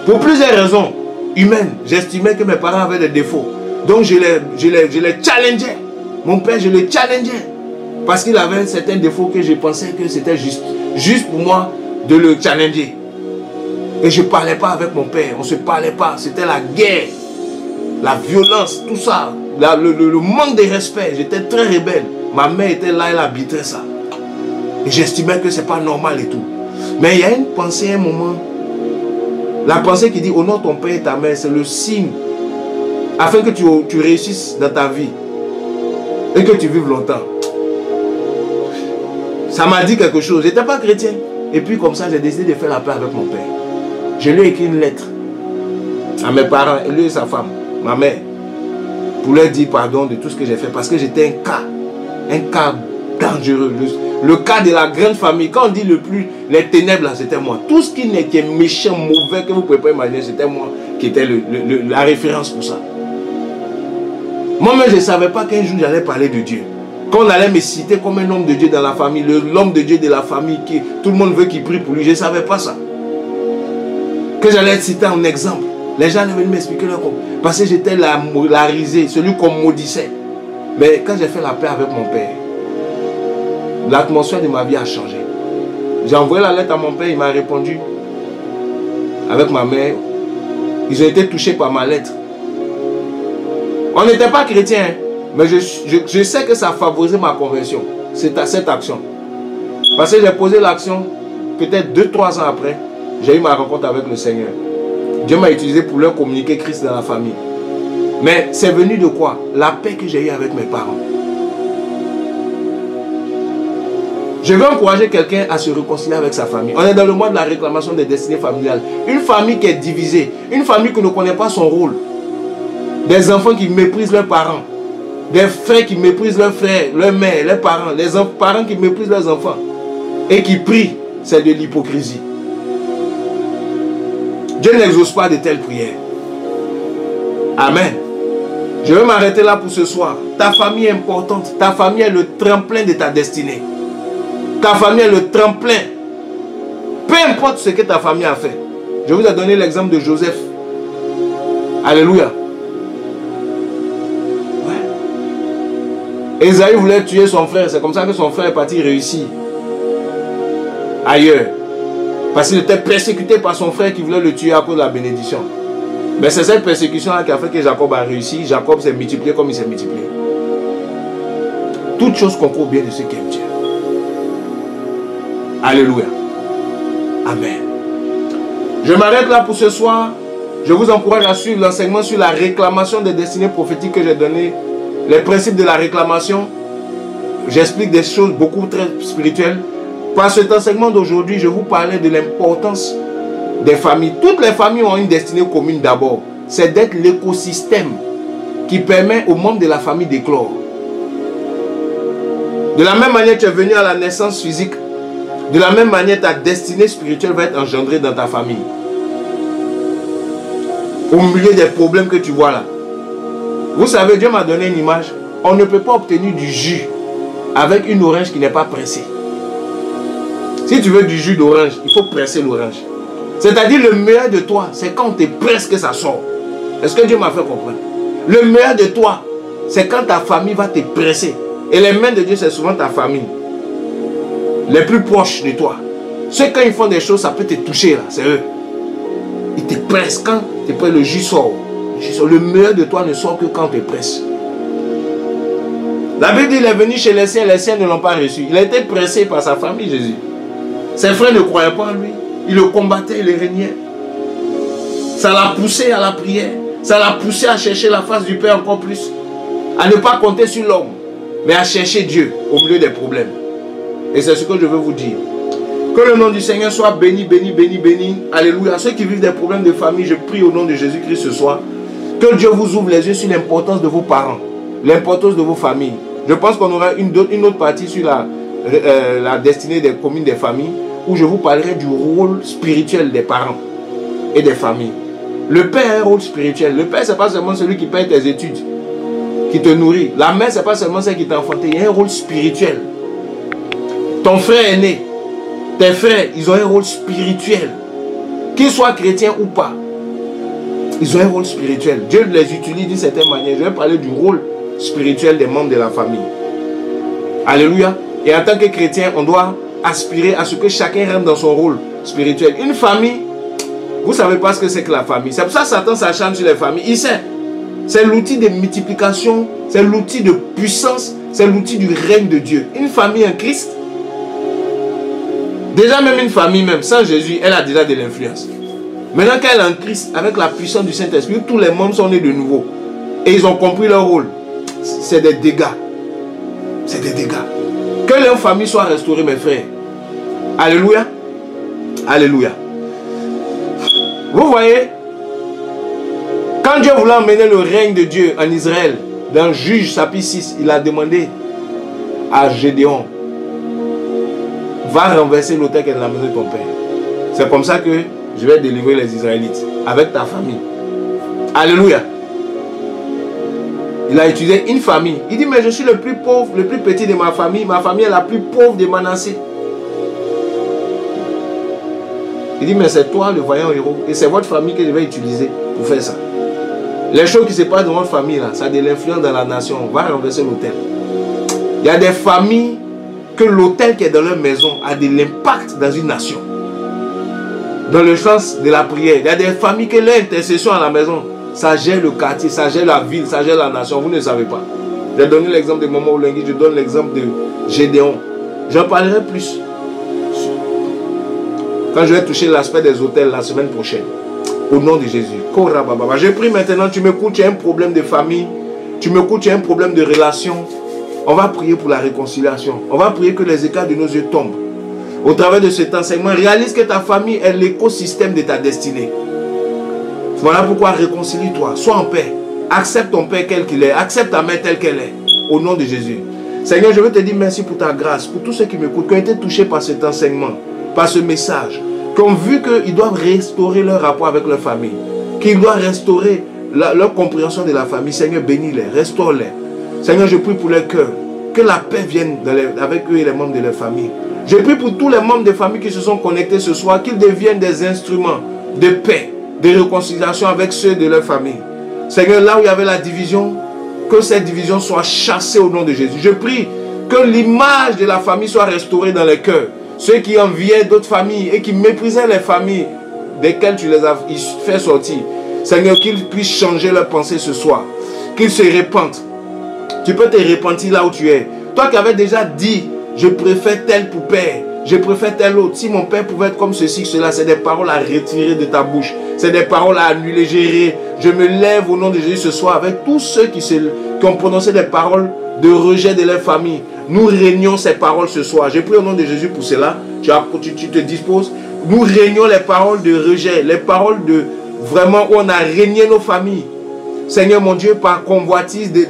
Pour plusieurs raisons humaines, j'estimais que mes parents avaient des défauts. Donc je les challengeais. Mon père, je le challengeais. Parce qu'il avait certains défauts que je pensais que c'était juste pour moi de le challenger. Et je ne parlais pas avec mon père. On ne se parlait pas. C'était la guerre, la violence, tout ça. Le manque de respect. J'étais très rebelle. Ma mère était là, elle arbitrait ça. Et j'estimais que ce n'est pas normal et tout. Mais il y a une pensée, un moment. La pensée qui dit honore ton père et ta mère, c'est le signe. Afin que tu réussisses dans ta vie. Et que tu vives longtemps. Ça m'a dit quelque chose. Je n'étais pas chrétien. Et puis comme ça, j'ai décidé de faire la paix avec mon père. Je lui ai écrit une lettre à mes parents, et lui et sa femme, ma mère, pour leur dire pardon de tout ce que j'ai fait. Parce que j'étais un cas dangereux. Le cas de la grande famille. Quand on dit les ténèbres, là, c'était moi. Tout ce qui est méchant, mauvais, que vous ne pouvez pas imaginer, c'était moi qui était la référence pour ça. Moi-même, je ne savais pas qu'un jour, j'allais parler de Dieu. Quand on allait me citer comme un homme de Dieu dans la famille, l'homme de Dieu de la famille, tout le monde veut qu'il prie pour lui, je ne savais pas ça. Que j'allais être cité en exemple. Les gens allaient venir m'expliquer leur compte. Parce que j'étais la risée, celui qu'on maudissait. Mais quand j'ai fait la paix avec mon père, l'atmosphère de ma vie a changé. J'ai envoyé la lettre à mon père, il m'a répondu. Avec ma mère, ils ont été touchés par ma lettre. On n'était pas chrétiens, mais je sais que ça a favorisé ma conversion, cette action. Parce que j'ai posé l'action, peut-être 2-3 ans après, j'ai eu ma rencontre avec le Seigneur. Dieu m'a utilisé pour leur communiquer Christ dans la famille. Mais c'est venu de quoi? La paix que j'ai eue avec mes parents. Je veux encourager quelqu'un à se réconcilier avec sa famille. On est dans le mois de la réclamation des destinées familiales. Une famille qui est divisée, une famille qui ne connaît pas son rôle. Des enfants qui méprisent leurs parents. Des frères qui méprisent leurs frères, leurs mères, leurs parents. Les parents qui méprisent leurs enfants. Et qui prient, c'est de l'hypocrisie. Dieu n'exauce pas de telles prières. Amen. Je vais m'arrêter là pour ce soir. Ta famille est importante. Ta famille est le tremplin de ta destinée. Ta famille est le tremplin. Peu importe ce que ta famille a fait. Je vous ai donné l'exemple de Joseph. Alléluia. Ouais. Ésaü voulait tuer son frère. C'est comme ça que son frère est parti réussir ailleurs. Parce qu'il était persécuté par son frère qui voulait le tuer à cause de la bénédiction. Mais c'est cette persécution-là qui a fait que Jacob a réussi. Jacob s'est multiplié comme il s'est multiplié. Toutes choses concourent bien de ceux qui aiment Dieu. Alléluia. Amen. Je m'arrête là pour ce soir. Je vous encourage à suivre l'enseignement sur la réclamation des destinées prophétiques que j'ai donné. Les principes de la réclamation. J'explique des choses beaucoup très spirituelles. Par cet enseignement d'aujourd'hui, je vous parlais de l'importance des familles. Toutes les familles ont une destinée commune d'abord. C'est d'être l'écosystème qui permet aux membres de la famille d'éclore. De la même manière que tu es venu à la naissance physique, de la même manière ta destinée spirituelle va être engendrée dans ta famille. Au milieu des problèmes que tu vois là. Vous savez, Dieu m'a donné une image. On ne peut pas obtenir du jus avec une orange qui n'est pas pressée. Si tu veux du jus d'orange, il faut presser l'orange. C'est-à-dire le meilleur de toi, c'est quand on te presse que ça sort. Est-ce que Dieu m'a fait comprendre? Le meilleur de toi, c'est quand ta famille va te presser. Et les mains de Dieu, c'est souvent ta famille. Les plus proches de toi. Ceux quand ils font des choses, ça peut te toucher là, c'est eux. Ils te pressent quand tu prends le jus sort. Le meilleur de toi ne sort que quand tu te presses. La Bible dit, il est venu chez les siens ne l'ont pas reçu. Il a été pressé par sa famille, Jésus. Ses frères ne croyaient pas en lui. Ils le combattaient, ils le régnaient. Ça l'a poussé à la prière. Ça l'a poussé à chercher la face du Père encore plus. À ne pas compter sur l'homme, mais à chercher Dieu au milieu des problèmes. Et c'est ce que je veux vous dire. Que le nom du Seigneur soit béni, béni, béni, béni. Alléluia. Ceux qui vivent des problèmes de famille, je prie au nom de Jésus-Christ ce soir. Que Dieu vous ouvre les yeux sur l'importance de vos parents. L'importance de vos familles. Je pense qu'on aura une autre partie sur la destinée des communes des familles, où je vous parlerai du rôle spirituel des parents et des familles. Le père a un rôle spirituel. Le père, ce n'est pas seulement celui qui paye tes études, qui te nourrit. La mère, ce n'est pas seulement celle qui t'a enfanté. Il y a un rôle spirituel. Ton frère aîné, tes frères, ils ont un rôle spirituel. Qu'ils soient chrétiens ou pas, ils ont un rôle spirituel. Dieu les utilise d'une certaine manière. Je vais parler du rôle spirituel des membres de la famille. Alléluia. Et en tant que chrétien, on doit aspirer à ce que chacun rentre dans son rôle spirituel. Une famille, vous ne savez pas ce que c'est que la famille. C'est pour ça que Satan s'acharne sur les familles. Il sait. C'est l'outil de multiplication, c'est l'outil de puissance, c'est l'outil du règne de Dieu. Une famille en Christ, déjà même une famille même, sans Jésus, elle a déjà de l'influence. Maintenant qu'elle est en Christ, avec la puissance du Saint-Esprit, tous les membres sont nés de nouveau. Et ils ont compris leur rôle. C'est des dégâts. C'est des dégâts. Que leur famille soit restaurée, mes frères. Alléluia. Alléluia. Vous voyez, quand Dieu voulait emmener le règne de Dieu en Israël, dans Juge chapitre 6, il a demandé à Gédéon, va renverser l'autel qui est dans la maison de ton père. C'est comme ça que je vais délivrer les Israélites, avec ta famille. Alléluia. Il a utilisé une famille. Il dit, mais je suis le plus pauvre, le plus petit de ma famille. Ma famille est la plus pauvre de Manassé. Il dit, mais c'est toi le vaillant héros. Et c'est votre famille que je vais utiliser pour faire ça. Les choses qui se passent dans votre famille, là, ça a de l'influence dans la nation. On va renverser l'autel. Il y a des familles que l'autel qui est dans leur maison a de l'impact dans une nation. Dans le sens de la prière. Il y a des familles que leur intercession à la maison, ça gère le quartier, ça gère la ville, ça gère la nation. Vous ne savez pas. J'ai donné l'exemple de Momo Olengi, je donne l'exemple de Gédéon. J'en parlerai plus quand je vais toucher l'aspect des hôtels la semaine prochaine. Au nom de Jésus. Je prie maintenant, tu m'écoutes, tu as un problème de famille, tu m'écoutes, tu as un problème de relation. On va prier pour la réconciliation. On va prier que les écarts de nos yeux tombent. Au travers de cet enseignement, réalise que ta famille est l'écosystème de ta destinée. Voilà pourquoi réconcilie-toi. Sois en paix. Accepte ton père tel qu'il est. Accepte ta mère telle qu'elle est. Au nom de Jésus. Seigneur, je veux te dire merci pour ta grâce. Pour tous ceux qui m'écoutent, qui ont été touchés par cet enseignement, par ce message, qui ont vu qu'ils doivent restaurer leur rapport avec leur famille, qu'ils doivent restaurer leur compréhension de la famille. Seigneur, bénis-les, restaure-les. Seigneur, je prie pour leur cœur. Que la paix vienne avec eux et les membres de leur famille. Je prie pour tous les membres de famille qui se sont connectés ce soir, qu'ils deviennent des instruments de paix, de réconciliation avec ceux de leur famille. Seigneur, là où il y avait la division, que cette division soit chassée au nom de Jésus. Je prie que l'image de la famille soit restaurée dans les cœurs. Ceux qui enviaient d'autres familles et qui méprisaient les familles desquelles tu les as fait sortir. Seigneur, qu'ils puissent changer leur pensée ce soir. Qu'ils se répandent. Tu peux te repentir là où tu es. Toi qui avais déjà dit, je préfère tel pour père, je préfère tel autre. Si mon père pouvait être comme ceci, cela, c'est des paroles à retirer de ta bouche. C'est des paroles à annuler, gérer. Je me lève au nom de Jésus ce soir avec tous ceux qui ont prononcé des paroles de rejet de leur famille. Nous régnons ces paroles ce soir. Je prie au nom de Jésus pour cela. Tu te disposes. Nous régnons les paroles de rejet, les paroles de vraiment où on a régné nos familles. Seigneur mon Dieu, par convoitise des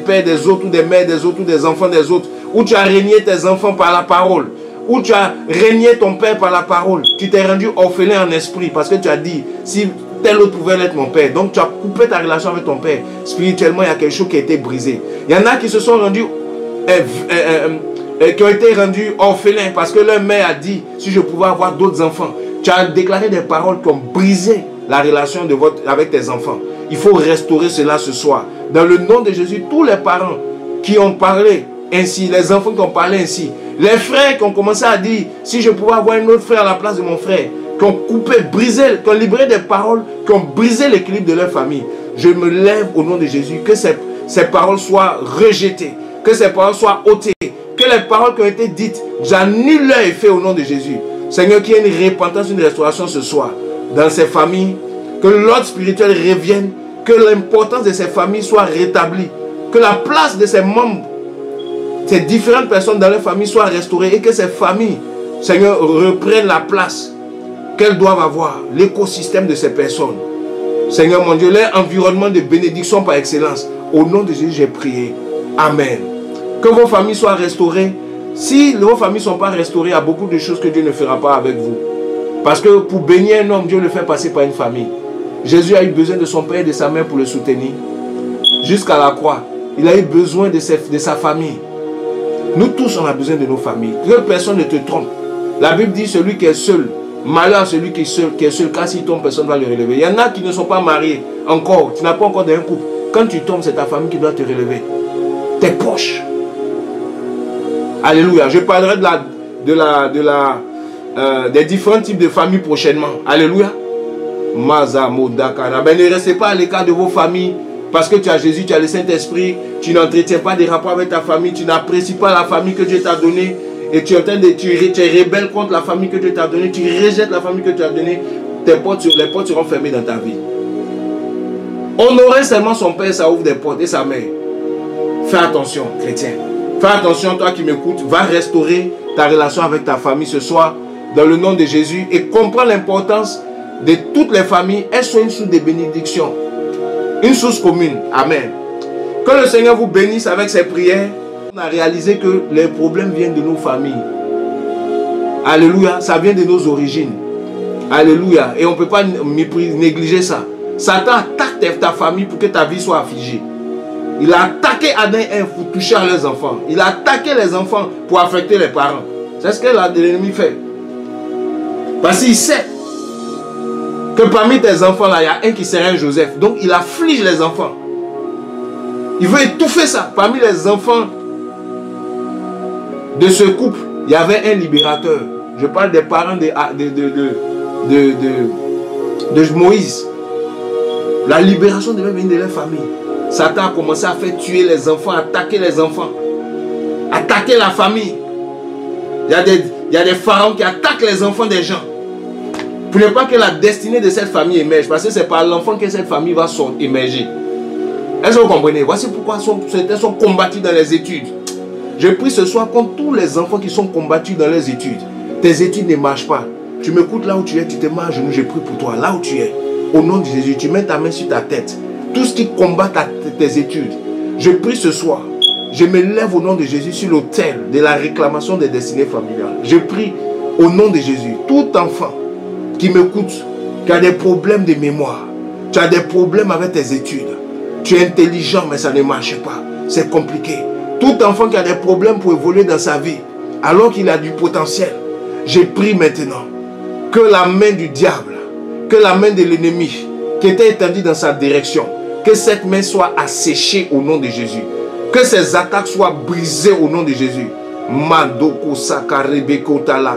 pères des autres, ou des mères des autres, ou des enfants des autres, où tu as régné tes enfants par la parole, où tu as régné ton père par la parole. Tu t'es rendu orphelin en esprit parce que tu as dit, si tel autre pouvait être mon père. Donc tu as coupé ta relation avec ton père. Spirituellement, il y a quelque chose qui a été brisé. Il y en a qui se sont rendus, qui ont été rendus orphelins parce que leur mère a dit, si je pouvais avoir d'autres enfants. Tu as déclaré des paroles qui ont brisé la relation avec tes enfants. Il faut restaurer cela ce soir. Dans le nom de Jésus, tous les parents qui ont parlé ainsi, les enfants qui ont parlé ainsi, les frères qui ont commencé à dire, si je pouvais avoir un autre frère à la place de mon frère, qui ont coupé, brisé, qui ont libéré des paroles, qui ont brisé l'équilibre de leur famille. Je me lève au nom de Jésus, que ces paroles soient rejetées, que ces paroles soient ôtées, que les paroles qui ont été dites, j'annule leur effet au nom de Jésus. Seigneur, qu'il y ait une repentance, une restauration ce soir dans ces familles, que l'ordre spirituel revienne, que l'importance de ces familles soit rétablie, que la place de ces membres, ces différentes personnes dans leur famille soit restaurée et que ces familles, Seigneur, reprennent la place qu'elles doivent avoir, l'écosystème de ces personnes. Seigneur mon Dieu, leur environnement de bénédiction par excellence. Au nom de Jésus, j'ai prié. Amen. Que vos familles soient restaurées. Si vos familles ne sont pas restaurées, il y a beaucoup de choses que Dieu ne fera pas avec vous. Parce que pour bénir un homme, Dieu le fait passer par une famille. Jésus a eu besoin de son père et de sa mère pour le soutenir. Jusqu'à la croix, il a eu besoin de sa famille. Nous tous, on a besoin de nos familles. Que personne ne te trompe. La Bible dit, celui qui est seul, malheur à celui qui est seul, car s'il tombe, personne ne va le relever. Il y en a qui ne sont pas mariés encore. Tu n'as pas encore d'un couple. Quand tu tombes, c'est ta famille qui doit te relever. Tes proches. Alléluia. Je parlerai des différents types de familles prochainement. Alléluia. Ben, ne restez pas à l'écart de vos familles. Parce que tu as Jésus, tu as le Saint-Esprit. Tu n'entretiens pas des rapports avec ta famille. Tu n'apprécies pas la famille que Dieu t'a donnée. Et tu es rebelle contre la famille que Dieu t'a donnée. Tu rejettes la famille que tu as donnée. Les portes seront fermées dans ta vie. Honorer seulement son père, ça ouvre des portes. Et sa mère. Fais attention, chrétien. Fais attention, toi qui m'écoutes. Va restaurer ta relation avec ta famille ce soir. Dans le nom de Jésus. Et comprends l'importance de toutes les familles. Elles sont une source de bénédiction. Une source commune. Amen. Que le Seigneur vous bénisse avec ses prières. On a réalisé que les problèmes viennent de nos familles. Alléluia. Ça vient de nos origines. Alléluia. Et on ne peut pas négliger ça. Satan attaque ta famille pour que ta vie soit affligée. Il a attaqué Adam et Ève pour toucher à leurs enfants. Il a attaqué les enfants pour affecter les parents. C'est ce que l'ennemi fait. Parce qu'il sait que parmi tes enfants là, il y a un qui serait un Joseph. Donc il afflige les enfants. Il veut étouffer ça. Parmi les enfants de ce couple, il y avait un libérateur. Je parle des parents de Moïse. La libération devait venir de leur famille. Satan a commencé à faire tuer les enfants, attaquer les enfants, attaquer la famille. Il y a des pharaons qui attaquent les enfants des gens. Pour ne pas que la destinée de cette famille émerge. Parce que c'est par l'enfant que cette famille va émerger. Est-ce que vous comprenez? Voici pourquoi certains sont combattus dans les études. Je prie ce soir contre tous les enfants qui sont combattus dans les études. Tes études ne marchent pas. Tu m'écoutes là où tu es, tu te mets à genoux, je prie pour toi. Là où tu es, au nom de Jésus, tu mets ta main sur ta tête. Tout ce qui combat tes études, je prie ce soir. Je me lève au nom de Jésus sur l'autel de la réclamation des destinées familiales. Je prie au nom de Jésus. Tout enfant qui m'écoute, qui a des problèmes de mémoire, tu as des problèmes avec tes études, tu es intelligent mais ça ne marche pas, c'est compliqué. Tout enfant qui a des problèmes pour évoluer dans sa vie, alors qu'il a du potentiel, je prie maintenant que la main du diable, que la main de l'ennemi qui était étendue dans sa direction, que cette main soit asséchée au nom de Jésus. Que ces attaques soient brisées au nom de Jésus.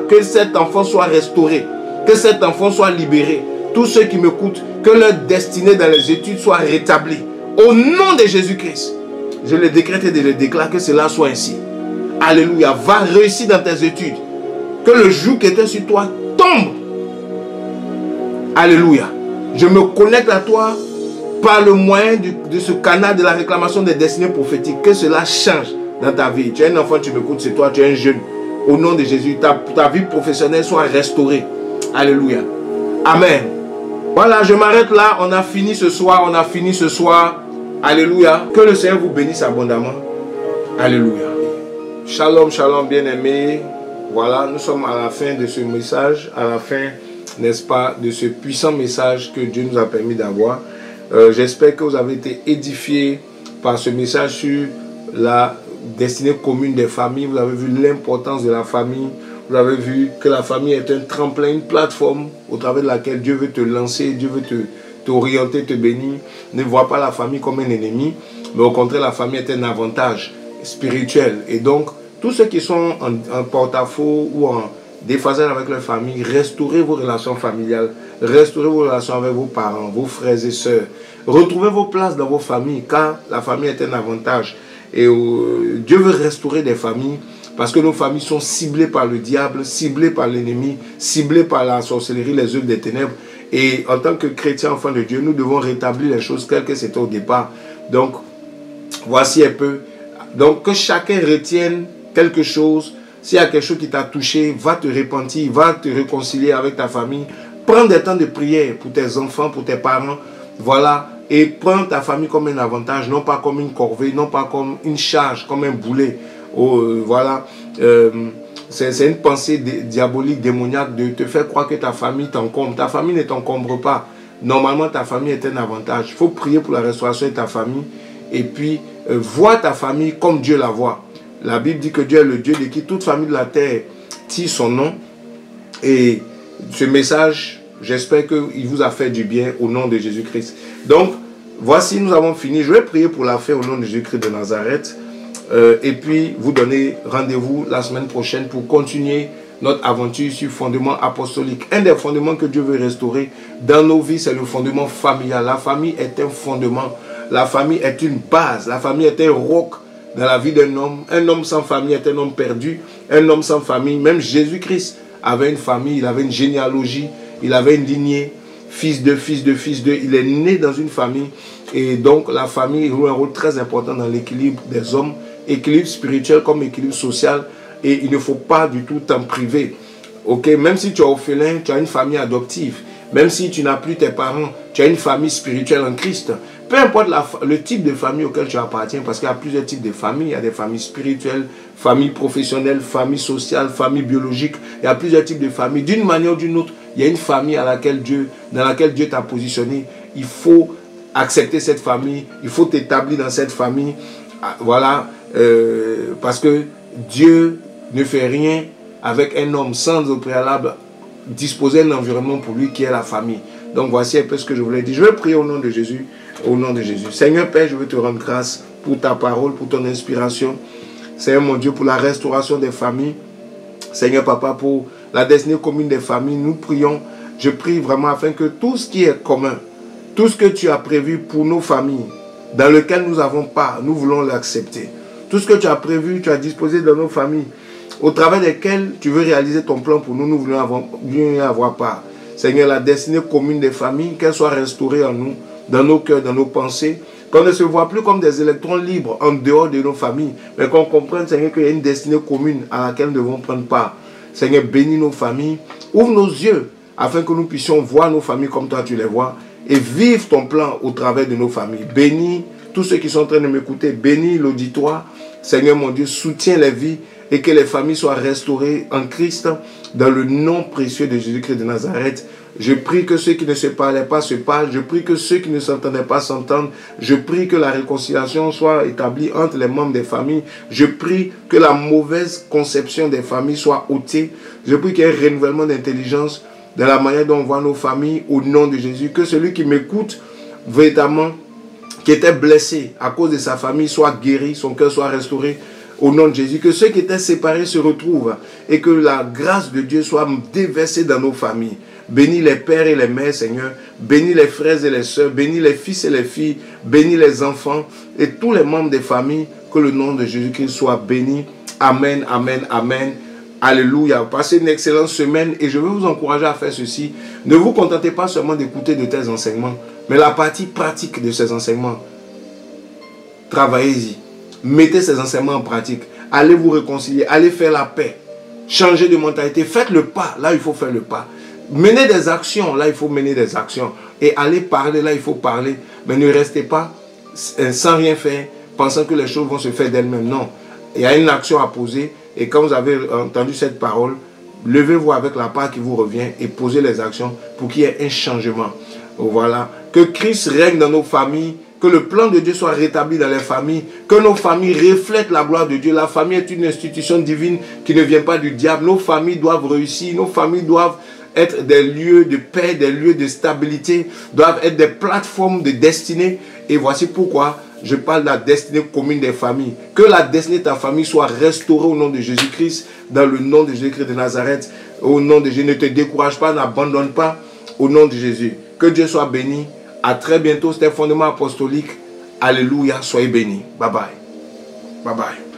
Que cet enfant soit restauré. Que cet enfant soit libéré. Tous ceux qui m'écoutent, que leur destinée dans les études soit rétablie. Au nom de Jésus-Christ. Je le décrète et je le déclare que cela soit ainsi. Alléluia. Va réussir dans tes études. Que le joug qui était sur toi tombe. Alléluia. Je me connecte à toi par le moyen de ce canal de la réclamation des destinées prophétiques. Que cela change dans ta vie. Tu es un enfant, tu m'écoutes, c'est toi, tu es un jeune. Au nom de Jésus, ta vie professionnelle soit restaurée. Alléluia. Amen. Voilà, je m'arrête là. On a fini ce soir. On a fini ce soir. Alléluia. Que le Seigneur vous bénisse abondamment. Alléluia. Shalom, shalom, bien-aimés. Voilà, nous sommes à la fin de ce message. À la fin, n'est-ce pas, de ce puissant message que Dieu nous a permis d'avoir. J'espère que vous avez été édifiés par ce message sur la destinée commune des familles. Vous avez vu l'importance de la famille. Vous avez vu que la famille est un tremplin, une plateforme au travers de laquelle Dieu veut te lancer, Dieu veut t'orienter, te bénir. Ne vois pas la famille comme un ennemi, mais au contraire, la famille est un avantage spirituel. Et donc, tous ceux qui sont en porte-à-faux ou en déphasage avec leur famille, restaurez vos relations familiales, restaurez vos relations avec vos parents, vos frères et sœurs. Retrouvez vos places dans vos familles, car la famille est un avantage. Et Dieu veut restaurer des familles, parce que nos familles sont ciblées par le diable, ciblées par l'ennemi, ciblées par la sorcellerie, les œuvres des ténèbres. Et en tant que chrétiens, enfants de Dieu, nous devons rétablir les choses telles que c'était au départ. Donc, voici un peu. Donc, que chacun retienne quelque chose. S'il y a quelque chose qui t'a touché, va te repentir, va te réconcilier avec ta famille. Prends des temps de prière pour tes enfants, pour tes parents. Voilà. Et prends ta famille comme un avantage, non pas comme une corvée, non pas comme une charge, comme un boulet. Voilà. C'est une pensée diabolique, démoniaque de te faire croire que ta famille t'encombre. Ta famille ne t'encombre pas. Normalement, ta famille est un avantage. Il faut prier pour la restauration de ta famille. Et puis, vois ta famille comme Dieu la voit. La Bible dit que Dieu est le Dieu de qui toute famille de la terre tire son nom. Et ce message, j'espère qu'il vous a fait du bien au nom de Jésus-Christ. Donc, voici, nous avons fini. Je vais prier pour la fin au nom de Jésus-Christ de Nazareth. Et puis, vous donner rendez-vous la semaine prochaine pour continuer notre aventure sur fondement apostolique. Un des fondements que Dieu veut restaurer dans nos vies, c'est le fondement familial. La famille est un fondement. La famille est une base. La famille est un roc dans la vie d'un homme. Un homme sans famille est un homme perdu. Un homme sans famille, même Jésus-Christ avait une famille, il avait une généalogie, il avait une lignée, fils de fils de fils de. Il est né dans une famille. Et donc la famille joue un rôle très important dans l'équilibre des hommes, équilibre spirituel comme équilibre social. Et il ne faut pas du tout t'en priver. Ok, même si tu es orphelin, tu as une famille adoptive. Même si tu n'as plus tes parents, tu as une famille spirituelle en Christ. Peu importe le type de famille auquel tu appartiens, parce qu'il y a plusieurs types de familles. Il y a des familles spirituelles, familles professionnelles, familles sociales, familles biologiques. Il y a plusieurs types de familles. D'une manière ou d'une autre, il y a une famille dans laquelle Dieu t'a positionné. Il faut accepter cette famille. Il faut t'établir dans cette famille. Voilà. Parce que Dieu ne fait rien avec un homme sans au préalable disposer d'un environnement pour lui qui est la famille. Donc voici un peu ce que je voulais dire. Je vais prier au nom de Jésus. Au nom de Jésus. Seigneur Père, je veux te rendre grâce pour ta parole, pour ton inspiration. Seigneur mon Dieu, pour la restauration des familles. Seigneur Papa, pour la destinée commune des familles, nous prions. Je prie vraiment afin que tout ce qui est commun, tout ce que tu as prévu pour nos familles, dans lequel nous n'avons pas, nous voulons l'accepter. Tout ce que tu as prévu, tu as disposé dans nos familles, au travers desquels tu veux réaliser ton plan pour nous, nous voulons avoir part. Seigneur, la destinée commune des familles, qu'elle soit restaurée en nous, dans nos cœurs, dans nos pensées. Qu'on ne se voit plus comme des électrons libres en dehors de nos familles, mais qu'on comprenne, Seigneur, qu'il y a une destinée commune à laquelle nous devons prendre part. Seigneur, bénis nos familles, ouvre nos yeux afin que nous puissions voir nos familles comme toi tu les vois et vivre ton plan au travers de nos familles. Bénis tous ceux qui sont en train de m'écouter, bénis l'auditoire. Seigneur mon Dieu, soutiens les vies et que les familles soient restaurées en Christ dans le nom précieux de Jésus-Christ de Nazareth. Je prie que ceux qui ne se parlaient pas se parlent. Je prie que ceux qui ne s'entendaient pas s'entendent. Je prie que la réconciliation soit établie entre les membres des familles. Je prie que la mauvaise conception des familles soit ôtée. Je prie qu'il y ait un renouvellement d'intelligence dans la manière dont on voit nos familles au nom de Jésus. Que celui qui m'écoute, véritablement, qui était blessé à cause de sa famille, soit guéri, son cœur soit restauré au nom de Jésus. Que ceux qui étaient séparés se retrouvent et que la grâce de Dieu soit déversée dans nos familles. Bénis les pères et les mères, Seigneur. Bénis les frères et les sœurs. Bénis les fils et les filles. Bénis les enfants et tous les membres des familles. Que le nom de Jésus-Christ soit béni. Amen, amen, amen. Alléluia. Passez une excellente semaine et je veux vous encourager à faire ceci. Ne vous contentez pas seulement d'écouter de tels enseignements, mais la partie pratique de ces enseignements. Travaillez-y. Mettez ces enseignements en pratique. Allez vous réconcilier. Allez faire la paix. Changez de mentalité. Faites le pas. Là, il faut faire le pas. Menez des actions. Là, il faut mener des actions. Et allez parler. Là, il faut parler. Mais ne restez pas sans rien faire, pensant que les choses vont se faire d'elles-mêmes. Non. Il y a une action à poser. Et quand vous avez entendu cette parole, levez-vous avec la part qui vous revient et posez les actions pour qu'il y ait un changement. Voilà. Que Christ règne dans nos familles. Que le plan de Dieu soit rétabli dans les familles. Que nos familles reflètent la gloire de Dieu. La famille est une institution divine qui ne vient pas du diable. Nos familles doivent réussir. Nos familles doivent être des lieux de paix, des lieux de stabilité, doivent être des plateformes de destinée. Et voici pourquoi je parle de la destinée commune des familles. Que la destinée de ta famille soit restaurée au nom de Jésus-Christ, dans le nom de Jésus-Christ de Nazareth. Au nom de Jésus, ne te décourage pas, n'abandonne pas, au nom de Jésus. Que Dieu soit béni. À très bientôt, c'était Fondement Apostolique. Alléluia, soyez bénis. Bye bye. Bye bye.